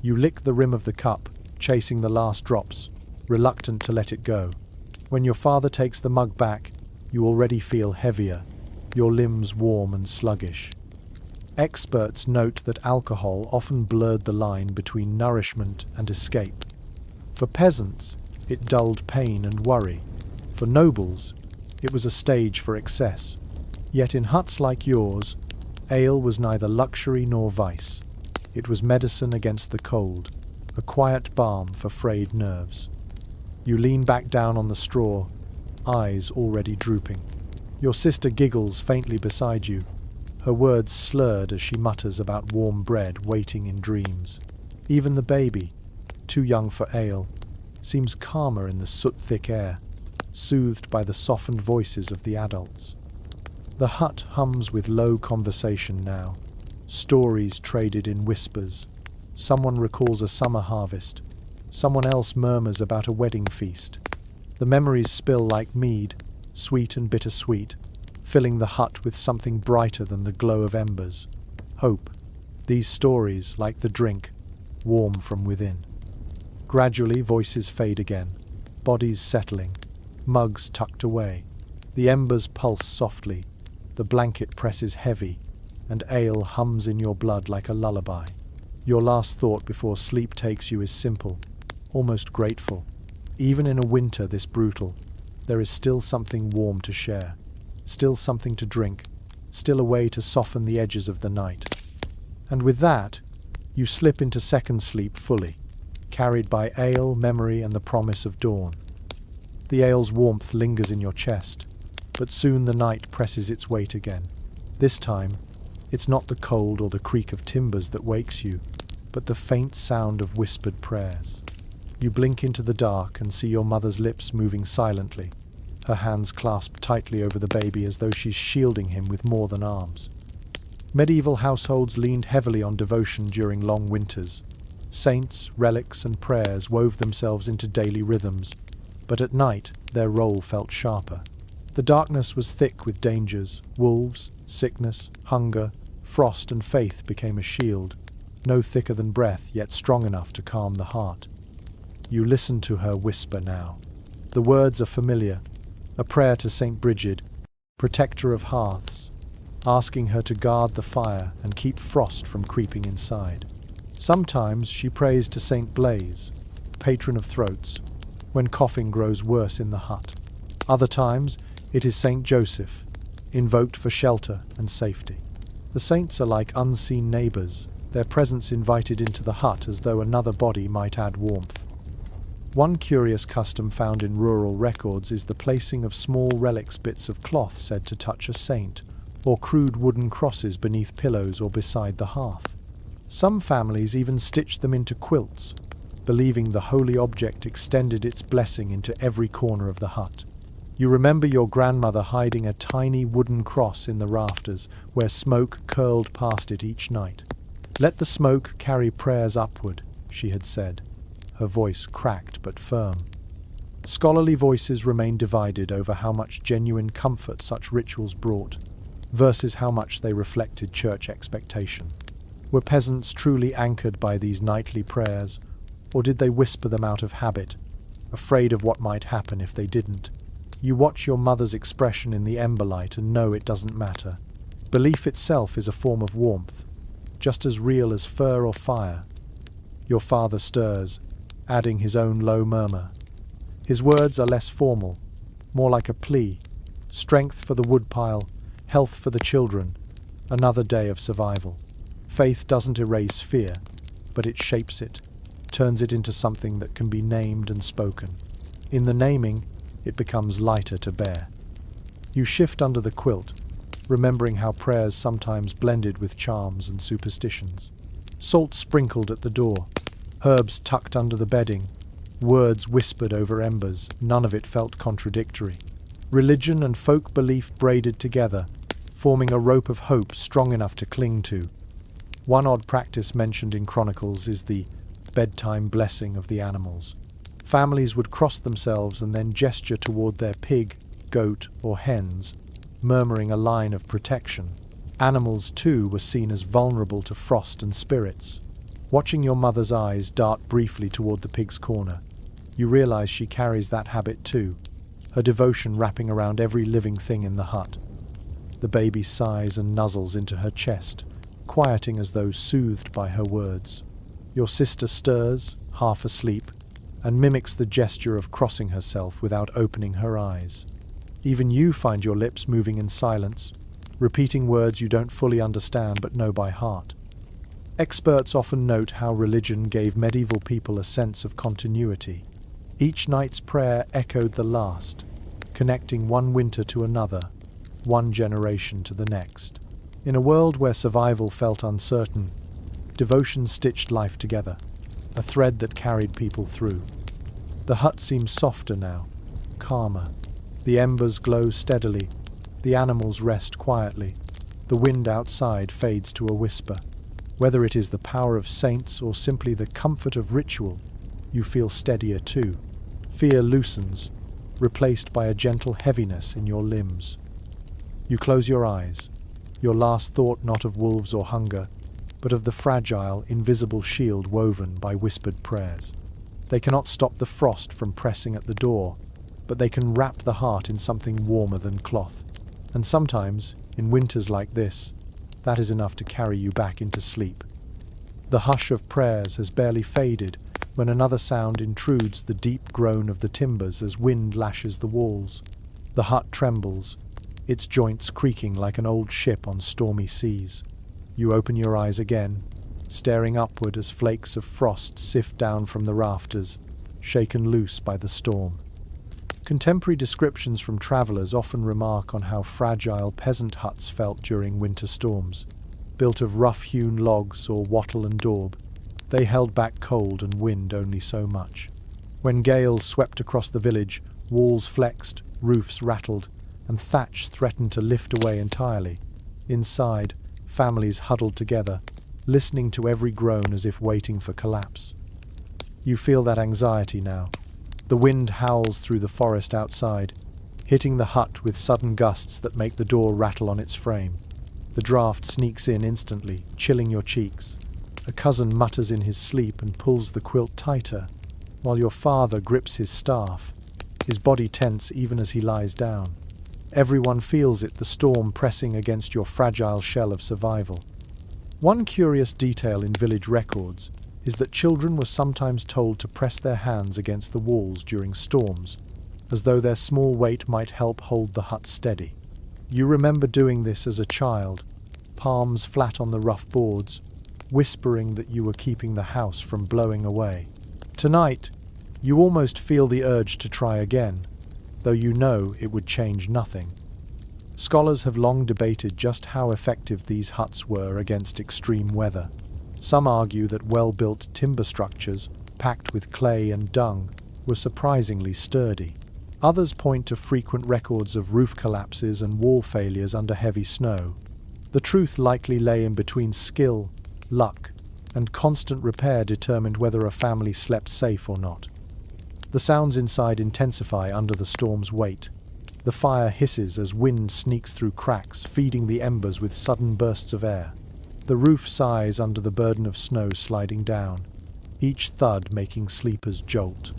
You lick the rim of the cup, chasing the last drops, reluctant to let it go. When your father takes the mug back, you already feel heavier, your limbs warm and sluggish. Experts note that alcohol often blurred the line between nourishment and escape. For peasants, it dulled pain and worry. For nobles, it was a stage for excess. Yet in huts like yours, ale was neither luxury nor vice. It was medicine against the cold, a quiet balm for frayed nerves. You lean back down on the straw, eyes already drooping. Your sister giggles faintly beside you, her words slurred as she mutters about warm bread waiting in dreams. Even the baby, too young for ale, seems calmer in the soot-thick air, soothed by the softened voices of the adults. The hut hums with low conversation now, stories traded in whispers. Someone recalls a summer harvest, someone else murmurs about a wedding feast. The memories spill like mead, sweet and bittersweet, filling the hut with something brighter than the glow of embers. Hope. These stories, like the drink, warm from within. Gradually voices fade again, bodies settling, mugs tucked away. The embers pulse softly, the blanket presses heavy, and ale hums in your blood like a lullaby. Your last thought before sleep takes you is simple, almost grateful. Even in a winter this brutal, there is still something warm to share, still something to drink, still a way to soften the edges of the night. And with that, you slip into second sleep fully, carried by ale, memory, and the promise of dawn. The ale's warmth lingers in your chest, but soon the night presses its weight again. This time, it's not the cold or the creak of timbers that wakes you, but the faint sound of whispered prayers. You blink into the dark and see your mother's lips moving silently, her hands clasped tightly over the baby as though she's shielding him with more than arms. Medieval households leaned heavily on devotion during long winters. Saints, relics, and prayers wove themselves into daily rhythms, but at night their role felt sharper. The darkness was thick with dangers. Wolves, sickness, hunger, frost, and faith became a shield, no thicker than breath, yet strong enough to calm the heart. You listen to her whisper now. The words are familiar, a prayer to Saint Bridget, protector of hearths, asking her to guard the fire and keep frost from creeping inside. Sometimes she prays to Saint Blaise, patron of throats, when coughing grows worse in the hut. Other times it is Saint Joseph, invoked for shelter and safety. The saints are like unseen neighbours, their presence invited into the hut as though another body might add warmth. One curious custom found in rural records is the placing of small relics, bits of cloth said to touch a saint, or crude wooden crosses beneath pillows or beside the hearth. Some families even stitched them into quilts, believing the holy object extended its blessing into every corner of the hut. You remember your grandmother hiding a tiny wooden cross in the rafters where smoke curled past it each night. "Let the smoke carry prayers upward," she had said, her voice cracked but firm. Scholarly voices remain divided over how much genuine comfort such rituals brought, versus how much they reflected church expectation. Were peasants truly anchored by these nightly prayers, or did they whisper them out of habit, afraid of what might happen if they didn't? You watch your mother's expression in the ember light and know it doesn't matter. Belief itself is a form of warmth, just as real as fur or fire. Your father stirs, adding his own low murmur. His words are less formal, more like a plea. Strength for the woodpile, health for the children, another day of survival. Faith doesn't erase fear, but it shapes it, turns it into something that can be named and spoken. In the naming, it becomes lighter to bear. You shift under the quilt, remembering how prayers sometimes blended with charms and superstitions. Salt sprinkled at the door, herbs tucked under the bedding, words whispered over embers, none of it felt contradictory. Religion and folk belief braided together, forming a rope of hope strong enough to cling to. One odd practice mentioned in chronicles is the bedtime blessing of the animals. Families would cross themselves and then gesture toward their pig, goat, or hens, murmuring a line of protection. Animals, too, were seen as vulnerable to frost and spirits. Watching your mother's eyes dart briefly toward the pig's corner, you realize she carries that habit too, her devotion wrapping around every living thing in the hut. The baby sighs and nuzzles into her chest, quieting as though soothed by her words. Your sister stirs, half asleep, and mimics the gesture of crossing herself without opening her eyes. Even you find your lips moving in silence, repeating words you don't fully understand but know by heart. Experts often note how religion gave medieval people a sense of continuity. Each night's prayer echoed the last, connecting one winter to another, one generation to the next. In a world where survival felt uncertain, devotion stitched life together, a thread that carried people through. The hut seems softer now, calmer. The embers glow steadily, the animals rest quietly, the wind outside fades to a whisper. Whether it is the power of saints or simply the comfort of ritual, you feel steadier too. Fear loosens, replaced by a gentle heaviness in your limbs. You close your eyes, your last thought not of wolves or hunger, but of the fragile, invisible shield woven by whispered prayers. They cannot stop the frost from pressing at the door, but they can wrap the heart in something warmer than cloth. And sometimes, in winters like this, that is enough to carry you back into sleep. The hush of prayers has barely faded when another sound intrudes, the deep groan of the timbers as wind lashes the walls. The hut trembles, its joints creaking like an old ship on stormy seas. You open your eyes again, staring upward as flakes of frost sift down from the rafters, shaken loose by the storm. Contemporary descriptions from travellers often remark on how fragile peasant huts felt during winter storms. Built of rough-hewn logs or wattle and daub, they held back cold and wind only so much. When gales swept across the village, walls flexed, roofs rattled, and thatch threatened to lift away entirely. Inside, families huddled together, listening to every groan as if waiting for collapse. You feel that anxiety now. The wind howls through the forest outside, hitting the hut with sudden gusts that make the door rattle on its frame. The draft sneaks in instantly, chilling your cheeks. A cousin mutters in his sleep and pulls the quilt tighter, while your father grips his staff, his body tense even as he lies down. Everyone feels it, the storm pressing against your fragile shell of survival. One curious detail in village records is that children were sometimes told to press their hands against the walls during storms, as though their small weight might help hold the hut steady. You remember doing this as a child, palms flat on the rough boards, whispering that you were keeping the house from blowing away. Tonight, you almost feel the urge to try again, though you know it would change nothing. Scholars have long debated just how effective these huts were against extreme weather. Some argue that well-built timber structures, packed with clay and dung, were surprisingly sturdy. Others point to frequent records of roof collapses and wall failures under heavy snow. The truth likely lay in between skill, luck, and constant repair determined whether a family slept safe or not. The sounds inside intensify under the storm's weight. The fire hisses as wind sneaks through cracks, feeding the embers with sudden bursts of air. The roof sighs under the burden of snow sliding down, each thud making sleepers jolt.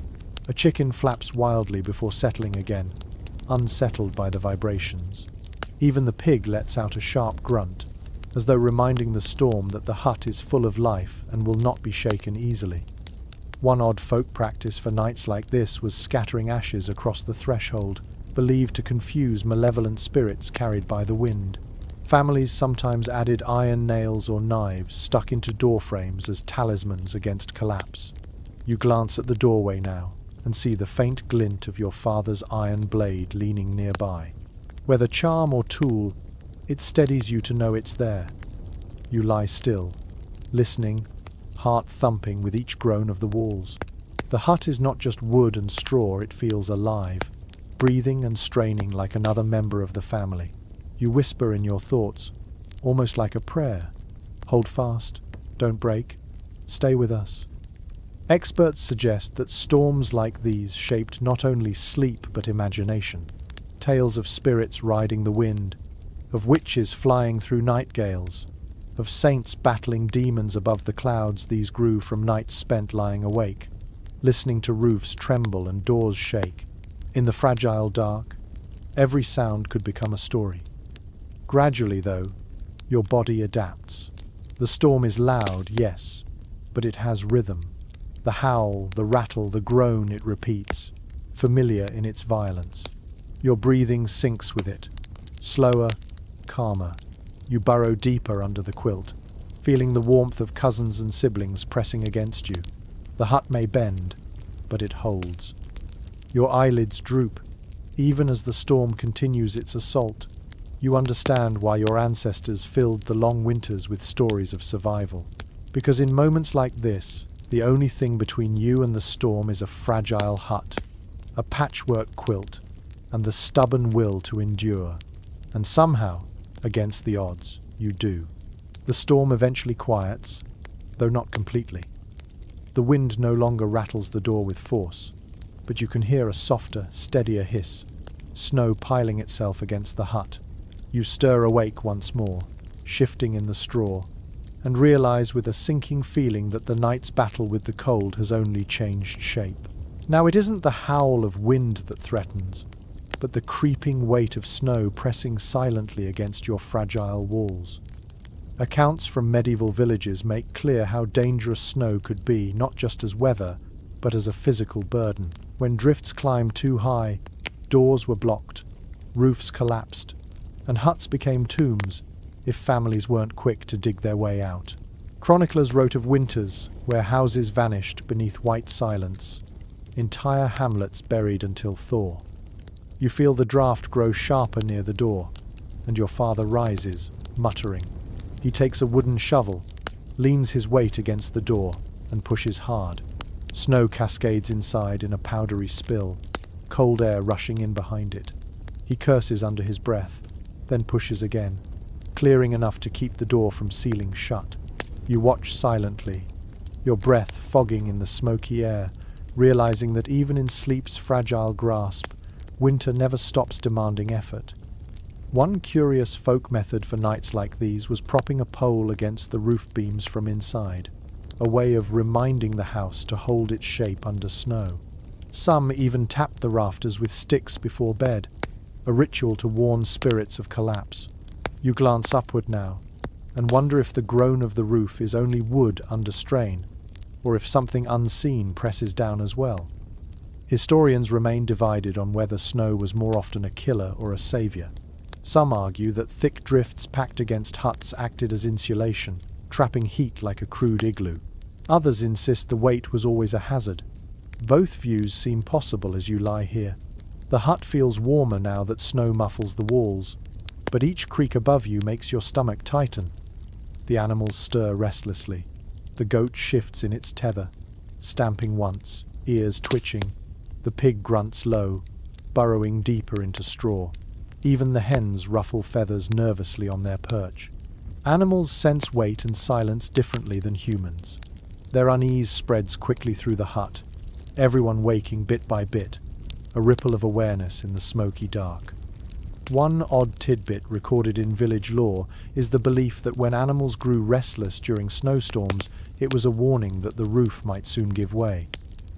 A chicken flaps wildly before settling again, unsettled by the vibrations. Even the pig lets out a sharp grunt, as though reminding the storm that the hut is full of life and will not be shaken easily. One odd folk practice for nights like this was scattering ashes across the threshold, believed to confuse malevolent spirits carried by the wind. Families sometimes added iron nails or knives stuck into door frames as talismans against collapse. You glance at the doorway now and see the faint glint of your father's iron blade leaning nearby. Whether charm or tool, it steadies you to know it's there. You lie still, listening, heart thumping with each groan of the walls. The hut is not just wood and straw, it feels alive, breathing and straining like another member of the family. You whisper in your thoughts, almost like a prayer. Hold fast, don't break, stay with us. Experts suggest that storms like these shaped not only sleep but imagination. Tales of spirits riding the wind, of witches flying through night gales, of saints battling demons above the clouds. These grew from nights spent lying awake, listening to roofs tremble and doors shake. In the fragile dark, every sound could become a story. Gradually, though, your body adapts. The storm is loud, yes, but it has rhythm. The howl, the rattle, the groan it repeats, familiar in its violence. Your breathing syncs with it, slower, calmer. You burrow deeper under the quilt, feeling the warmth of cousins and siblings pressing against you. The hut may bend, but it holds. Your eyelids droop, even as the storm continues its assault. You understand why your ancestors filled the long winters with stories of survival. Because in moments like this, the only thing between you and the storm is a fragile hut, a patchwork quilt, and the stubborn will to endure. And somehow, against the odds, you do. The storm eventually quiets, though not completely. The wind no longer rattles the door with force, but you can hear a softer, steadier hiss, snow piling itself against the hut. You stir awake once more, shifting in the straw, and realize with a sinking feeling that the night's battle with the cold has only changed shape. Now it isn't the howl of wind that threatens, but the creeping weight of snow pressing silently against your fragile walls. Accounts from medieval villages make clear how dangerous snow could be, not just as weather, but as a physical burden. When drifts climbed too high, doors were blocked, roofs collapsed, and huts became tombs if families weren't quick to dig their way out. Chroniclers wrote of winters where houses vanished beneath white silence, entire hamlets buried until thaw. You feel the draft grow sharper near the door, and your father rises, muttering. He takes a wooden shovel, leans his weight against the door, and pushes hard. Snow cascades inside in a powdery spill, cold air rushing in behind it. He curses under his breath, then pushes again, clearing enough to keep the door from sealing shut. You watch silently, your breath fogging in the smoky air, realizing that even in sleep's fragile grasp, winter never stops demanding effort. One curious folk method for nights like these was propping a pole against the roof beams from inside, a way of reminding the house to hold its shape under snow. Some even tapped the rafters with sticks before bed, a ritual to warn spirits of collapse. You glance upward now, and wonder if the groan of the roof is only wood under strain, or if something unseen presses down as well. Historians remain divided on whether snow was more often a killer or a savior. Some argue that thick drifts packed against huts acted as insulation, trapping heat like a crude igloo. Others insist the weight was always a hazard. Both views seem possible as you lie here. The hut feels warmer now that snow muffles the walls, but each creak above you makes your stomach tighten. The animals stir restlessly. The goat shifts in its tether, stamping once, ears twitching. The pig grunts low, burrowing deeper into straw. Even the hens ruffle feathers nervously on their perch. Animals sense weight and silence differently than humans. Their unease spreads quickly through the hut, everyone waking bit by bit, a ripple of awareness in the smoky dark. One odd tidbit recorded in village lore is the belief that when animals grew restless during snowstorms, it was a warning that the roof might soon give way.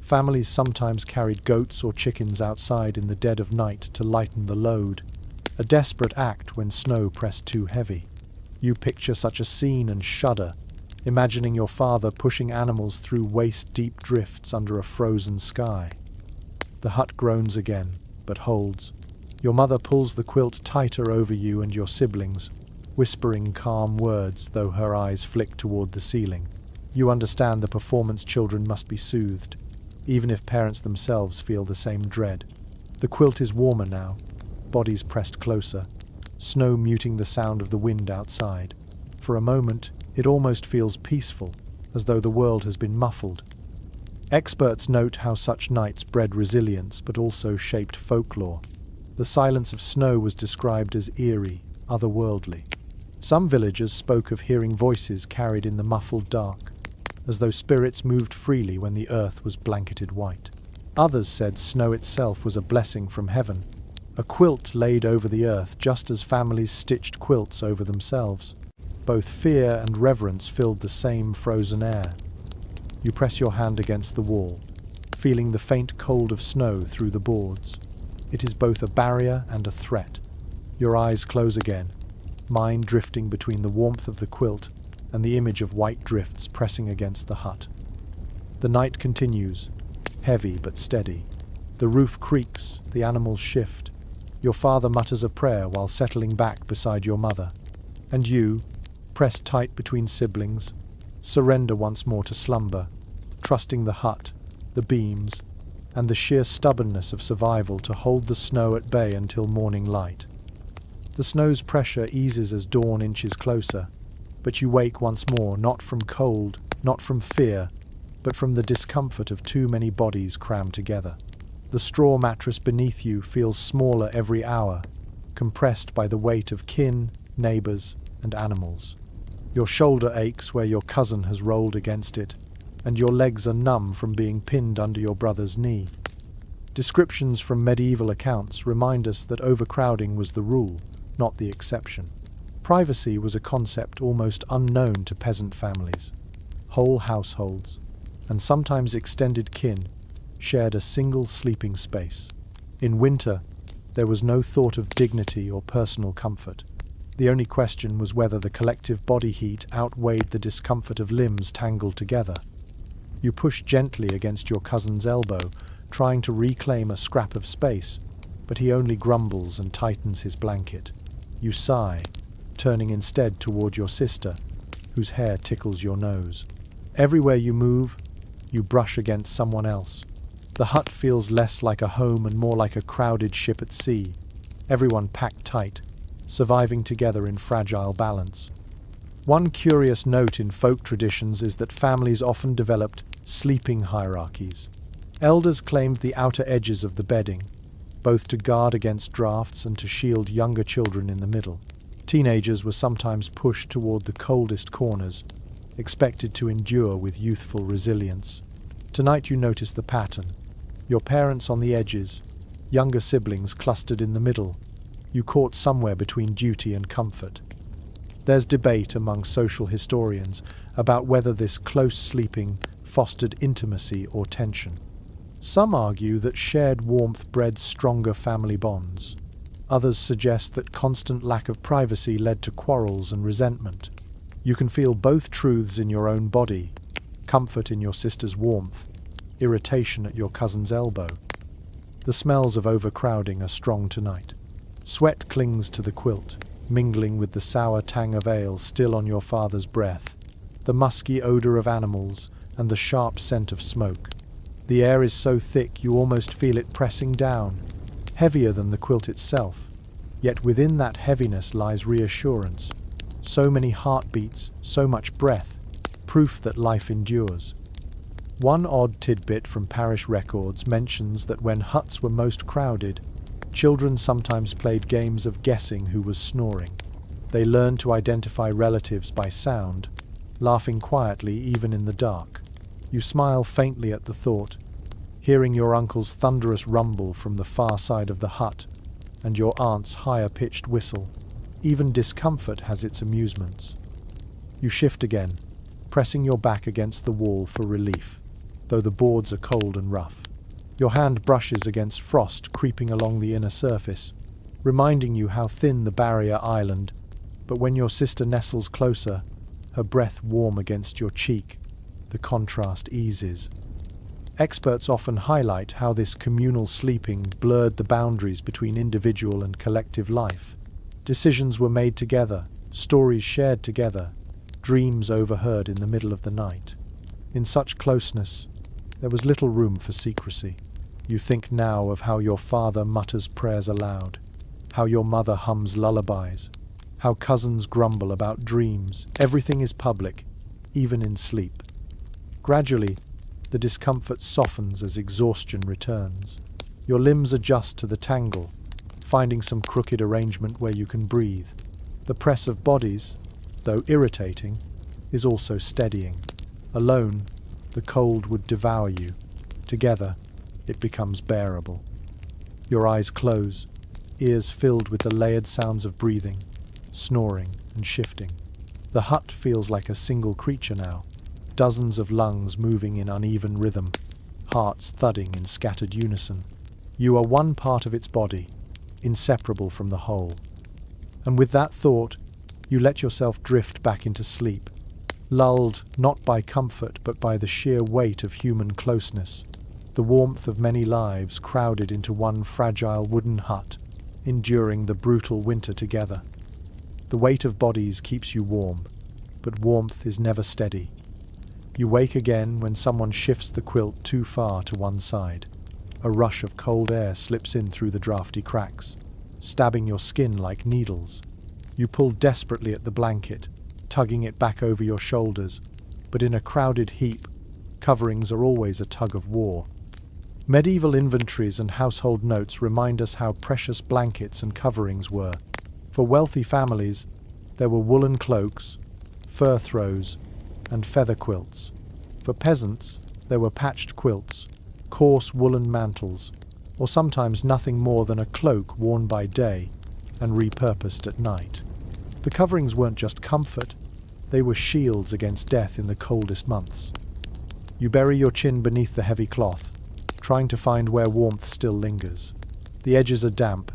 Families sometimes carried goats or chickens outside in the dead of night to lighten the load, a desperate act when snow pressed too heavy. You picture such a scene and shudder, imagining your father pushing animals through waist-deep drifts under a frozen sky. The hut groans again, but holds. Your mother pulls the quilt tighter over you and your siblings, whispering calm words, though her eyes flick toward the ceiling. You understand the performance children must be soothed, even if parents themselves feel the same dread. The quilt is warmer now, bodies pressed closer, snow muting the sound of the wind outside. For a moment, it almost feels peaceful, as though the world has been muffled. Experts note how such nights bred resilience but also shaped folklore. The silence of snow was described as eerie, otherworldly. Some villagers spoke of hearing voices carried in the muffled dark, as though spirits moved freely when the earth was blanketed white. Others said snow itself was a blessing from heaven, a quilt laid over the earth just as families stitched quilts over themselves. Both fear and reverence filled the same frozen air. You press your hand against the wall, feeling the faint cold of snow through the boards. It is both a barrier and a threat. Your eyes close again, mind drifting between the warmth of the quilt and the image of white drifts pressing against the hut. The night continues, heavy but steady. The roof creaks, the animals shift. Your father mutters a prayer while settling back beside your mother. And you, pressed tight between siblings, surrender once more to slumber, trusting the hut, the beams, and the sheer stubbornness of survival to hold the snow at bay until morning light. The snow's pressure eases as dawn inches closer, but you wake once more, not from cold, not from fear, but from the discomfort of too many bodies crammed together. The straw mattress beneath you feels smaller every hour, compressed by the weight of kin, neighbors, and animals. Your shoulder aches where your cousin has rolled against it, and your legs are numb from being pinned under your brother's knee. Descriptions from medieval accounts remind us that overcrowding was the rule, not the exception. Privacy was a concept almost unknown to peasant families. Whole households, and sometimes extended kin, shared a single sleeping space. In winter, there was no thought of dignity or personal comfort. The only question was whether the collective body heat outweighed the discomfort of limbs tangled together. You push gently against your cousin's elbow, trying to reclaim a scrap of space, but he only grumbles and tightens his blanket. You sigh, turning instead toward your sister, whose hair tickles your nose. Everywhere you move, you brush against someone else. The hut feels less like a home and more like a crowded ship at sea, everyone packed tight, surviving together in fragile balance. One curious note in folk traditions is that families often developed sleeping hierarchies. Elders claimed the outer edges of the bedding, both to guard against drafts and to shield younger children in the middle. Teenagers were sometimes pushed toward the coldest corners, expected to endure with youthful resilience. Tonight you notice the pattern. Your parents on the edges, younger siblings clustered in the middle, you caught somewhere between duty and comfort. There's debate among social historians about whether this close sleeping fostered intimacy or tension. Some argue that shared warmth bred stronger family bonds. Others suggest that constant lack of privacy led to quarrels and resentment. You can feel both truths in your own body: comfort in your sister's warmth, irritation at your cousin's elbow. The smells of overcrowding are strong tonight. Sweat clings to the quilt, mingling with the sour tang of ale still on your father's breath, the musky odor of animals, and the sharp scent of smoke. The air is so thick you almost feel it pressing down, heavier than the quilt itself. Yet within that heaviness lies reassurance. So many heartbeats, so much breath, proof that life endures. One odd tidbit from parish records mentions that when huts were most crowded, children sometimes played games of guessing who was snoring. They learned to identify relatives by sound, laughing quietly even in the dark. You smile faintly at the thought, hearing your uncle's thunderous rumble from the far side of the hut, and your aunt's higher-pitched whistle. Even discomfort has its amusements. You shift again, pressing your back against the wall for relief, though the boards are cold and rough. Your hand brushes against frost creeping along the inner surface, reminding you how thin the barrier island, but when your sister nestles closer, her breath warm against your cheek, the contrast eases. Experts often highlight how this communal sleeping blurred the boundaries between individual and collective life. Decisions were made together, stories shared together, dreams overheard in the middle of the night. In such closeness, there was little room for secrecy. You think now of how your father mutters prayers aloud, how your mother hums lullabies, how cousins grumble about dreams. Everything is public, even in sleep. Gradually, the discomfort softens as exhaustion returns. Your limbs adjust to the tangle, finding some crooked arrangement where you can breathe. The press of bodies, though irritating, is also steadying. Alone, the cold would devour you. Together, it becomes bearable. Your eyes close, ears filled with the layered sounds of breathing, snoring, and shifting. The hut feels like a single creature now, dozens of lungs moving in uneven rhythm, hearts thudding in scattered unison. You are one part of its body, inseparable from the whole. And with that thought, you let yourself drift back into sleep, lulled not by comfort but by the sheer weight of human closeness, the warmth of many lives crowded into one fragile wooden hut, enduring the brutal winter together. The weight of bodies keeps you warm, but warmth is never steady. You wake again when someone shifts the quilt too far to one side. A rush of cold air slips in through the drafty cracks, stabbing your skin like needles. You pull desperately at the blanket, tugging it back over your shoulders, but in a crowded heap, coverings are always a tug of war. Medieval inventories and household notes remind us how precious blankets and coverings were. For wealthy families, there were woolen cloaks, fur throws, and feather quilts. For peasants, there were patched quilts, coarse woolen mantles, or sometimes nothing more than a cloak worn by day and repurposed at night. The coverings weren't just comfort, they were shields against death in the coldest months. You bury your chin beneath the heavy cloth, trying to find where warmth still lingers. The edges are damp,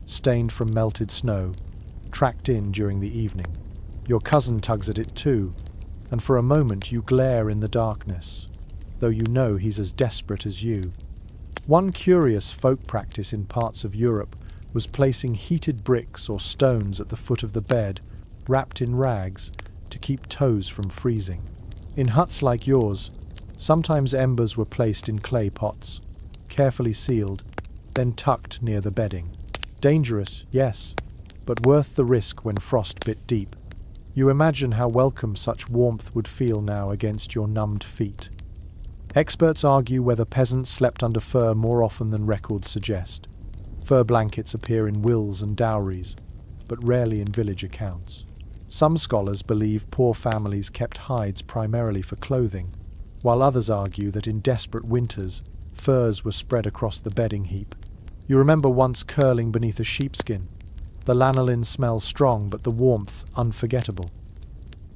stained from melted snow, tracked in during the evening. Your cousin tugs at it too, and for a moment you glare in the darkness, though you know he's as desperate as you. One curious folk practice in parts of Europe was placing heated bricks or stones at the foot of the bed, wrapped in rags, to keep toes from freezing. In huts like yours, sometimes embers were placed in clay pots, carefully sealed, then tucked near the bedding. Dangerous, yes, but worth the risk when frost bit deep. You imagine how welcome such warmth would feel now against your numbed feet. Experts argue whether peasants slept under fur more often than records suggest. Fur blankets appear in wills and dowries, but rarely in village accounts. Some scholars believe poor families kept hides primarily for clothing, while others argue that in desperate winters, furs were spread across the bedding heap. You remember once curling beneath a sheepskin. The lanolin smells strong, but the warmth unforgettable.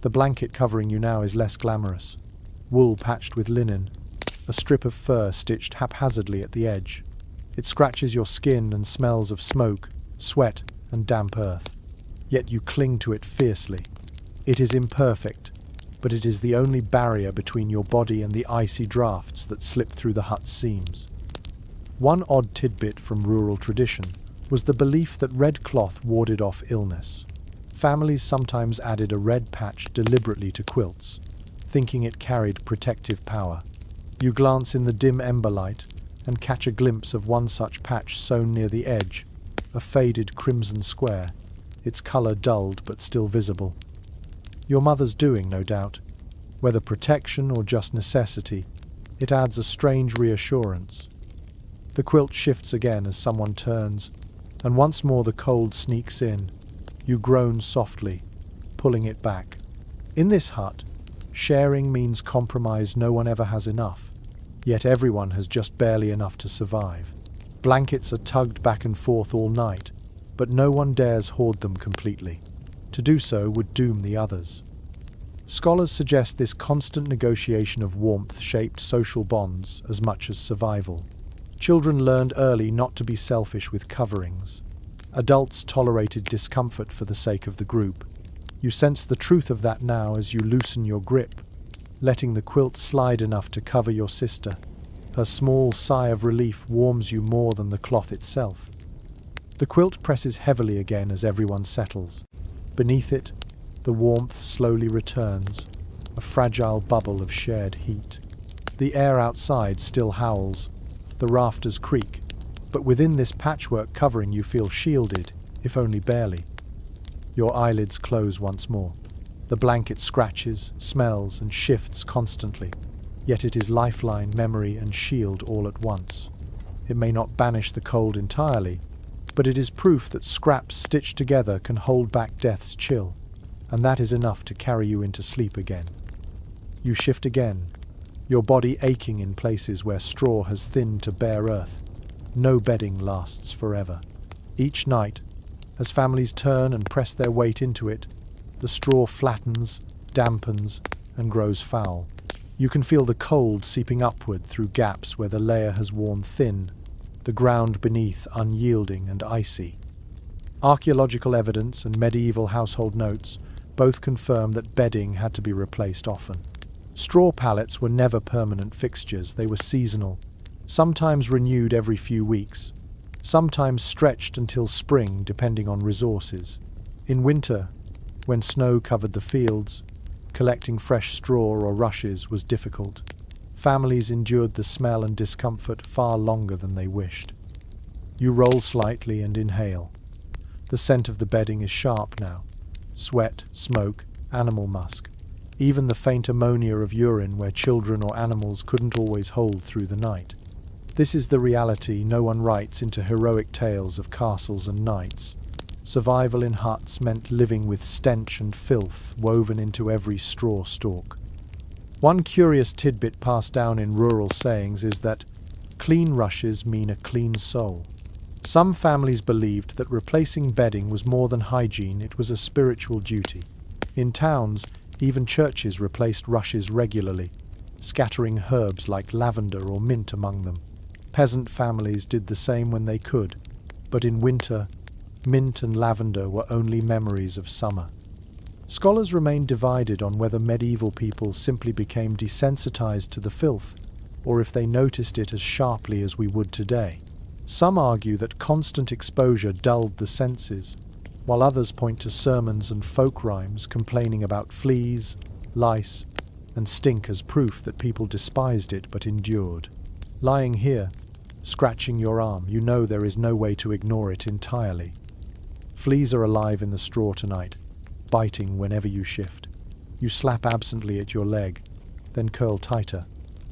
The blanket covering you now is less glamorous. Wool patched with linen, a strip of fur stitched haphazardly at the edge. It scratches your skin and smells of smoke, sweat, and damp earth. Yet you cling to it fiercely. It is imperfect, but it is the only barrier between your body and the icy drafts that slip through the hut's seams. One odd tidbit from rural tradition was the belief that red cloth warded off illness. Families sometimes added a red patch deliberately to quilts, thinking it carried protective power. You glance in the dim ember light and catch a glimpse of one such patch sewn near the edge, a faded crimson square, its colour dulled but still visible. Your mother's doing, no doubt. Whether protection or just necessity, it adds a strange reassurance. The quilt shifts again as someone turns, and once more the cold sneaks in. You groan softly, pulling it back. In this hut, sharing means compromise. No one ever has enough, yet everyone has just barely enough to survive. Blankets are tugged back and forth all night, but no one dares hoard them completely. To do so would doom the others. Scholars suggest this constant negotiation of warmth shaped social bonds as much as survival. Children learned early not to be selfish with coverings. Adults tolerated discomfort for the sake of the group. You sense the truth of that now as you loosen your grip, letting the quilt slide enough to cover your sister. Her small sigh of relief warms you more than the cloth itself. The quilt presses heavily again as everyone settles. Beneath it, the warmth slowly returns, a fragile bubble of shared heat. The air outside still howls, the rafters creak, but within this patchwork covering you feel shielded, if only barely. Your eyelids close once more. The blanket scratches, smells, and shifts constantly, yet it is lifeline, memory, and shield all at once. It may not banish the cold entirely, but it is proof that scraps stitched together can hold back death's chill, and that is enough to carry you into sleep again. You shift again, your body aching in places where straw has thinned to bare earth. No bedding lasts forever. Each night, as families turn and press their weight into it, the straw flattens, dampens, and grows foul. You can feel the cold seeping upward through gaps where the layer has worn thin, the ground beneath unyielding and icy. Archaeological evidence and medieval household notes both confirm that bedding had to be replaced often. Straw pallets were never permanent fixtures, they were seasonal, sometimes renewed every few weeks, sometimes stretched until spring depending on resources. In winter, when snow covered the fields, collecting fresh straw or rushes was difficult. Families endured the smell and discomfort far longer than they wished. You roll slightly and inhale. The scent of the bedding is sharp now. Sweat, smoke, animal musk. Even the faint ammonia of urine where children or animals couldn't always hold through the night. This is the reality no one writes into heroic tales of castles and knights. Survival in huts meant living with stench and filth woven into every straw stalk. One curious tidbit passed down in rural sayings is that clean rushes mean a clean soul. Some families believed that replacing bedding was more than hygiene, it was a spiritual duty. In towns, even churches replaced rushes regularly, scattering herbs like lavender or mint among them. Peasant families did the same when they could, but in winter, mint and lavender were only memories of summer. Scholars remain divided on whether medieval people simply became desensitized to the filth, or if they noticed it as sharply as we would today. Some argue that constant exposure dulled the senses, while others point to sermons and folk rhymes complaining about fleas, lice, and stink as proof that people despised it but endured. Lying here, scratching your arm, you know there is no way to ignore it entirely. Fleas are alive in the straw tonight, biting whenever you shift. You slap absently at your leg, then curl tighter,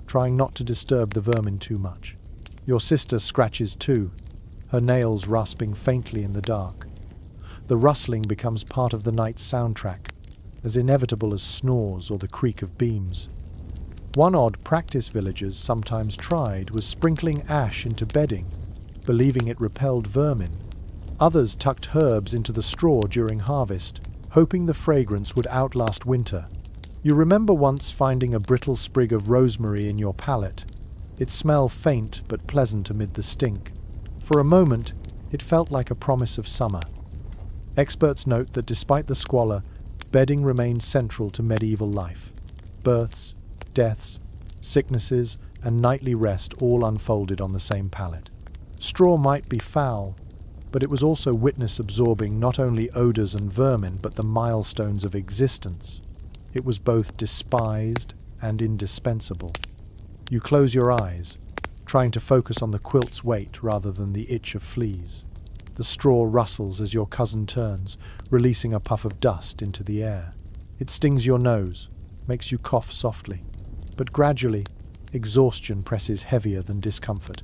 trying not to disturb the vermin too much. Your sister scratches too, her nails rasping faintly in the dark. The rustling becomes part of the night's soundtrack, as inevitable as snores or the creak of beams. One odd practice villagers sometimes tried was sprinkling ash into bedding, believing it repelled vermin. Others tucked herbs into the straw during harvest, hoping the fragrance would outlast winter. You remember once finding a brittle sprig of rosemary in your palate, its smell faint but pleasant amid the stink. For a moment, it felt like a promise of summer. Experts note that despite the squalor, bedding remained central to medieval life. Births, deaths, sicknesses, and nightly rest all unfolded on the same pallet. Straw might be foul, but it was also witness absorbing not only odors and vermin, but the milestones of existence. It was both despised and indispensable. You close your eyes, trying to focus on the quilt's weight rather than the itch of fleas. The straw rustles as your cousin turns, releasing a puff of dust into the air. It stings your nose, makes you cough softly. But gradually, exhaustion presses heavier than discomfort.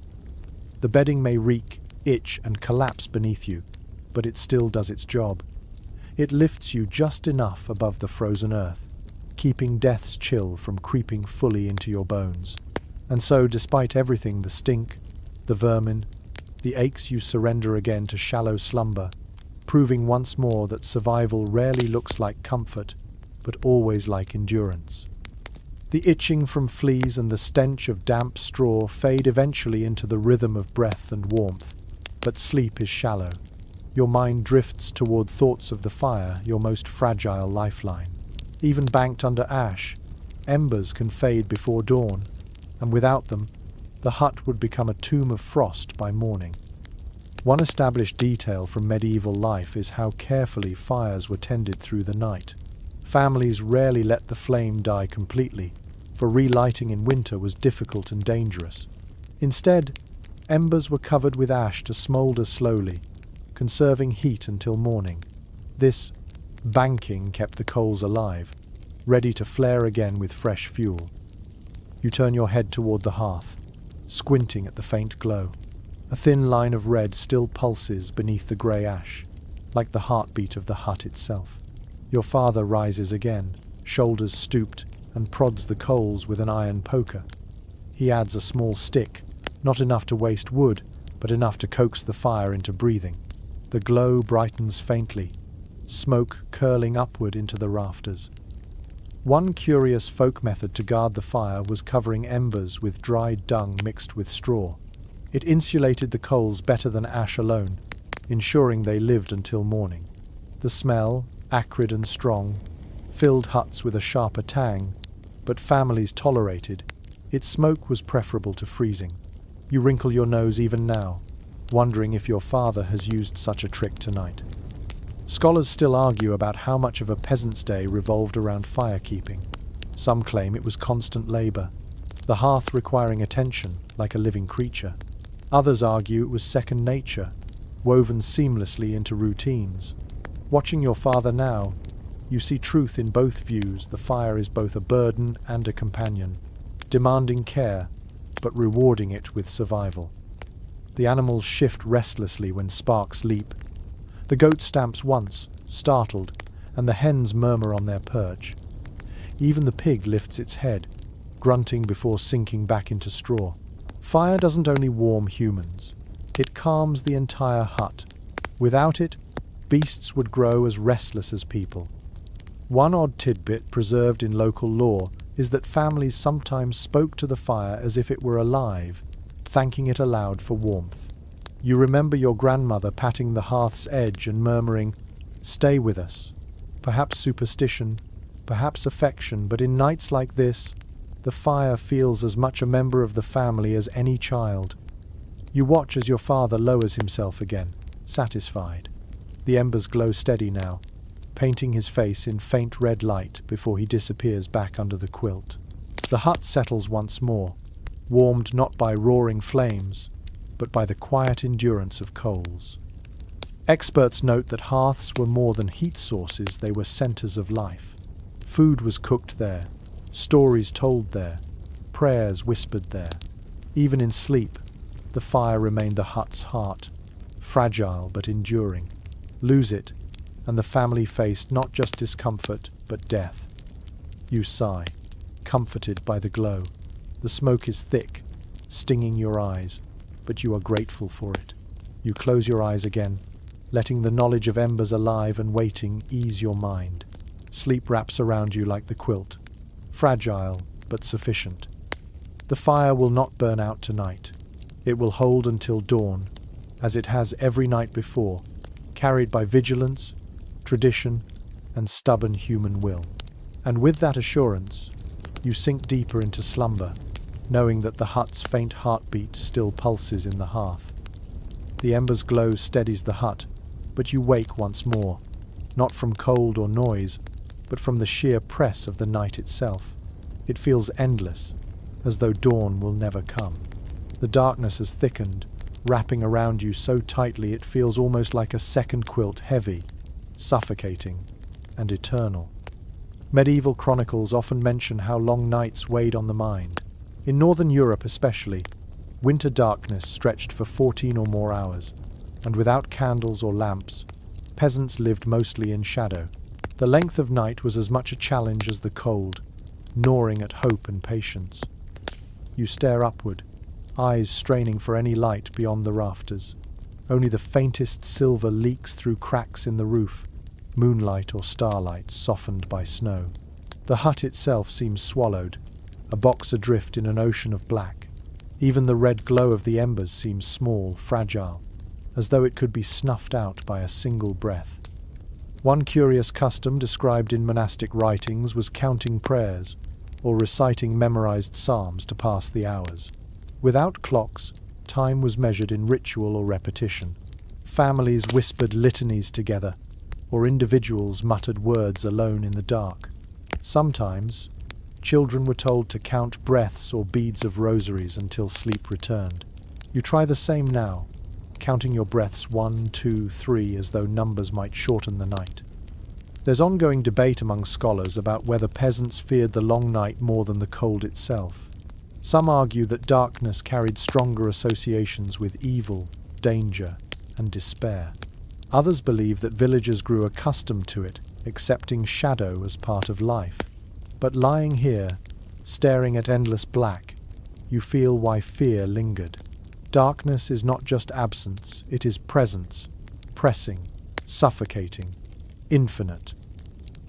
The bedding may reek, itch, and collapse beneath you, but it still does its job. It lifts you just enough above the frozen earth, keeping death's chill from creeping fully into your bones. And so, despite everything, the stink, the vermin, the aches, you surrender again to shallow slumber, proving once more that survival rarely looks like comfort, but always like endurance. The itching from fleas and the stench of damp straw fade eventually into the rhythm of breath and warmth, but sleep is shallow. Your mind drifts toward thoughts of the fire, your most fragile lifeline. Even banked under ash, embers can fade before dawn, and without them, the hut would become a tomb of frost by morning. One established detail from medieval life is how carefully fires were tended through the night. Families rarely let the flame die completely, for relighting in winter was difficult and dangerous. Instead, embers were covered with ash to smoulder slowly, conserving heat until morning. This banking kept the coals alive, ready to flare again with fresh fuel. You turn your head toward the hearth, squinting at the faint glow. A thin line of red still pulses beneath the grey ash, like the heartbeat of the hut itself. Your father rises again, shoulders stooped, and prods the coals with an iron poker. He adds a small stick, not enough to waste wood, but enough to coax the fire into breathing. The glow brightens faintly, smoke curling upward into the rafters. One curious folk method to guard the fire was covering embers with dried dung mixed with straw. It insulated the coals better than ash alone, ensuring they lived until morning. The smell, acrid and strong, filled huts with a sharper tang, but families tolerated. Its smoke was preferable to freezing. You wrinkle your nose even now, wondering if your father has used such a trick tonight. Scholars still argue about how much of a peasant's day revolved around firekeeping. Some claim it was constant labor, the hearth requiring attention like a living creature. Others argue it was second nature, woven seamlessly into routines. Watching your father now, you see truth in both views. The fire is both a burden and a companion, demanding care, but rewarding it with survival. The animals shift restlessly when sparks leap. The goat stamps once, startled, and the hens murmur on their perch. Even the pig lifts its head, grunting before sinking back into straw. Fire doesn't only warm humans, it calms the entire hut. Without it, beasts would grow as restless as people. One odd tidbit preserved in local lore is that families sometimes spoke to the fire as if it were alive, thanking it aloud for warmth. You remember your grandmother patting the hearth's edge and murmuring, "Stay with us." Perhaps superstition, perhaps affection, but in nights like this, the fire feels as much a member of the family as any child. You watch as your father lowers himself again, satisfied. The embers glow steady now, painting his face in faint red light before he disappears back under the quilt. The hut settles once more, warmed not by roaring flames, but by the quiet endurance of coals. Experts note that hearths were more than heat sources, they were centers of life. Food was cooked there, stories told there, prayers whispered there. Even in sleep, the fire remained the hut's heart, fragile but enduring. Lose it, and the family faced not just discomfort, but death. You sigh, comforted by the glow. The smoke is thick, stinging your eyes, but you are grateful for it. You close your eyes again, letting the knowledge of embers alive and waiting ease your mind. Sleep wraps around you like the quilt, fragile but sufficient. The fire will not burn out tonight. It will hold until dawn, as it has every night before, carried by vigilance, tradition, and stubborn human will. And with that assurance, you sink deeper into slumber, knowing that the hut's faint heartbeat still pulses in the hearth. The ember's glow steadies the hut, but you wake once more, not from cold or noise, but from the sheer press of the night itself. It feels endless, as though dawn will never come. The darkness has thickened, wrapping around you so tightly it feels almost like a second quilt, heavy, suffocating, and eternal. Medieval chronicles often mention how long nights weighed on the mind. In Northern Europe especially, winter darkness stretched for 14 or more hours, and without candles or lamps, peasants lived mostly in shadow. The length of night was as much a challenge as the cold, gnawing at hope and patience. You stare upward, eyes straining for any light beyond the rafters. Only the faintest silver leaks through cracks in the roof, moonlight or starlight softened by snow. The hut itself seems swallowed, a box adrift in an ocean of black. Even the red glow of the embers seems small, fragile, as though it could be snuffed out by a single breath. One curious custom described in monastic writings was counting prayers, or reciting memorized psalms to pass the hours. Without clocks, time was measured in ritual or repetition. Families whispered litanies together, or individuals muttered words alone in the dark. Sometimes, children were told to count breaths or beads of rosaries until sleep returned. You try the same now, counting your breaths 1, 2, 3 as though numbers might shorten the night. There's ongoing debate among scholars about whether peasants feared the long night more than the cold itself. Some argue that darkness carried stronger associations with evil, danger, and despair. Others believe that villagers grew accustomed to it, accepting shadow as part of life. But lying here, staring at endless black, you feel why fear lingered. Darkness is not just absence, it is presence, pressing, suffocating, infinite.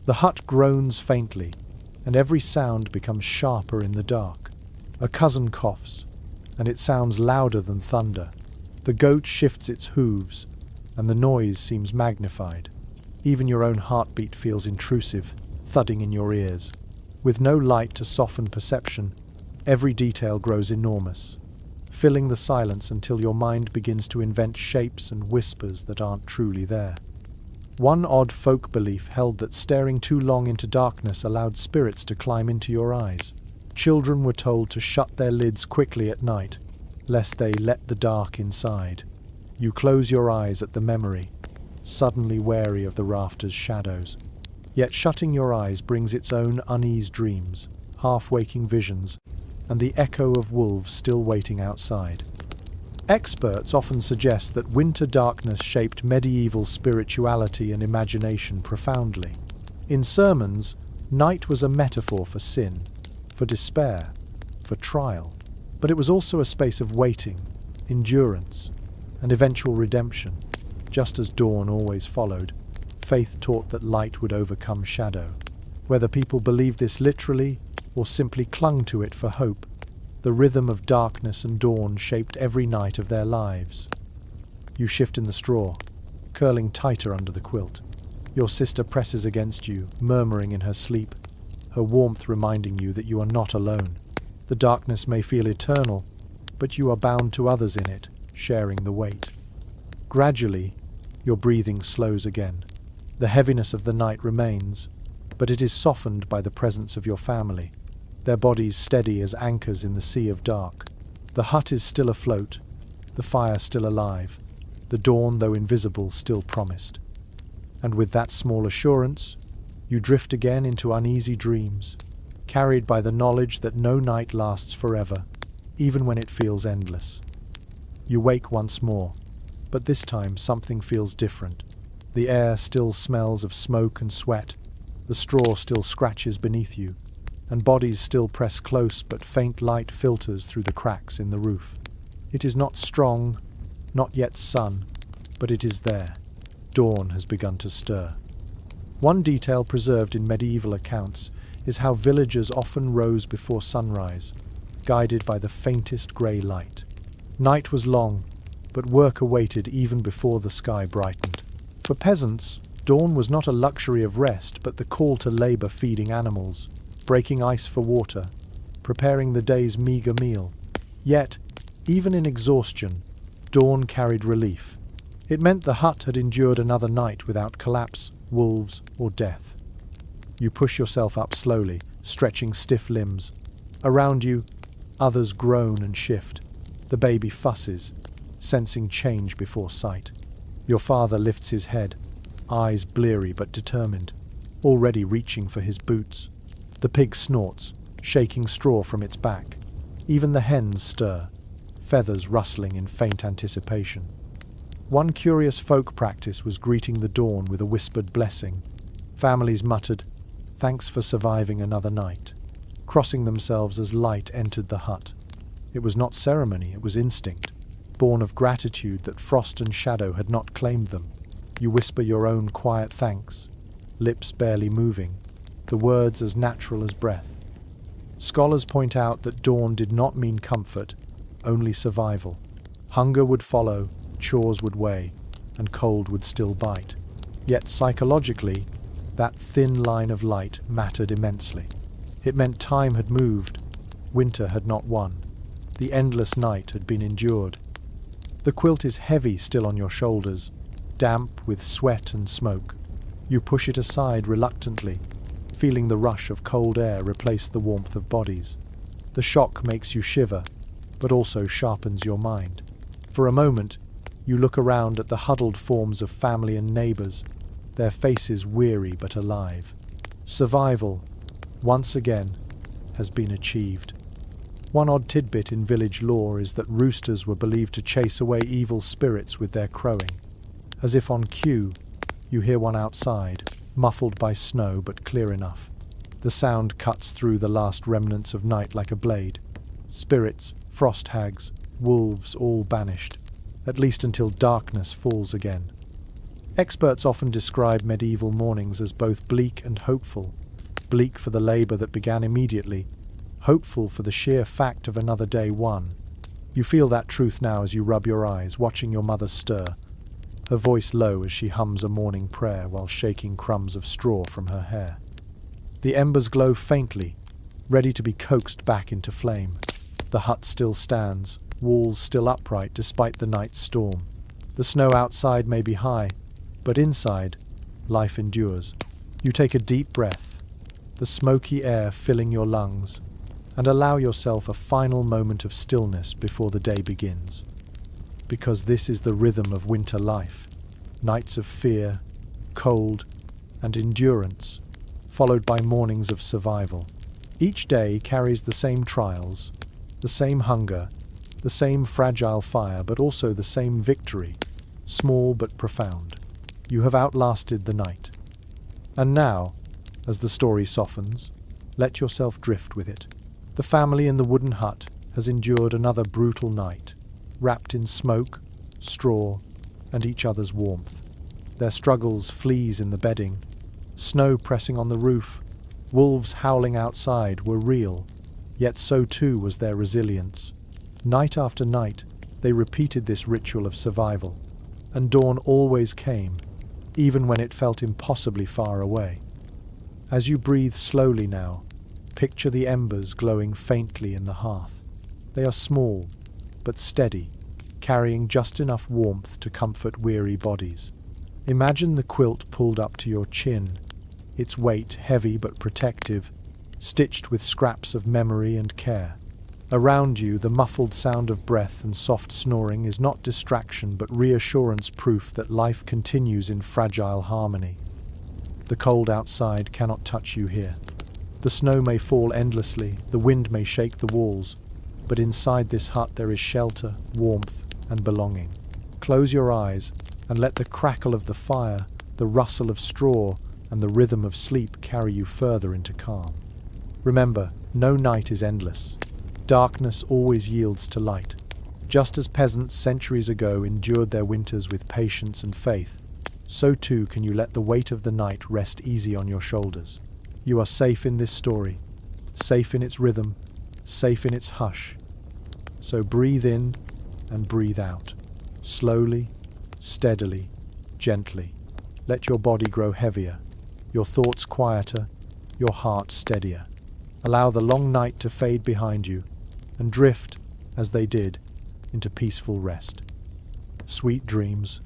The hut groans faintly, and every sound becomes sharper in the dark. A cousin coughs, and it sounds louder than thunder. The goat shifts its hooves, and the noise seems magnified. Even your own heartbeat feels intrusive, thudding in your ears. With no light to soften perception, every detail grows enormous, filling the silence until your mind begins to invent shapes and whispers that aren't truly there. One odd folk belief held that staring too long into darkness allowed spirits to climb into your eyes. Children were told to shut their lids quickly at night, lest they let the dark inside. You close your eyes at the memory, suddenly wary of the rafters' shadows. Yet shutting your eyes brings its own uneasy dreams, half-waking visions, and the echo of wolves still waiting outside. Experts often suggest that winter darkness shaped medieval spirituality and imagination profoundly. In sermons, night was a metaphor for sin, for despair, for trial, but it was also a space of waiting, endurance, and eventual redemption. Just as dawn always followed, faith taught that light would overcome shadow. Whether people believed this literally or simply clung to it for hope, the rhythm of darkness and dawn shaped every night of their lives. You shift in the straw, curling tighter under the quilt. Your sister presses against you, murmuring in her sleep, her warmth reminding you that you are not alone. The darkness may feel eternal, but you are bound to others in it, sharing the weight. Gradually, your breathing slows again. The heaviness of the night remains, but it is softened by the presence of your family, their bodies steady as anchors in the sea of dark. The hut is still afloat, the fire still alive, the dawn, though invisible, still promised. And with that small assurance, you drift again into uneasy dreams, carried by the knowledge that no night lasts forever, even when it feels endless. You wake once more, But this time something feels different. The air still smells of smoke and sweat, the straw still scratches beneath you, and bodies still press close, but faint light filters through the cracks in the roof. It is not strong, not yet sun, but it is there. Dawn has begun to stir. One detail preserved in medieval accounts is how villagers often rose before sunrise, guided by the faintest grey light. Night was long, but work awaited even before the sky brightened. For peasants, dawn was not a luxury of rest, but the call to labour feeding animals, breaking ice for water, preparing the day's meagre meal. Yet, even in exhaustion, dawn carried relief. It meant the hut had endured another night without collapse, wolves, or death. You push yourself up slowly, stretching stiff limbs. Around you, others groan and shift. The baby fusses, sensing change before sight. Your father lifts his head, eyes bleary but determined, already reaching for his boots. The pig snorts, shaking straw from its back. Even the hens stir, feathers rustling in faint anticipation. One curious folk practice was greeting the dawn with a whispered blessing. Families muttered, "Thanks for surviving another night," crossing themselves as light entered the hut. It was not ceremony, it was instinct, born of gratitude that frost and shadow had not claimed them. You whisper your own quiet thanks, lips barely moving, the words as natural as breath. Scholars point out that dawn did not mean comfort, only survival. Hunger would follow, chores would weigh, and cold would still bite. Yet psychologically, that thin line of light mattered immensely. It meant time had moved, winter had not won, the endless night had been endured. The quilt is heavy still on your shoulders, damp with sweat and smoke. You push it aside reluctantly, feeling the rush of cold air replace the warmth of bodies. The shock makes you shiver, but also sharpens your mind. For a moment, you look around at the huddled forms of family and neighbours, their faces weary but alive. Survival, once again, has been achieved. One odd tidbit in village lore is that roosters were believed to chase away evil spirits with their crowing. As if on cue, you hear one outside, muffled by snow but clear enough. The sound cuts through the last remnants of night like a blade. Spirits, frost hags, wolves all banished, at least until darkness falls again. Experts often describe medieval mornings as both bleak and hopeful. Bleak for the labour that began immediately, hopeful for the sheer fact of another day won. You feel that truth now as you rub your eyes, watching your mother stir, her voice low as she hums a morning prayer while shaking crumbs of straw from her hair. The embers glow faintly, ready to be coaxed back into flame. The hut still stands, walls still upright despite the night's storm. The snow outside may be high, but inside, life endures. You take a deep breath, the smoky air filling your lungs, and allow yourself a final moment of stillness before the day begins. Because this is the rhythm of winter life. Nights of fear, cold, and endurance, followed by mornings of survival. Each day carries the same trials, the same hunger, the same fragile fire, but also the same victory, small but profound. You have outlasted the night. And now, as the story softens, let yourself drift with it. The family in the wooden hut has endured another brutal night, wrapped in smoke, straw, and each other's warmth. Their struggles, fleas in the bedding, snow pressing on the roof, wolves howling outside were real, yet so too was their resilience. Night after night, they repeated this ritual of survival, and dawn always came, even when it felt impossibly far away. As you breathe slowly now, picture the embers glowing faintly in the hearth. They are small, but steady, carrying just enough warmth to comfort weary bodies. Imagine the quilt pulled up to your chin, its weight heavy but protective, stitched with scraps of memory and care. Around you, the muffled sound of breath and soft snoring is not distraction but reassurance, proof that life continues in fragile harmony. The cold outside cannot touch you here. The snow may fall endlessly, the wind may shake the walls, but inside this hut there is shelter, warmth, and belonging. Close your eyes and let the crackle of the fire, the rustle of straw, and the rhythm of sleep carry you further into calm. Remember, no night is endless. Darkness always yields to light. Just as peasants centuries ago endured their winters with patience and faith, so too can you let the weight of the night rest easy on your shoulders. You are safe in this story, safe in its rhythm, safe in its hush. So breathe in and breathe out, slowly, steadily, gently. Let your body grow heavier, your thoughts quieter, your heart steadier. Allow the long night to fade behind you and drift, as they did, into peaceful rest. Sweet dreams.